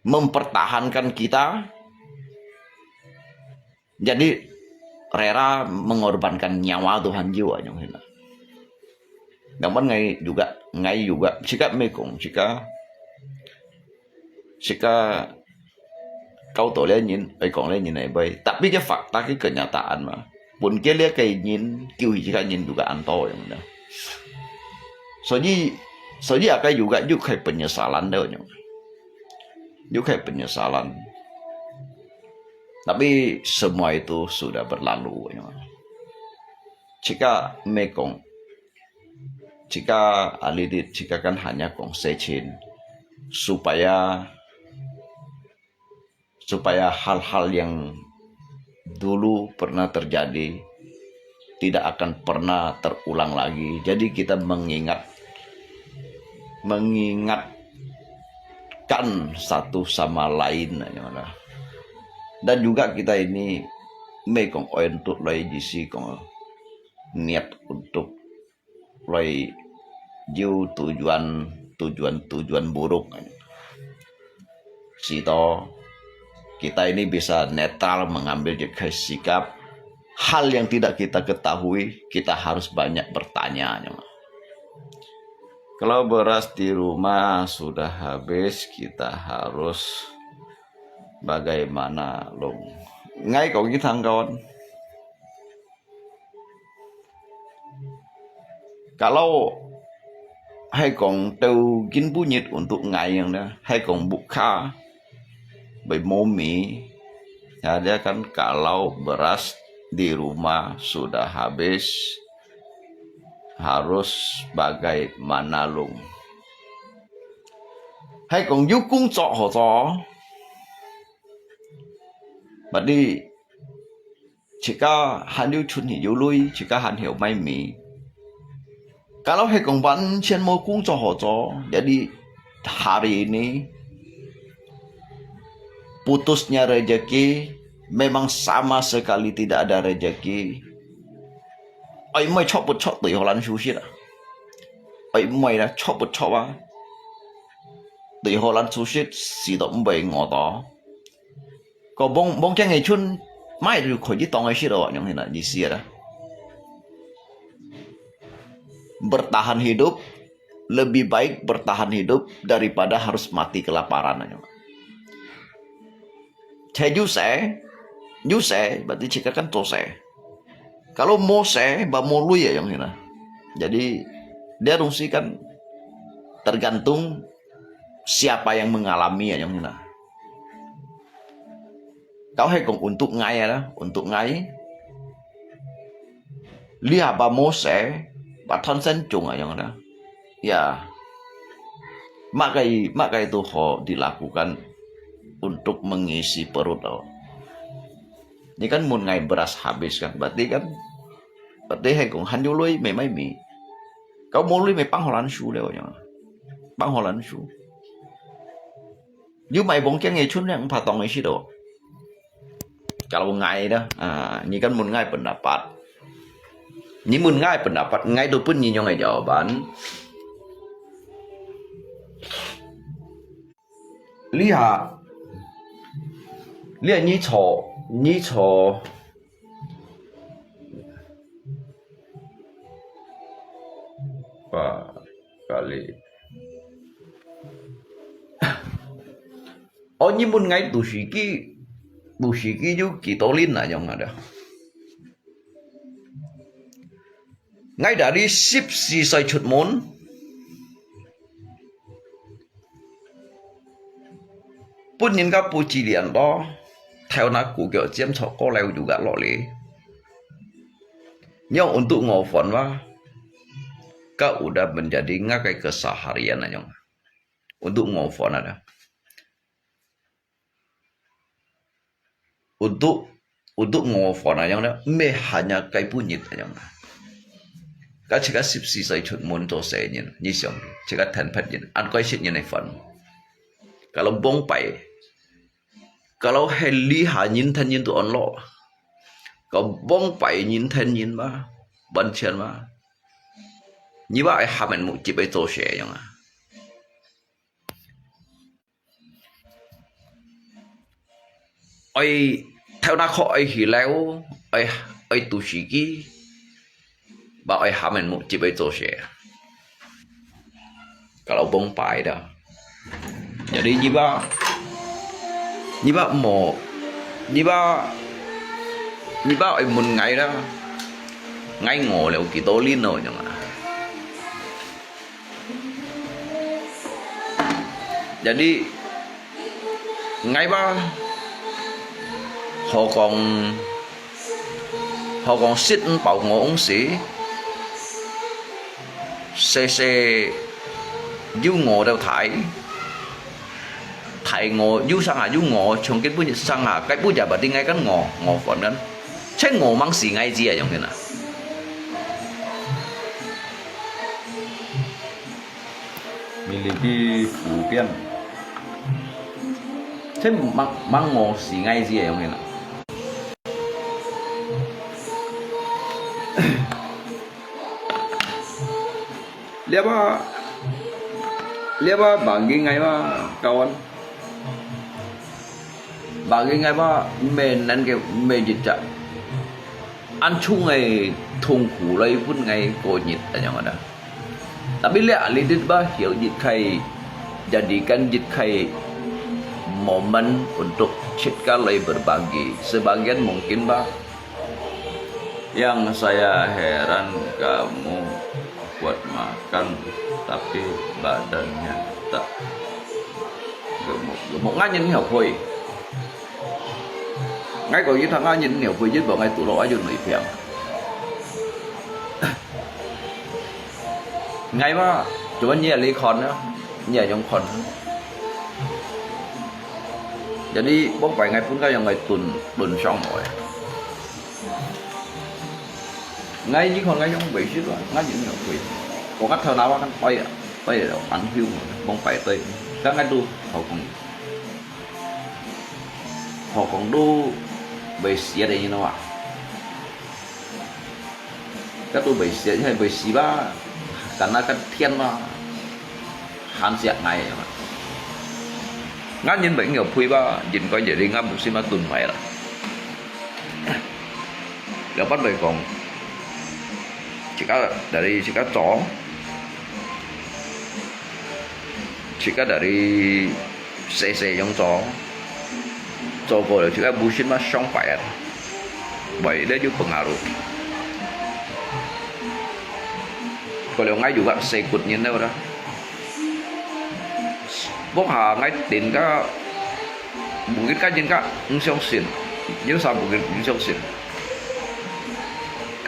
mempertahankan kita, jadi rela mengorbankan nyawa Tuhan jiwa yang hendak. Namun ngai juga jika mekong jika Jika kau tổ lên nhìn, ai còn lên nhìn này bay. Tapi cái fakta cái kenyataan mah. Pun kia lihat kayak nhìn, kêu jika nhìn juga anto yang mana. Soalnya akan juga kayak penyesalan deh yang. Juga kayak penyesalan. Tapi semua itu sudah berlalu yang. Jika mekong, jika alidit, jika kan hanya kong secin supaya hal-hal yang dulu pernah terjadi tidak akan pernah terulang lagi. Jadi kita mengingatkan satu sama lain. Dan juga kita ini mekong untuk lai jisi kong niat untuk lai jauh tujuan buruk. Sito kita ini bisa netral mengambil sikap. Hal yang tidak kita ketahui, kita harus banyak bertanya. Kalau beras di rumah sudah habis, kita harus bagaimana long? Ngay kau kita kawan. Kalau hay còn từ kín bút nhiệt untuk ngay yang dah, hay còn buka Mie, ya dia kan kalau beras di rumah sudah habis harus bagaimana lung. Hay còn giúp công trọ họ trọ. Bởi đi chỉ có hắn yêu chun hiểu lui, chỉ có hắn hiểu may mì. Kalau hay còn bán trên môi công trọ họ trọ, jadi hari ini putusnya rezeki memang sama sekali tidak ada rezeki. Ai mai chop bút chop tùy họ làm sushi đó. Ai mai là chop bút chop à. Tùy họ làm sushi xí động bề ngõ đó. Có bông cái ngày chun mai được khỏi đi tông ai xí đó, như thế nào đi xí đó. Bertahan hidup lebih baik bertahan hidup daripada harus mati kelaparan. Saya Yuse berarti jika kan tose. Kalau Mose bamolu ya yang ini. Jadi dia rungsi kan tergantung siapa yang mengalami ya yang ini. Kau hekong untuk ngai ya, untuk ngai. Lihat ba Mose, ba thon sen chung yang ini. Ya, maka itu dilakukan untuk mengisi perut. Ini kan mun ngai beras habis kan, berarti hay cũng han lui mày mấy mì. Kau mau lui mày băng holan su leo nhá. Băng holan su. Như mày bông cái ngày chun yang patong isi do. Kalau ngai dah, ini kan mun ngai pendapat. Ini mun ngai pendapat, ngai itu pun nyinyo ngai jawaban. Lihat nhí chó Pak kali nhí mun ngay tu siki ju kitolin lah yang ada. Ngay dari sip si sai chut mon pun nhìn các puji lian đó theo nak ku kiểu chiếm chọc có leo juga lo li. Yang untuk ngofon mah kau udah menjadi ngakai keseharian aja. Untuk ngofon ada. Untuk ngofon aja me hanya kai punyit aja. Kau jika sipsi saya cut monto saya ni siang jika tanpa jen an kau sit ni fun. Kalau bong pai, kalau heli hanyin tanyin tu on lo, kalau bong pai nyin tanyin ma, bancian ma, ni ba ai hamen mu cip ai to share yang ai theo na kho ai hi leo, ai tu shiki, ba ai hamen mu cip ai to share. Kalau bong pai dah. Jadi jiba như bác mổ như bác một ngày đó ngay ngủ liệu kỳ tố liên rồi nhưng mà jadi ngay bác họ còn xích bảo ngộ ông sĩ xe du ngộ đâu thải ngộ du sang du ngộ trong cái bữa sang cái bữa giờ bà đi ngay cái ngộ còn đó chắc ngộ mang xì ngay gì à giống thế nào miliki phù biên thế mang ngộ xì ngay gì à giống thế nào lihat bagi ngay ba kawan bagi ngay ba men nan cái men dịch trận ăn chung ngày thùng củ lấy phút ngày cổ nhịp ở nhà đó tapi lihat lidit ba hiểu dịch khay jadikan dịch khay momen untuk kita lagi berbagi sebagian mungkin ba yang saya heran kamu buat makan tapi badannya tak gemuk ngay nhìn hiểu thôi ngay có những thằng ngay nhìn hiểu thôi chứ bảo ngay tụ lộ ai dùng người phèm ngay mà chúng anh nhẹ lấy con nữa nhẹ trong con jadi bốc vài ngày phút cái yang ngày tuần xong rồi ngay những con ngay trong bị xíu rồi ngay những hiểu thôi có cách thao nào kan bay là ăn hiu bông phải tây các ngay đu họ còn đu bầy xía đây như nào ạ các đu bầy xía hay bầy xí ba karena kan thiên mà han siap ngay mà ngay nhìn bệnh nhiều phui ba nhìn coi vậy đi ngâm một xí mà tuần mày làแล้วbắt đầu còn dari jika dari CC yang Joko juga busin mas song payat baik dia juga pengaruh kalau ngay juga sekutnya đâu đó bốc hà ngay đến các mungkin kan jin kangsong sin như sao mungkinngsong sin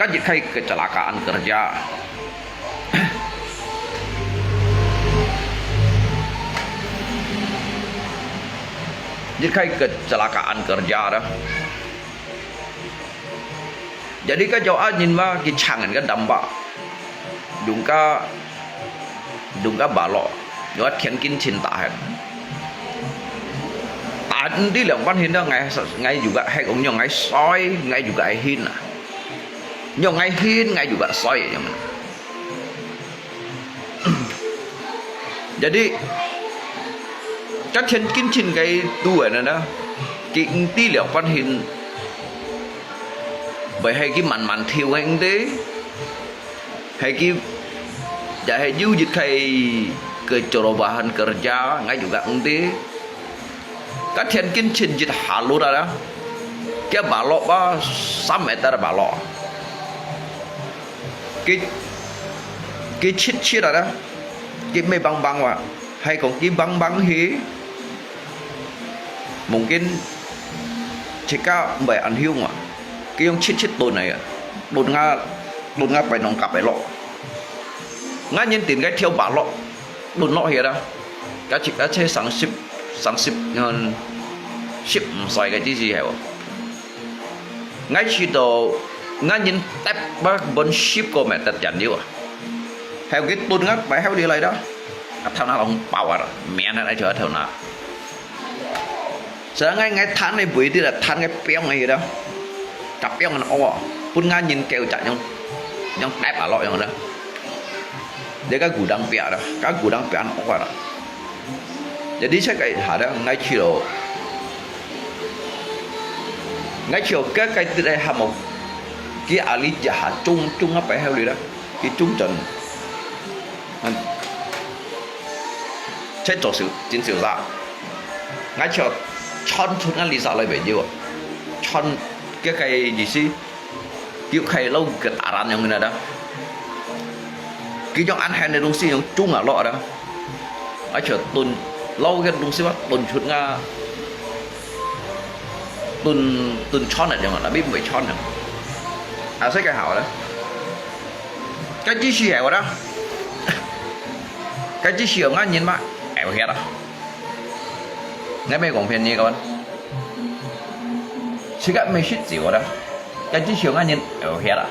kan jika kecelakaan kerja jika kecelakaan kerja đó jadi cái chỗ anh nhìn vào cái chẳng cái đầm bạ đúng cái bà lọ nó thiên kinh cinta hết anh đi làm quan hiến đó ngay juga hay cũng nhong ngay soi ngay juga hin à nhong ngay hin ngay juga soi ya man jadi các thiên kinh trên cái tuổi này đó cái tí liệu quan hình bởi hay cái màn thiêu anh thế hay cái ya hay du dịch hay kecerobohan kerja ngay juga thế các thiên kinh trên dịch halu đó cái balok ba 3 meter balok cái chít đó cái mê băng mà hay còn cái băng hí mungkin jika mbak ăn hiu mà cái ông chít tồn này đột ngã phải nòng cặp phải lọ ngã nhân tiền cái theo bảo lọ đột lọ hiện đó cái chỉ cái chơi sáng ship hơn ship xoay cái gì hả ngay khi đó ngã nhân tép bác bên ship của mẹ tật chẳng nhiều à theo cái đột ngã phải theo đi lại đó thằng nào ông bảo à mẹ nó lại chờ thằng nào giờ ngay tháng này buổi đi là tháng cái béo này đó cặp béo nó ô phun ngang nhìn kêu chạy nhông đẹp ở lọi đó để cái củ đắng bẹ đó cái củ đắng bẹ nó ô đó jadi saya kayak ada ngay chiều cái đây hàm một cái ali giả trung apa heo đi đó cái trung trần chế trò sự chiến sự ra ngay chiều chọn chút ngắn lý sao lại bấy nhiêu chọn cái gì xí kiểu khay lâu cái tạ ran yang người đó cái trong ăn hàng này đúng xí trong chung ở lọ đó ở chỗ tuần lâu cái đúng xí quá tuần chút nga tuần chọn này nhưng mà đã biết mấy chọn rồi à sẽ cái hảo đó cái chi xì hẻo đó cái chi xì nga nhìn mà hẻo hết à nghe mấy công片 các bạn chỉ cái mấy shit gì đó cái chi xì nga nhìn hẻo hết à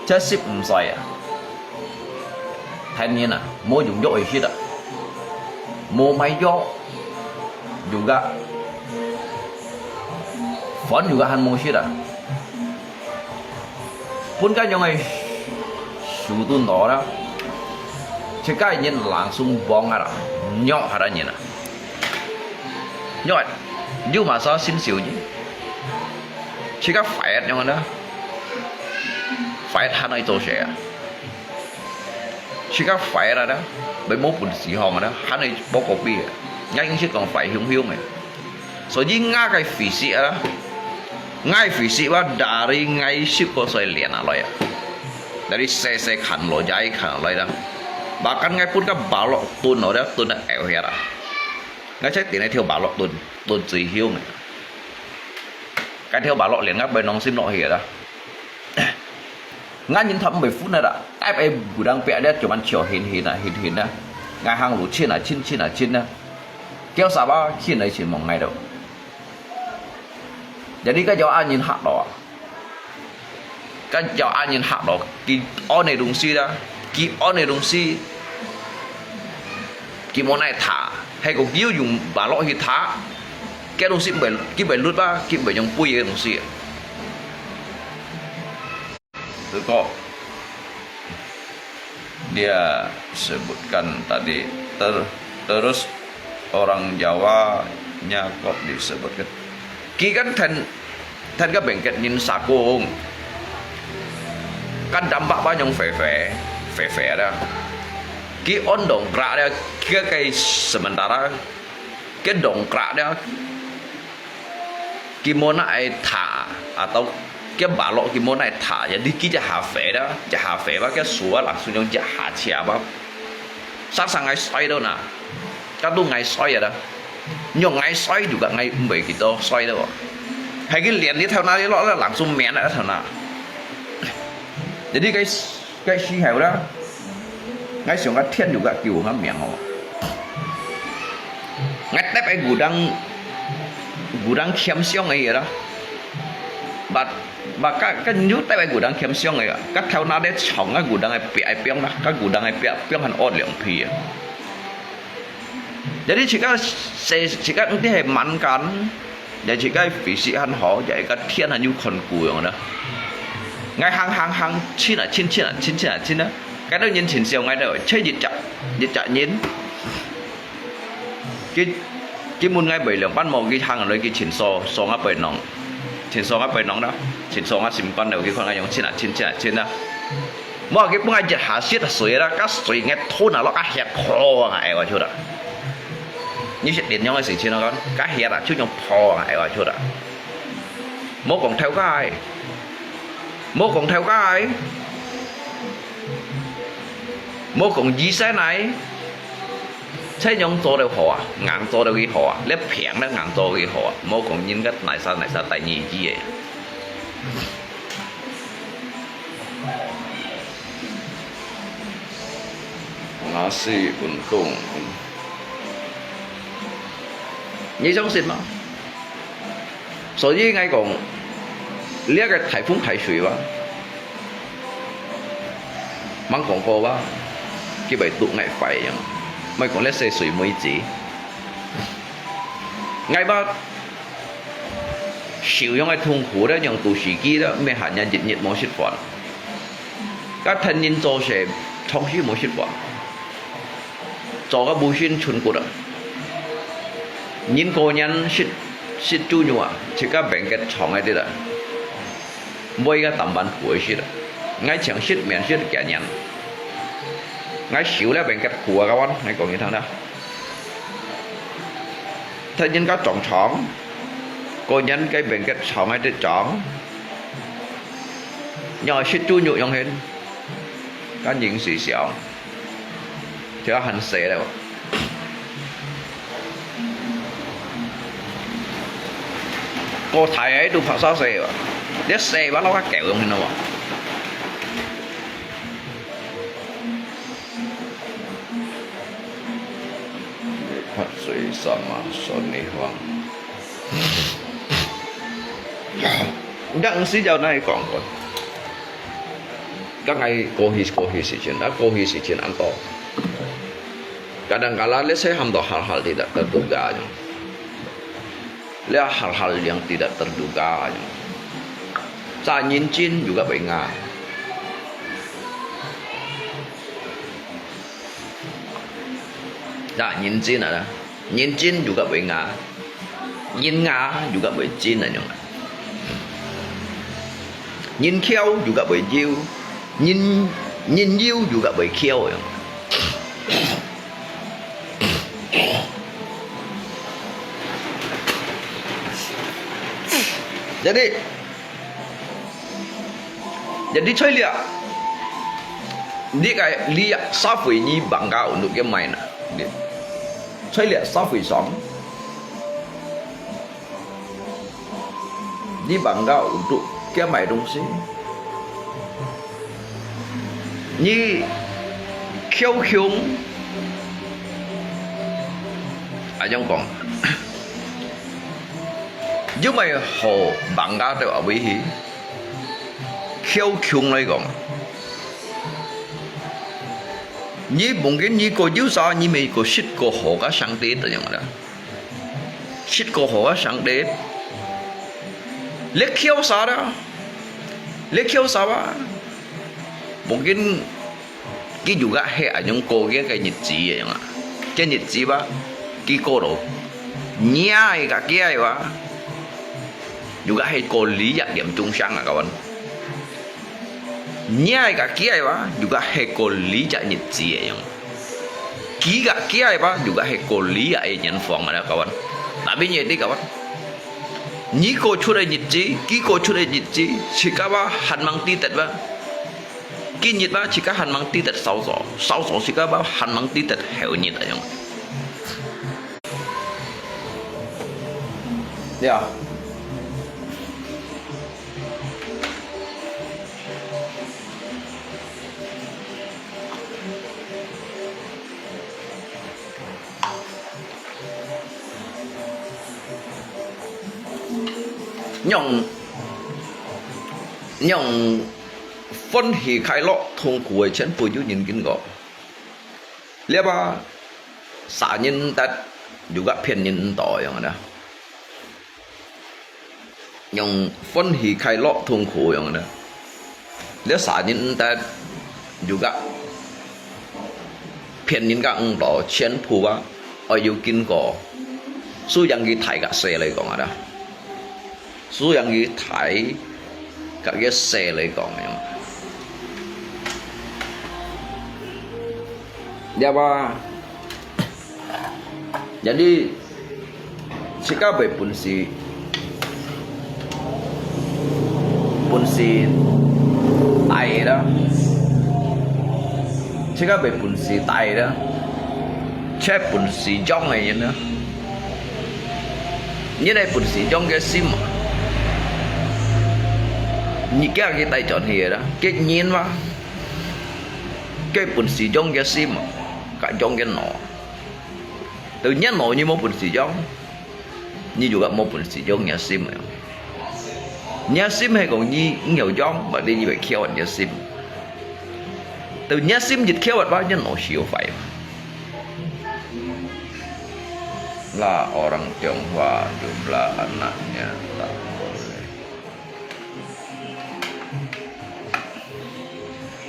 chắc ship không sai à thanh niên à mua dùng dội shit à mua máy gió juga phone juga han mua shit à pun cái yang này sudun đó đó chỉ cái nhìn langsung bong à nhọ hả nhìn à nhọ nhưng mà sao xin xỉu chứ chỉ cái phải nhưng mà đó phải hắn ấy做谁啊chỉ cái phải là đó bởi một bụng xì hòn đó hắn ấy bóc copy bia nhanh chứ còn phải hiung hiung này所以ngay cái phỉ sĩ đó ngay phỉ sĩว่า dari ngay ship có xoay liền à rồi dari se khăn lo jai khăn rồi đó bahkan ngay pun cái bảo lộc tuần ở đó tuần là eo hết à ngay chắc tiền này theo bảo lộc tuần chỉ hiu này cái theo bảo lộc liền ngay bên nông xin nội hết đó ngay nhìn thầm 10 phút này đã ai em vừa đang vẽ đấy chụp ăn chiều hình nè ngay hàng lũ trên nè kéo sao ba khi này chỉ một ngày đâu jadi cái gió anh nhìn hạt đỏ cái gió anh nhìn hạt đỏ cái on này đúng xí đó cái on này đúng xí cái món này thả hay còn yếu dùng bà lọ thì thả cái đúng xí bởi cái bởi lút ba cái bởi dùng bùi cái đúng xí itu kok dia sebutkan tadi terus orang Jawa-nya kok disebutkan khi kan thành các bệnh kết nhìn xa cô kan dampak banyak fe đó khi on dongkrak đó cái sementara cái dongkrak đó cái món này thả atau cái bà lọ cái món này thả jadi kita hạ phế và cái số langsung yang hạ chia ba sang ngày xoay đâu nè các tu ngày xoay rồi đó nhưng ngày xoay juga ngày mấy cái đó xoay đâu hay cái liền đi theo nào đó là langsung mẹ lại theo nào jadi cái xí hẻo đó ngày xuống cái thiên juga kiểu nó miệng họ ngay tép cái gudang khiêm xiong này đó và cái nhút tay cái gudang khiêm xiong này các theo nào để chọn cái gudang này bịa biếng đó các gudang này bịa hẳn ớt lượng phi jadi chỉ các cái hệ mặn cắn jadi chỉ cái vị sĩ hẳn họ vậy cái thiên hẳn như con cùi đó ngay hàng chín đó cái đó nhìn chỉnh siêu ngay đó chơi dịch chặt nhìn cái muốn ngay bảy lượng ban màu cái hàng ở đây cái chỉnh so ngáp bảy nòng chỉnh so ngáp bảy nòng đó chỉnh so ngáp xìm con đầu cái con ngay giống chín đó mà cái bông ai giật hạ xiết là sưởi đó các sưởi nghe thôn nào nó cá hẹp kho ngại vào chỗ đó như chuyện điện nhau hay sự chuyện nó con cá hẹp là chút nhau kho ngại vào chỗ đó mốt còn theo cái ai mốt còn gì xe nàyใช่ยองโตเดียวหัวงานโตเดียวกี่หัวเล็บเพียงแล้วงานโตกี่หัวโมกงยินก็ไหนซาแต่ยี่ยี่nasi untung như trong xin mà所以ngay còn呢個颱風睇水哇mang廣告哇佢咪讀ngay phải vậy mày còn lấy xe水妹子ngay ba sử dụng cái痛苦đó用đồ sử機đó咩hành人熱冇釋放các thân nhân做些通訊冇釋放做個無線傳過來những cô nhân shit chú nhua chỉ các bệnh cái chồng ấy đi đó mỗi cái tầm bản của shit ngay chẳng shit miễn shit cả nhân ngay xíu là bệnh cái của các bạn hay còn như thế nào thế nhân có trọng chọn cô nhân cái bên cái chọn hay cái chọn nhỏ xích chu nhụ yang hết có những sự xẻo thì có hành xệ đâu cô thầy ấy đụng phải sao xệ để xe bắt nó có kẹo không đâu phát suy sama soni hoang yang si jauh này còn các ngày cố hi sự chuyện đã cố hi sự chuyện ăn to kadang-kala saya hamdo hal-hal tidak terduga lihat hal-hal yang tidak terduga saya nyincin juga bengar nah nyincin ada nyincin juga bengar nyinga juga berjin aja nhìn khéo juga bởi diêu nhìn diêu juga bởi khéo ya. Jadi saya lihat dia kayak lihat safi ni bangga untuk dia main saya lihat safi song dia bangga untuk cái mày đông xí như khiêu khiếu ở trong còn chứ mày hồ bằng ga đều ở vị khiêu khiếu này còn như mungkin như cô chú sao như mày cô xích cô hồ cá sang tết rồi nhỉ đó xích cô hồ cá sang tết lek khiêu sao đó lek khiêu sao á mungkin cái juga hệ những cô cái nhật chỉ vậy mà cái nhật chỉ ba cái cô đó nhai cả kia vậy juga hệ cô lý giải điểm trung sang à các bạn nhai cả kia vậy juga hệ cô lý giải nhật chỉ vậy mà kỹ cả kia vậy juga hệ cô lý giải nhân phòng mà các bạn tapi như thế các bạn ni ko chure nyitji ki ko chure nyitji chikawa hanmang ti tet ba ki nyit ba chika hanmang ti tet sao so chikawa hanmang ti tet heo nyit ayong ya nhong phân hỉ khai lọ thông cuối chân bùi chú nhìn kinh gõ lihat ba xã nhân tật juga phiền nhân tỏi yang ada nhong phân hỉ khai lọ thông cuối yang ada lihat xã nhân tật juga phiền nhân gang tỏi chân bùi ba ở yêu kinh gõ su yang gi thải cả xe lại còn ada su yang gi thải các cái xe lấy còn này dia ba jadi jika pun si tai đó jika pun si tai đó chết pun si jong này nữa như đây pun si jong cái sim như cái tay chọn hìa đó cái nhiên mà cái bún xì trong cái sim cả trong cái nọ tự nhiên nọ như một bún xì trong như juga một bún xì trong nhà sim này nhà sim hay còn như nhiều trong mà đi như vậy khéo nhà sim từ nhà sim dịch khéo bao nhiêu nọ siêu phải là orang Tionghoa jumlah anaknya tak boleh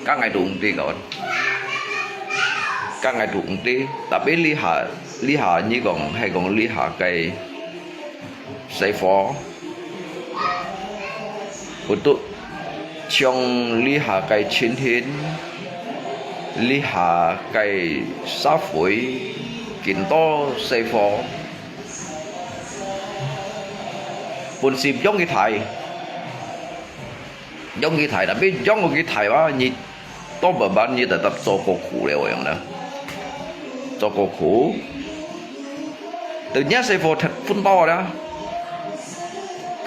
các ngài tụng ti kawan các ngài tụng ti tapi liha như còn hay còn liha cây xây phó untuk trong liha cây chín thiên liha cây sáp phổi kín to xây phó pun sim giống cái thầy tapi giống cái thầy wah ni to beban ni tetap cokoku leo yang dah cokoku ternyata saya vote football dah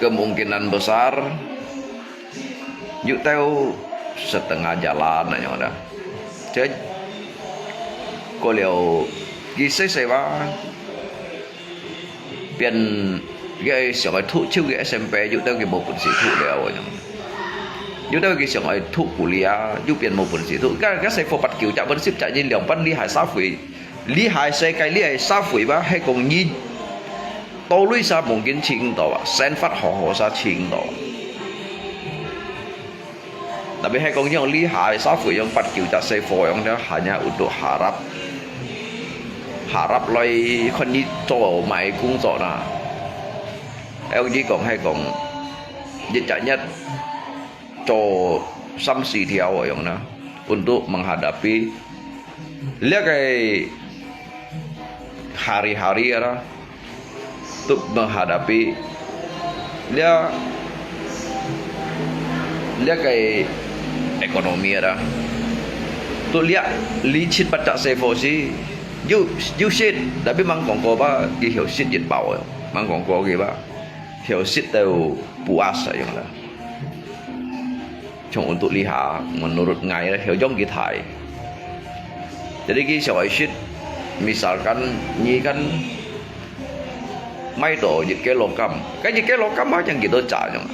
kemungkinan besar yuk tahu setengah jalan aja dah jadi kalau kisah saya biar cái小孩吐超嘅 SMP 要得佢冇本事吐了咁，要得佢上嚟吐古里啊，要變冇本事吐，而家細貨不叫就本身就係兩班厲害沙回，厲害世界厲害沙回吧，係講你多類沙夢見錢到啊，生發學沙錢到，特別係講樣厲害沙回樣不叫就細貨樣咧，hanya untuk harap來คนนี้做埋工作啦。LG còn hay còn dịch chạy nhất cho samsi theo yang na untuk menghadapi lihat kayak hari-hari ya untuk menghadapi lihat kayak ekonomi ya tu lihat licin baca sefosi you shit tapi mang còn có ba cái hiểu shit dịch bảo mang còn có cái ba hiểu shit tahu puasa yang lah. Cuma untuk lihat menurut ngai hiểu giống cái thai. Jadi cái sợi shit misalkan ni kan mấy độ dịch cái lô cam. Cái dịch cái lô cam á chẳng kita trả yang.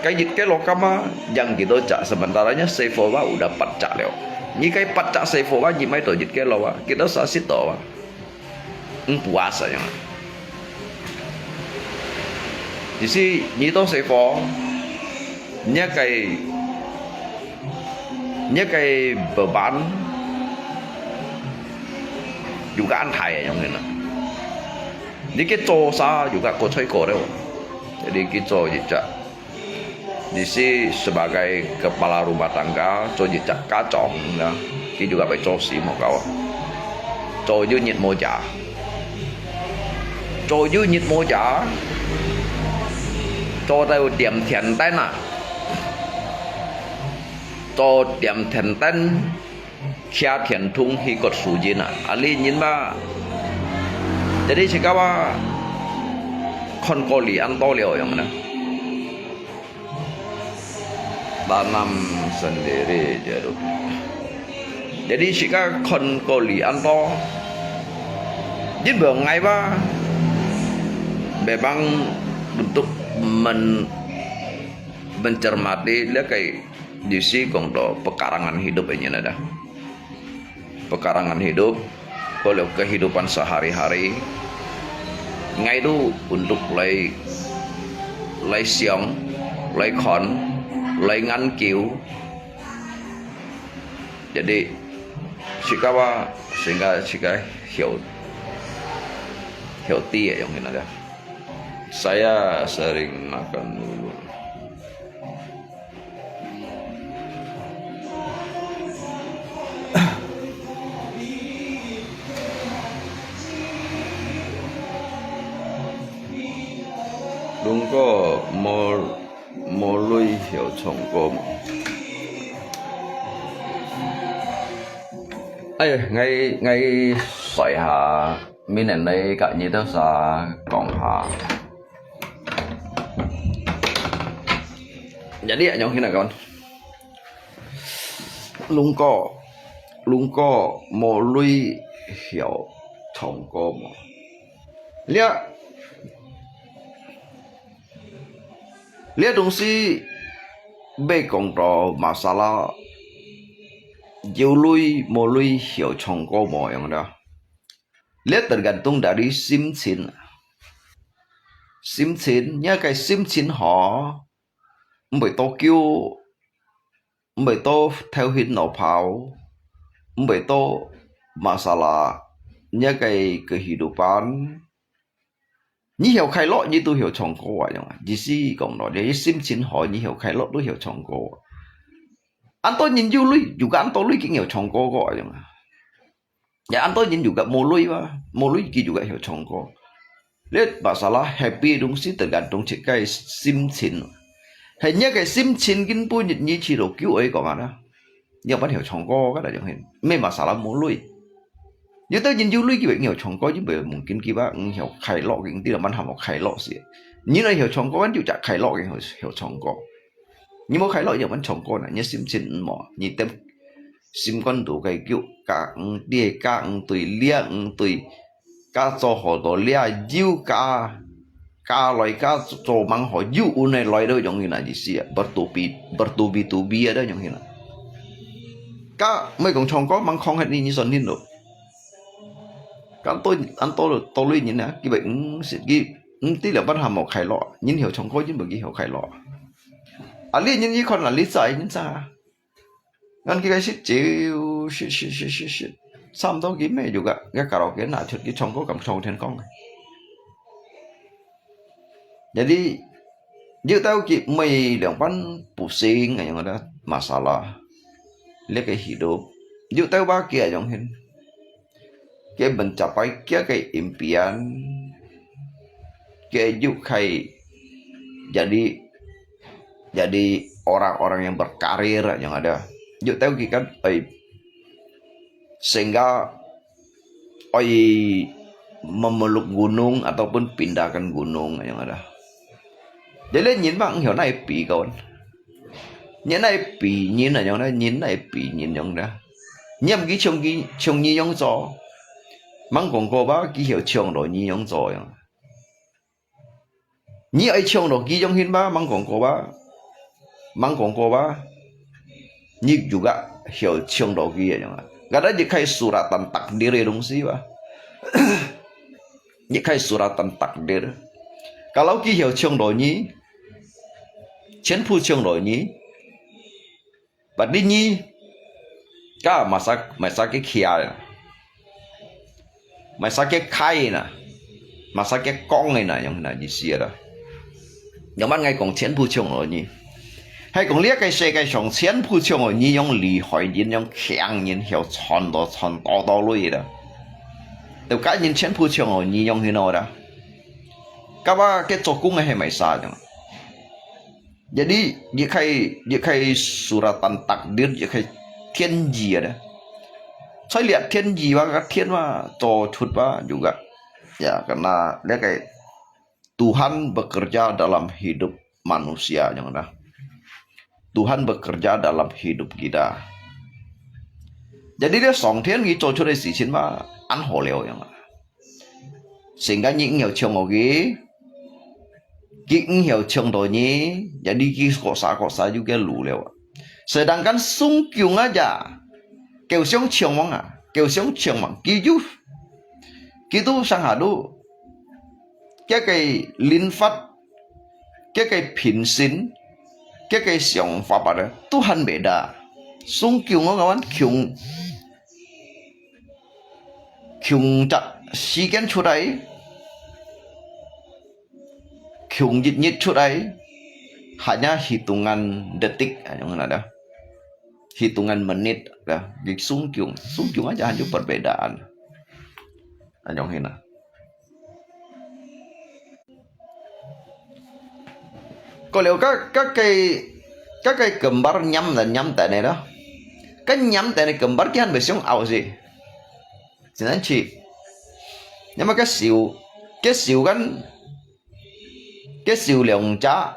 Cái dịch cái lô cam á yang kita trả sementaranya Sephora udah pecah leo. Ni cái pecah Sephora ni mấy độ dịch cái lô á kita sa shit to á. Puasa yang. Jadi ni to Sephora nhớ cái beban juga antai yang ini. Jadi kita sa juga kocoi koreo. Jadi kita jejak di sini sebagai kepala rumah tangga, jejak kacong, ya. Kita juga baca si mau kau. Coba nyit moja. Coba nyit moja. Cho tao điểm thiện tên à cho điểm thiện tên kia thiện thung hi cột sủ gì nè ali nhìn ba jadi sekawa kon koli anto leo yang mana tanam sendiri jadi seka kon koli anto jadi bengai ba memang untuk mencermati lihat kayak di sini kalau pekarangan hidup ini ada pekarangan hidup kalau kehidupan sehari-hari ngai itu untuk lay siang lay kon lay ngan kiu jadi sehingga hiểu tiap yang ini ada. Saya sering makan dulu. Đúng có mô lui hiểu chồng cô. Ê, ngay sợi hà mình ở đây cả như thế sao còn hà. Jadi yang ini kawan, lung ko mau lui hiểu chồng cô mà, lihat dong si be công trò masalah, jauh lui mau lui hiểu chồng cô mà yang đó, lihat tergantung dari simcin, nya cái simcin họ bởi Tokyo bởi to theo hình nổ pháo bởi to masalah nya cái kehidupan ni hiểu khai lọ như tôi hiểu chồng cô vậy mà chỉ si cộng nó để sim chín hỏi ni hiểu khai lọ tôi hiểu chồng cô anh tôi nhìn du lui juga anh tôi lui cái hiểu chồng cô gọi mà ya anh tôi nhìn juga mau lui kia juga hiểu chồng cô Lihat masalah happy dong sih tergantung cek cái sim chin. Hanya cái sim chin kin pun như chỉ đồ cứu ấy còn ada. Nhưng vẫn hiểu chồng co cái là chẳng hình. Mấy masalah muốn lui. Nếu tới nhìn du lui cái việc hiểu chồng co chứ bởi mungkin kita hiểu khai lọ cái tí là bạn học khai lọ gì. Nhưng là hiểu chồng co vẫn chịu trả khai lọ cái hiểu chồng co. Nhưng mà khai lọ giờ vẫn chồng co là như sim chin mỏ như tem sim con đủ cái kiểu cả địa cả tùy lia tùy cả cho họ đồ lia yêu cả loại cả cho mang họ yêu này loại đó giống như là gì xí bertubi đó giống như là cả mấy con chồng có mang không hết đi như sân hin rồi cả tôi ăn tôi lui như nè cái bệnh cái tí là bắt hàm một khai lọ nhìn hiểu chồng có chứ bởi hiểu khai lọ à liên như con là lý giải như sao kan kita sih shit sam tau gimana juga cái karaoke nak chut cái chong có cầm song trên con jadi dia tahu ki mai yang pan pusing yang ada masalah lihat cái hidup dia tahu bahagia yang hin cái mencapai cái impian cái yukai jadi orang-orang yang berkarir yang ada. Yuk tahu kan, sehingga memeluk gunung ataupun pindahkan gunung yang ada. Jadi nhìn bạn hiểu này bị kawan, nhìn này bị nhìn là yang đó, nhìn này bị nhìn yang đó. Nhầm cái trông như yang gió, mang quảng cáo ba cái hiểu trông rồi như yang gió yang. Như ai trông rồi cái yang hin ba mang quảng cáo ba. Ni juga hiểu chương đồ kia chẳng hạn. Gak ada dikai suratan takdir dong sih pak. Dikai suratan takdir. Kalau ki hiểu chương đồ nhí, chén phu chương đồ nhí, và đi nhí, cả masa cái kia, masa cái khai nè, masa cái con này nè, yang là gì xia đó. Nhưng mà ngay còn chén phu chương đồ nhí. Hay còn liếc cái xe cái sòng chén phu chương ở như những lì hỏi những khéng những hiểu chọn to lui đó. Từ cái những chén phu chương ở như những thế nào đó. Các bạn cái chỗ cung hay mày sao chẳng. Jadi dia kai suratan takdir dia kai thiên gì đó. Saya lihat thiên gì và thiên mà cho chut ba juga. Ya karena lihat kayak Tuhan bekerja dalam hidup manusia yang ada. Tuhan bekerja dalam hidup kita. Jadi dia song thiên nghĩ cho đây sự情嘛ăn hổ liều yang. Sehingga những hiểu trường ở cái hiểu trường đó nhé, jadi cái kosa juga lu liều. Sedangkan sung kyung aja, kêu sống trường mong à, kêu sống trường mong, cái tu sang hà đu, cái linh phát, cái品心. Cái想法吧的都很美的，松kyung我讲kyung chặt時間出來kyung nyit出來hanya hitungan detik yang ada hitungan menit dah di sung kyung aja hanya perbedaan yang ini. Có liệu các cái gambar nhắm là nhắm tại này đó. Cái nhắm tại này gambar cái anh phải sống ảo gì? Chỉ nên chỉ. Nhưng mà cái siêu lượng giá,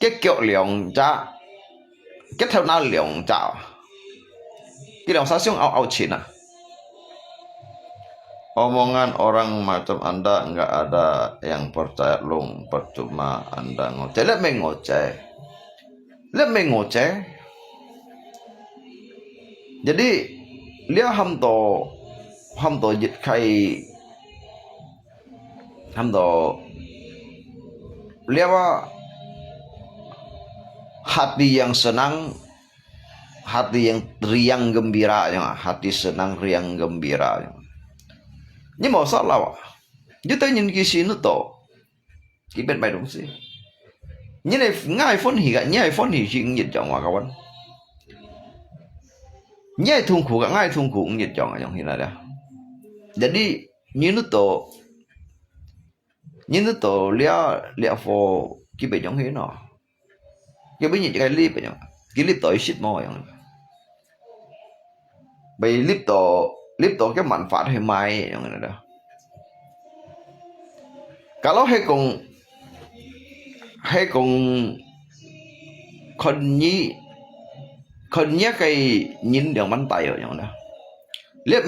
cái kiểu lượng giá, cái theo nào lượng giá, cái lượng sao sống ảo chỉ nè. Omongan orang macam Anda enggak ada yang percaya long, percuma Anda ngoceh. Let me ngoceh. Jadi dia hamdo dịch khai hamdo dia hati yang senang, hati yang riang gembira, hati senang riang gembira. Nhưng mà sao là như tới những cái gì nó tổ cái bên bài đúng gì như này ngay phân hỉ cả ngay phân hỉ chuyện nhiệt trọng mà các bạn ngay thùng khổ cả ngay thùng khổ nhiệt trọng ở trong hiện này đó jadi như nó tổ nhưng nó tổ lia phô cái bệnh giống thế nó cái bệnh những cái lip vậy cái lip tổ shit mồi bây lip tổ cái manfaat hay mai yang ada kalau hay cùng konnya kayak nyin yang mantai yang ada lihat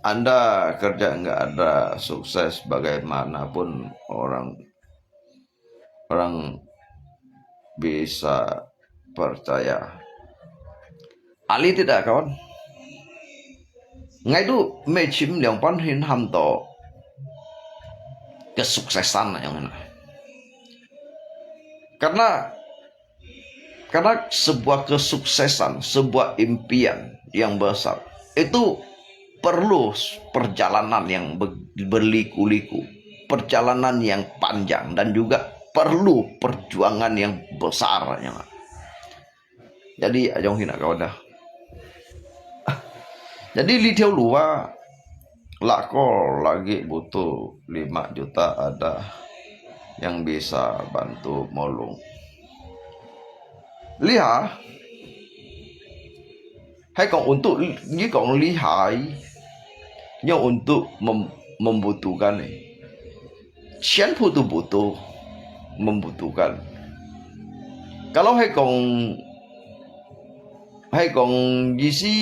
Anda kerja nggak ada sukses bagaimanapun orang bisa percaya. Ali tidak kawan. Ngay itu macam yang paling hamto kesuksesan yang mana. Karena sebuah kesuksesan, sebuah impian yang besar itu perlu perjalanan yang berliku-liku, perjalanan yang panjang dan juga perlu perjuangan yang besar. Jadi ajong hina kau dah. Jadi li theo luar lako lagi butuh 5 juta ada yang bisa bantu molung. Lihat, hay còn untuk như còn lý hại nhưng untuk membutuhkan sian butuh membutuhkan kalau hay còn gizi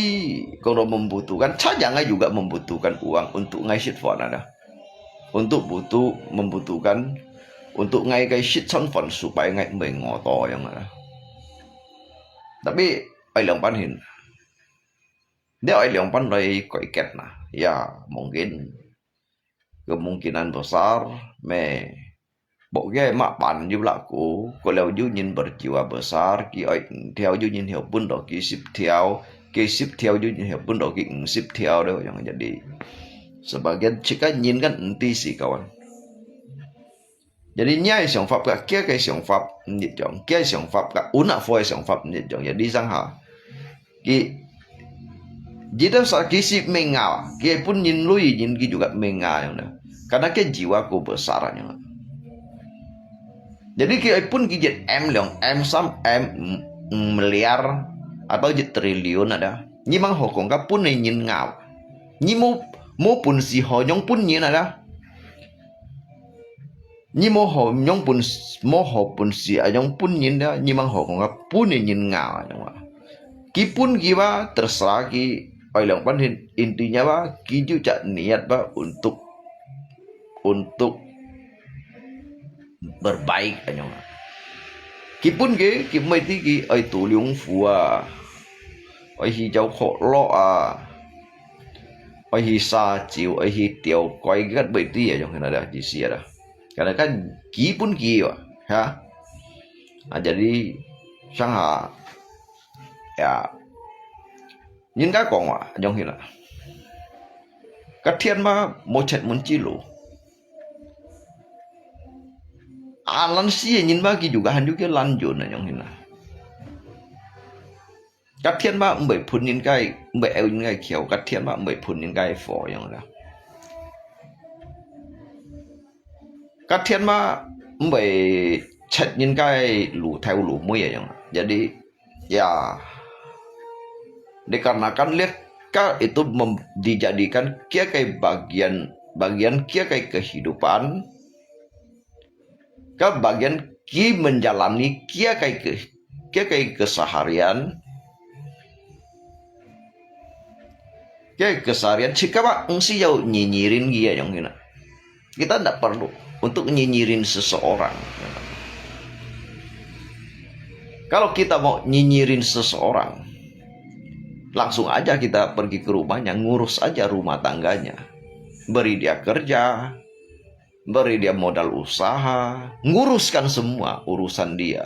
kalau membutuhkan saja nggak juga membutuhkan uang untuk ngai shit phone ada untuk membutuhkan untuk ngai cái shit son phone supaya ngai mình ngoto yang ada tapi ai lang panhin dia ai lang pan lai koiket nah ya mungkin kemungkinan besar bộ ghê mà bạn như là của leo du nhìn berjiwa besar ki ai theo du nhìn hiểu pun do ki ship theo du nhìn hiểu pun do ki ship theo đó yang jadi sebagian jika nhìn kan enti sih kawan jadi nyai xiong pháp cả kia cái xiong pháp nhiệt chọn kia xiong pháp cả una phôi xiong pháp nhiệt chọn jadi sang ha ki jika saat kisip mengaw kia pun nhìn lui nhìn ki juga mengaw yang karena cái jiwaku besar yang jadi kia pun kijit em miliar atau jit triliun ada nhưng hokong ka pun này nhìn ngào nhưng mo pun si ho nyong pun nhìn ada nhưng mo ho pun si nyong pun nhìn da nhưng hokong ka pun này nhìn ngào ki pun ki ba terserah ki oi lang pan intinya ba ki juga niat ba untuk berbaik anyong kipun ke mai ti ki ai tu liung fu ai hi jau kho lo ai hi sa chiu ai hi tiao koi gat bai ti anyong ada di sia dah karena kan kipun ki ha jadi sang ya nhìn cái còn anyong hina các thiên ma một trận muốn chi lũ alan sih nhìn bagi juga handu ke lanjut na yang hina các thiên ba mbei phun nhìn cái mbei eo nhìn cái khéo các thiên ba mbei phun nhìn cái phò yang đó các thiên ba mbei chat nhìn cái lũ theo lũ muy yang jadi ya dikarenakan lihat itu dijadikan kia kayak bagian kia kayak kehidupan ke bagian ki menjalani kia kayak keseharian jika pak ngsi jauh nyinyirin dia yang ini kita tidak perlu untuk nyinyirin seseorang kalau kita mau nyinyirin seseorang langsung aja kita pergi ke rumahnya ngurus aja rumah tangganya beri dia kerja beri dia modal usaha, nguruskan semua urusan dia.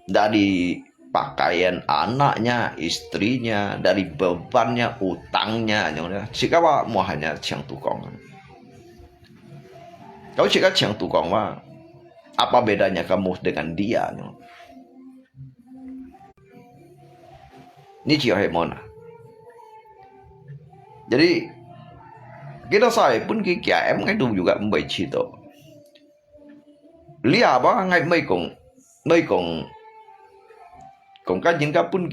Dari pakaian anaknya, istrinya, dari bebannya, utangnya. Jika mau hanya ciang tukang. Kalau jika ciang tukang apa bedanya kamu dengan dia? Ini ciao hemona. Jadi Kita saya pun kia em ngay tu juga membaca tu. Lihat apa ngay mấy còn cái những cái pun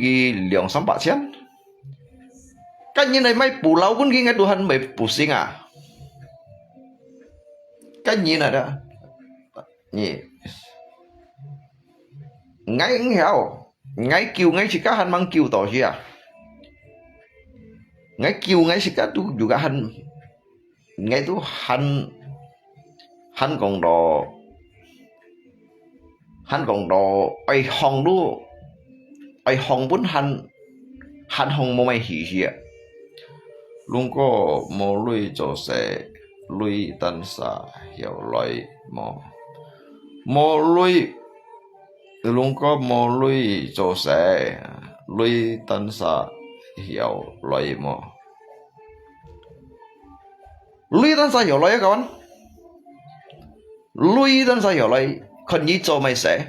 ki lượng sắm bạc chen. Cái như này mấy pulau pun ki ngay Tuhan mấy pusing à. Cái như này đó, nhỉ, ngay ứng heo, ngay kêu ngay chỉ cả hắn mang kêu tỏ gì à. Ngay kêu ngay chỉ cả tu juga hắn, ngay tu hắn còn đó ai hong pun hắn hong mau mai hỉ gì à. Luôn có mau lui cho sẽ lui tan sa hiểu lời mò lui luôn có mò lui cho sẽ lui tan sa hiểu lời lui tan sa hiểu lời các bạn lui tan sa hiểu lời còn như cho mày sẽ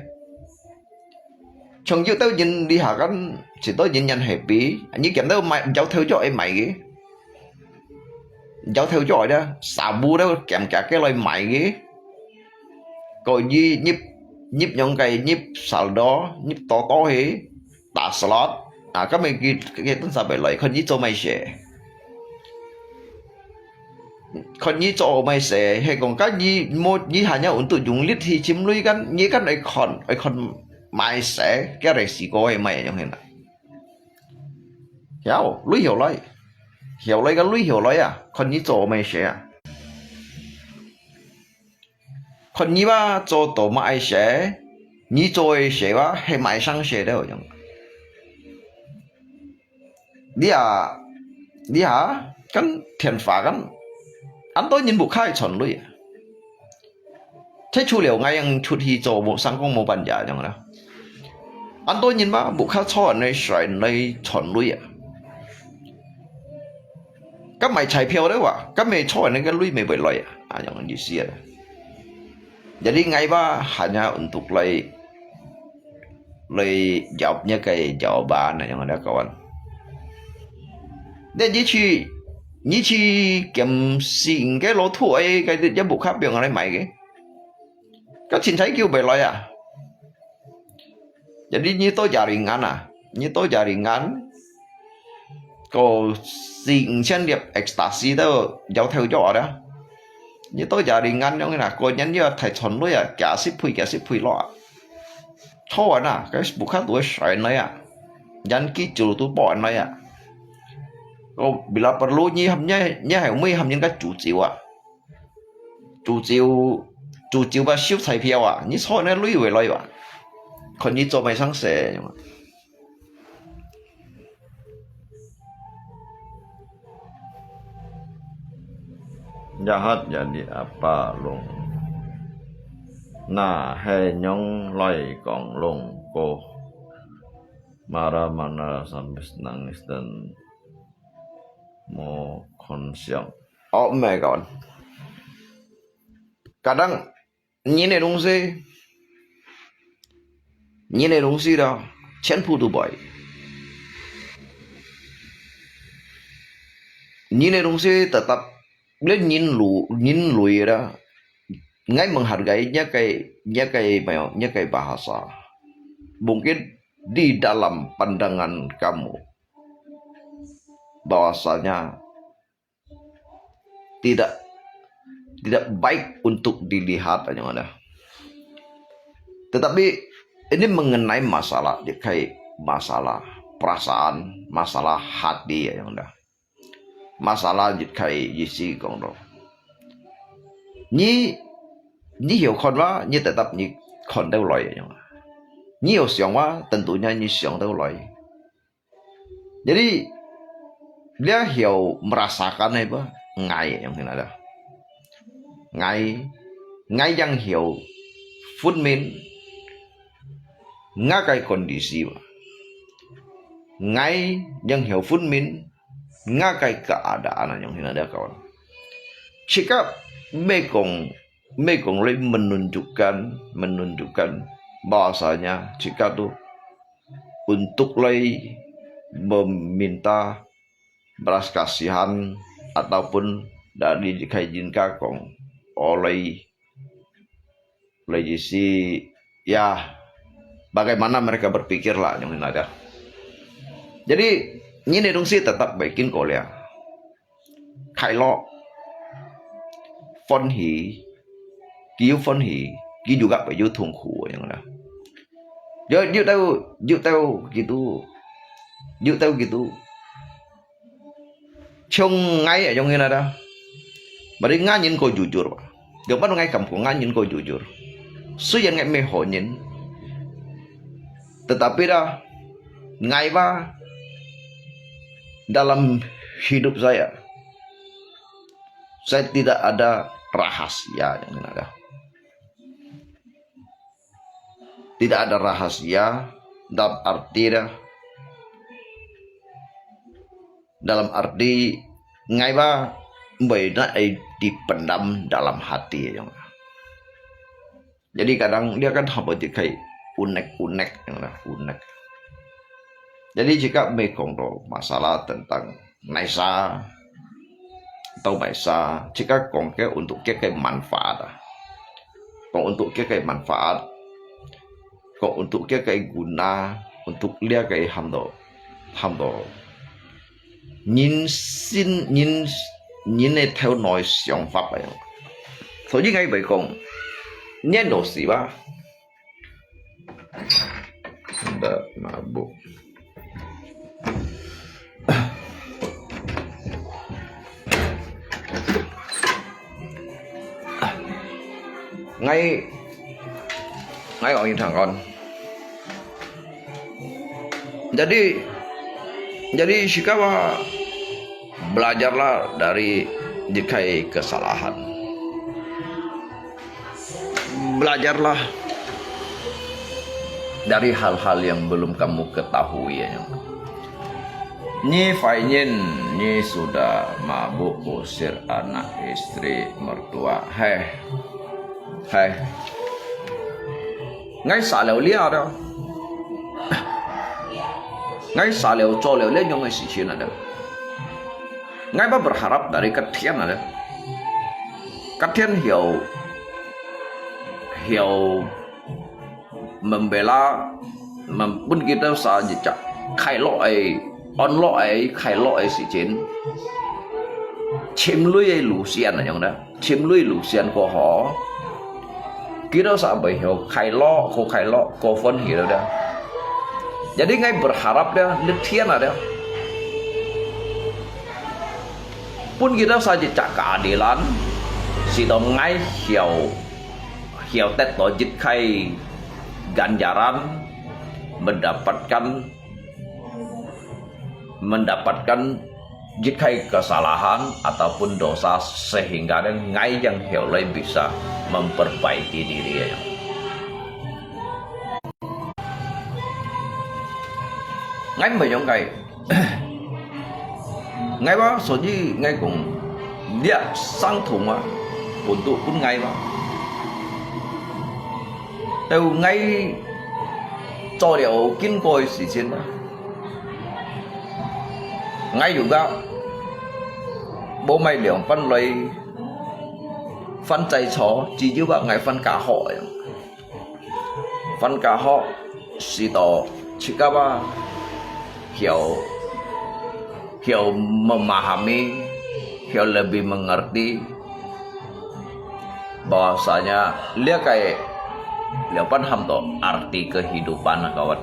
chồng yêu tao nhìn đi hả con chỉ tôi nhìn nhận hệ bí như kiểu đâu mày cháu theo dõi mày cái cháu theo dõi đó xả bu đó kèm cả cái lời mày cái rồi như nhíp những cái nhíp xả đó nhíp to hết đá slot à các mày cái tính sao phải lời còn như cho mày sẽ còn như cho mày sẽ hay còn cái gì một như hà nhau tụi dùng lít thì chim luiกันnhư cái này còn mày sẽ cái này xì coi mày như thế này hiểu lui hiểu lấy cái lui hiểu lấy à còn như cho mày sẽ à còn như ba cho tổ mày sẽ như cho sẽ ba hay mày sang sẽ đấy rồi đi à cái thiền phá cái anh tôi nhìn bộ khai chuẩn lui thế chú liệu ngay anh chút thì cho bộ sang công một bản giả chẳng nào anh tôi nhìn ba bộ khai cho này sợi này chuẩn lui à các mày chạy phiếu đấy quả các mày cho này cái lui mày bị lợi à chẳng như xí à jadi ngay ba hanya untuk lay jawabnya kayak jawaban yang ada kawan dan như chi kiểm xin cái lỗ tuổi cái giám mục khác biệt ở đây mày cái chính thấy kêu bị lợi à jadi như tôi jaringan à như tôi jaringan có xin chân điệp ecstasy đó giáo theo dõi đó như tôi jaringan như thế nào có nhắn như thầy chuẩn luôn à cả ship phui lọ thôi à cái mục khác tuổi sợi này à nhắn ký chủ tôi bỏ này à oh, bila perlu nyi hay mấy hầm những cái chủ chiếu ba siêu彩票啊你错那累回来吧còn như cho mày sang xe jahat jadi apa long nah he nyong loi kong long ko marah sampai nangis dan mau konsiang. Oh my god. Kadang nhìn này đúng gì đó chén phụ Dubai. Nhìn này đúng gì tetap lên nhìn lùi đó ngay menghargai nya cái bahasa. Mungkin di dalam pandangan kamu bahwasanya tidak baik untuk dilihat yang ada. Tetapi ini mengenai masalah kayak masalah perasaan, masalah hati yang ada. Masalah kayak isi kong đó. Ni hiểu con quá, ni tetap ni con đâu loi yang. Ni hiểu xiang quá, tentunya ni xiang đâu loi. Jadi dia hiểu merasakan apa ngay yang thế nào đó ngay yang hiểu phút min ngay cái kondisi ngay yang hiểu phút min ngay cái keadaan yang thế nào đó kawan sikap mekong lebih menunjukkan bahasanya sikap itu untuk meminta belas kasihan ataupun dari dikaijinkan kong oleh legisi ya bagaimana mereka berpikir lah yang ada. Jadi ini dong sih tetap baikin kolea. Kailo phân hỷ kêu phân hỷ kêu juga phải yêu thương khổ yang ada. Dia tahu gitu. Chung ngay ở trong ini ada. Bari ngay nhìn cô jujur pak. Dia pun ngay kamu ngay nhìn cô jujur. Suyan ngay meh nhìn. Tetapi dah ngay ba dalam hidup saya tidak ada rahasia yang ada. Tidak ada rahasia dalam arti ngay ba beda dipendam dalam hati yang. Jadi kadang dia kan hampir kayak unek-unek yang unek. Jadi jika mekongdo masalah tentang naisa atau maisa, jika kongke untuk kayak manfaat, kong untuk kayak manfaat, kong untuk kayak guna, untuk dia kayak hamdo, nhìn theo nói想法vậy.所以ngay vậy kong, nhìn đồ gì ba, đã mabuk. Ngay gọi như thằng con. Jadi Shikawa belajarlah dari dikai kesalahan. Belajarlah dari hal-hal yang belum kamu ketahui ya. Ni Fainin ni sudah mabuk usir anak istri mertua. Hai. Ngay xả liều lia đó. Ngay xả liều cho liều lia nyong ngay si chin ada. Ngay ba berharap dari Katian ada. Katian hiểu membela pun kita saja cak khai loi on loi khai loi si chin. Chim lui Lucian là nhong đó. Chim lui Lucian của họ. Kita sampai khai lo, ko phân hiểu đó. Jadi ngay berharap dia letian ada. Pun kita saja cak keadilan, si dong ngay hiểu tet logit khai ganjaran mendapatkan jika kesalahan ataupun dosa sehingga ngai yang helai bisa memperbaiki dirinya. Ngai menyong kai, ngai ba soji ngai cùng dia sang thùng á, untuk pun ngai ba. Từ ngai cho điều kinh coi sự chiến đó. Ngay juga bố mày liệu phân lấy phân chạy chó chỉ như vậy ngày phân cả họ si to chỉ các ba hiểu memahami hiểu lebih mengerti bahwasanya dia kayak liapan hamto arti kehidupan kawan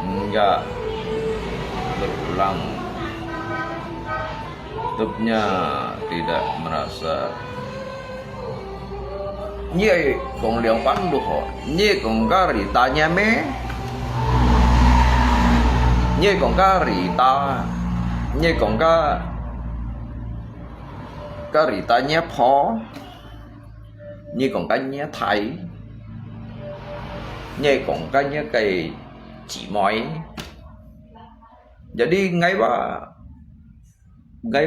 enggak berulang hidupnya tidak merasa như còn liệu bắn được họ như còn có ditanya me như còn có rita như còn có ditanya phó như còn có nhé thầy như còn có nhé cây chỉ mói. Jadi ngay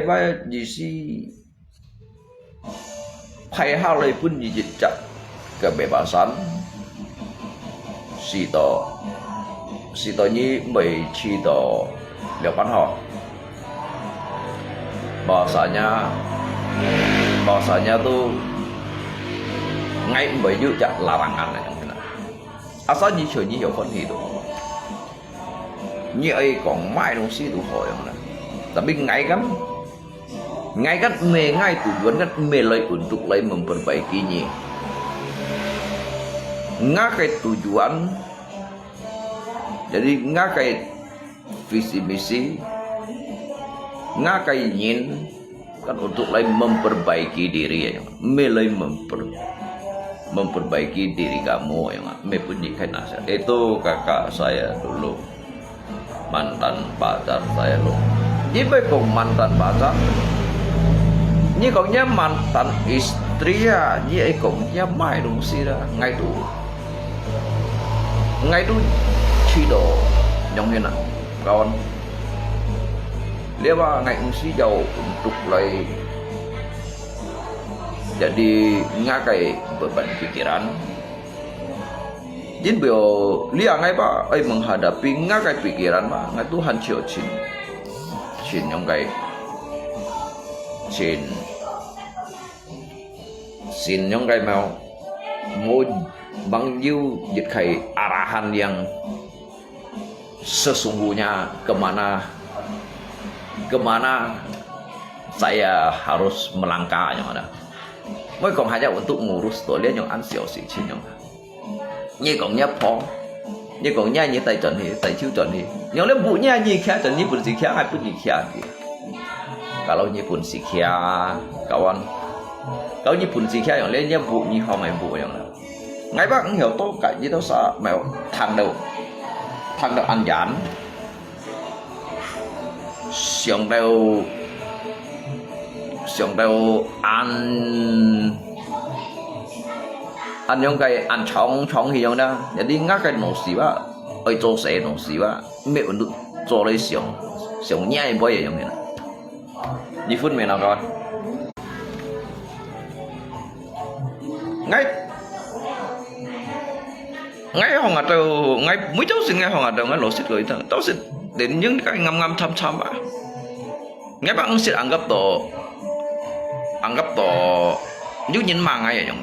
ba jisi hay hal pun dijejak kebebasan sito nyi bai chi to Liao Pan Ho. Bahasanya tuh ngay bởi dự trạng larangan này asal như chơi như hiểu phân thì tuh như ấy còn mãi đồng sĩ tuh hỏi không tapi ngay kan ngay tujuan kan melai untuk lain memperbaikinya ngakai tujuan jadi ngakai visi misi ngakai ingin kan untuk lain memperbaiki diri ya melai memperbaiki diri kamu ya mempunyai nasihat itu kakak saya dulu mantan pacar saya loh ini kok mantan pacar ini koknya mantan istri ya ini koknya mai dong sih dah ngay tu cido yang ini kawan dia mah ngay si jauh untuk mulai jadi ngakai beban pikiran jadi bio lia ngay pak menghadapi ngakai pikiran mah ngai Tuhan chiu chin yang kai chin yang kai mau bang yu dịch kai arahan yang sesungguhnya kemana saya harus melangkah yang ada. Mới còn hanya untuk ngurus toilet yang an xiao xì chi yang. Như còn nhá phong, như còn nhá như tay chuẩn thì tay chiêu chuẩn thì. Yang le bu nhá như kia chuẩn như pun si kia hay pun như kia. Kalau như pun si kia kawan. Kalau như pun si kia yang le nhá bu như hong ai bu yang. Ngay bác cũng hiểu tốt cả như tao sợ mèo thằng đầu ăn gián. Xiong đầu ăn yang kayak ăn chong thì yang đó jadi ngắt cái nổ xí ba ơi做谁nổ xí ba mẹ vẫn được做lấy xiong nhai bơi vậy này như phút mẹ nào coi ngay hồng ngặt đâu ngay mấy cháu xin ngay hồng ngặt đâu ngay lỗ xịt rồi tao xin đến những cái ngâm thăm à ngay bạn sẽ anggap to như nhìn mang ngay vậy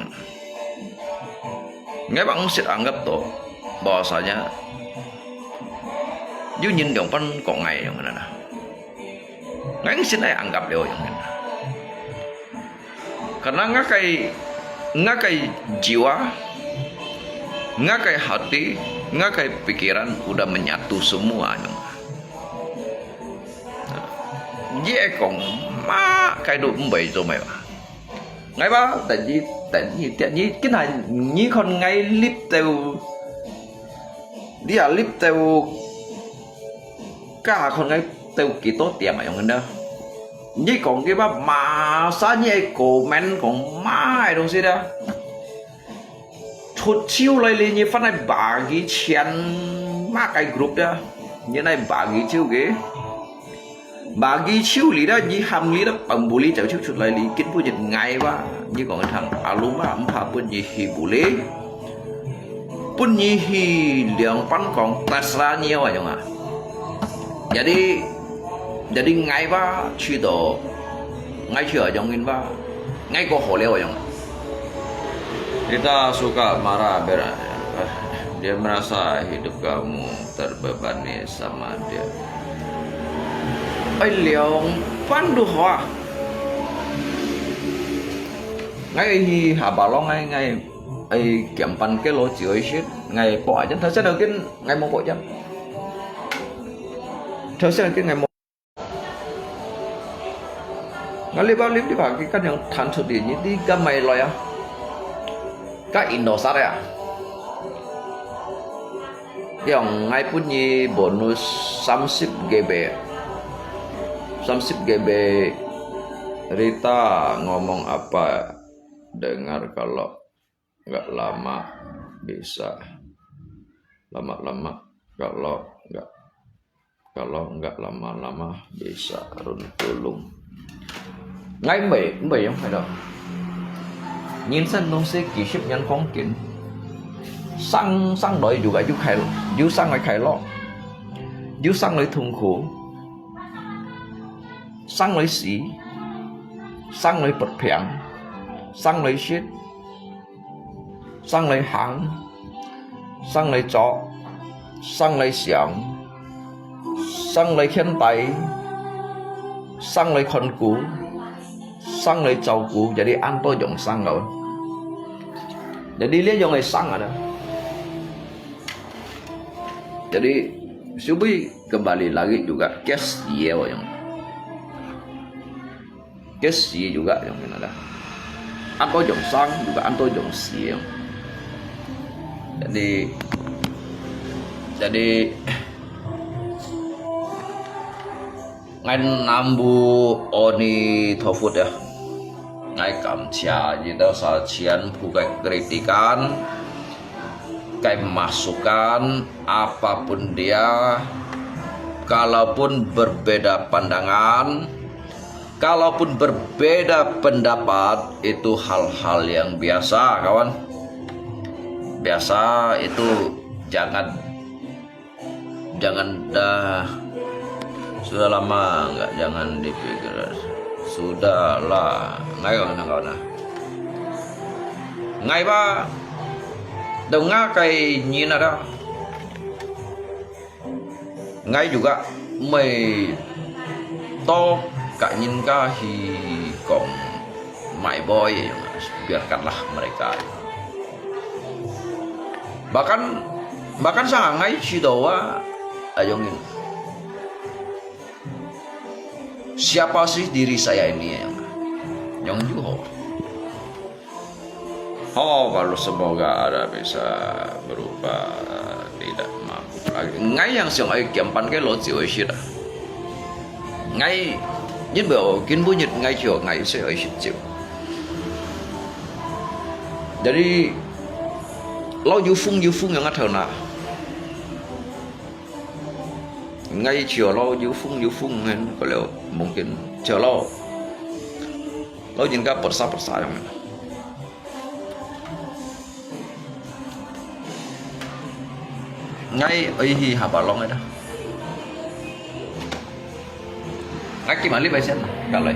ngay bạn sẽ anggap to bahasanya như nhìn dong pan còn ngày yang mana ngay sẽ này anggap dia yang mana karena ngakai jiwa ngakai hati ngakai pikiran udah menyatu semuanya. Dễ còn má cái đồ cũng bị rồi mày ngay ba tại vì cái này như con ngay clip tao đi à clip tao cả con ngay tao kỳ tốt tiền mà ông đó như còn cái ba mà sao như comment còn má đâu xí đó chút chiêu lại lên như phát này bà cái chén má cái group đó như này bà cái chiêu cái bagi chiu li dah ji ham li dah pembuli jauh chiu chut lai li kin pun jadi ngai ba ji còn thằng aluma ampa pun ji hi bule pun ji hi liang pan còn tasra nhiều à jong jadi ngai ba chi do ngai chi ở jong in ba ngai ko ho leo jong kita suka marah dia merasa hidup kamu terbebani sama dia ai liều pan du hoa ngay hi hà bà lo ngay ai kiểm pan cái lỗ chửi shit ngày bỏ chân thật sẽ được cái ngày một bộ chân thật sẽ cái ngày một ngay lấy bao đi vào cái căn yang thành sự điện như đi cái mày rồi à cái Indosat à yang ngay punya bonus 30 GB 30 GB Rita ngomong apa dengar kalau nggak lama bisa lama-lama kalau nggak lama-lama bisa runtulung ngay mày không phải đâu nhìn sang đông sẽ kỹ sức nhân con kiến sang đợi juga khai lo sang lại khai lo sang lại thùng khổ sang lấy xí, sang lấy bật phèn, sang lấy shit, sang lấy hàng, sang lấy chó, sang lấy xiang, sang lấy khen tay, sang lấy con cú, sang lấy cháu cú, jadi anto dùng sang rồi. Jadi dia yang sang ada. Jadi Subi kembali lagi juga kes dia yang kes dia juga yang ada. Anto jong sang juga anto jong siang. Jadi ngai nambu oni thofut ya. Ngai kamcia gitu sajian bukan kritikan, kayak masukan apapun dia, kalaupun berbeda pandangan, kalaupun berbeda pendapat, itu hal-hal yang biasa kawan. Biasa itu jangan dah, sudah lama nggak, jangan dipikir, sudahlah ngai kawan. Ngai ba đâu nga cái nhìn nào đó ngay juga mày to cả nhìn ka hi còn my boy, biarkanlah mereka. Bahkan sangat ngay si doa ayongin. Siapa sih diri saya ini yang juga. Oh, kalau semoga ada bisa berubah, tidak mampu lagi. Ngay yang siang ay kiampan cái lỗ chịu ấy shit à. Ngay nhất biểu kiến bố nhật ngay chiều ngay sẽ ấy shit chịu. Jadi lo yufung yang ngắt thở nào. Ngay chiều lo yufung kan kalau mungkin chiều lo jingga persa yang ngay ấy hi hà bà long ấy đó. Ngay kìm lý bài xem cả lời.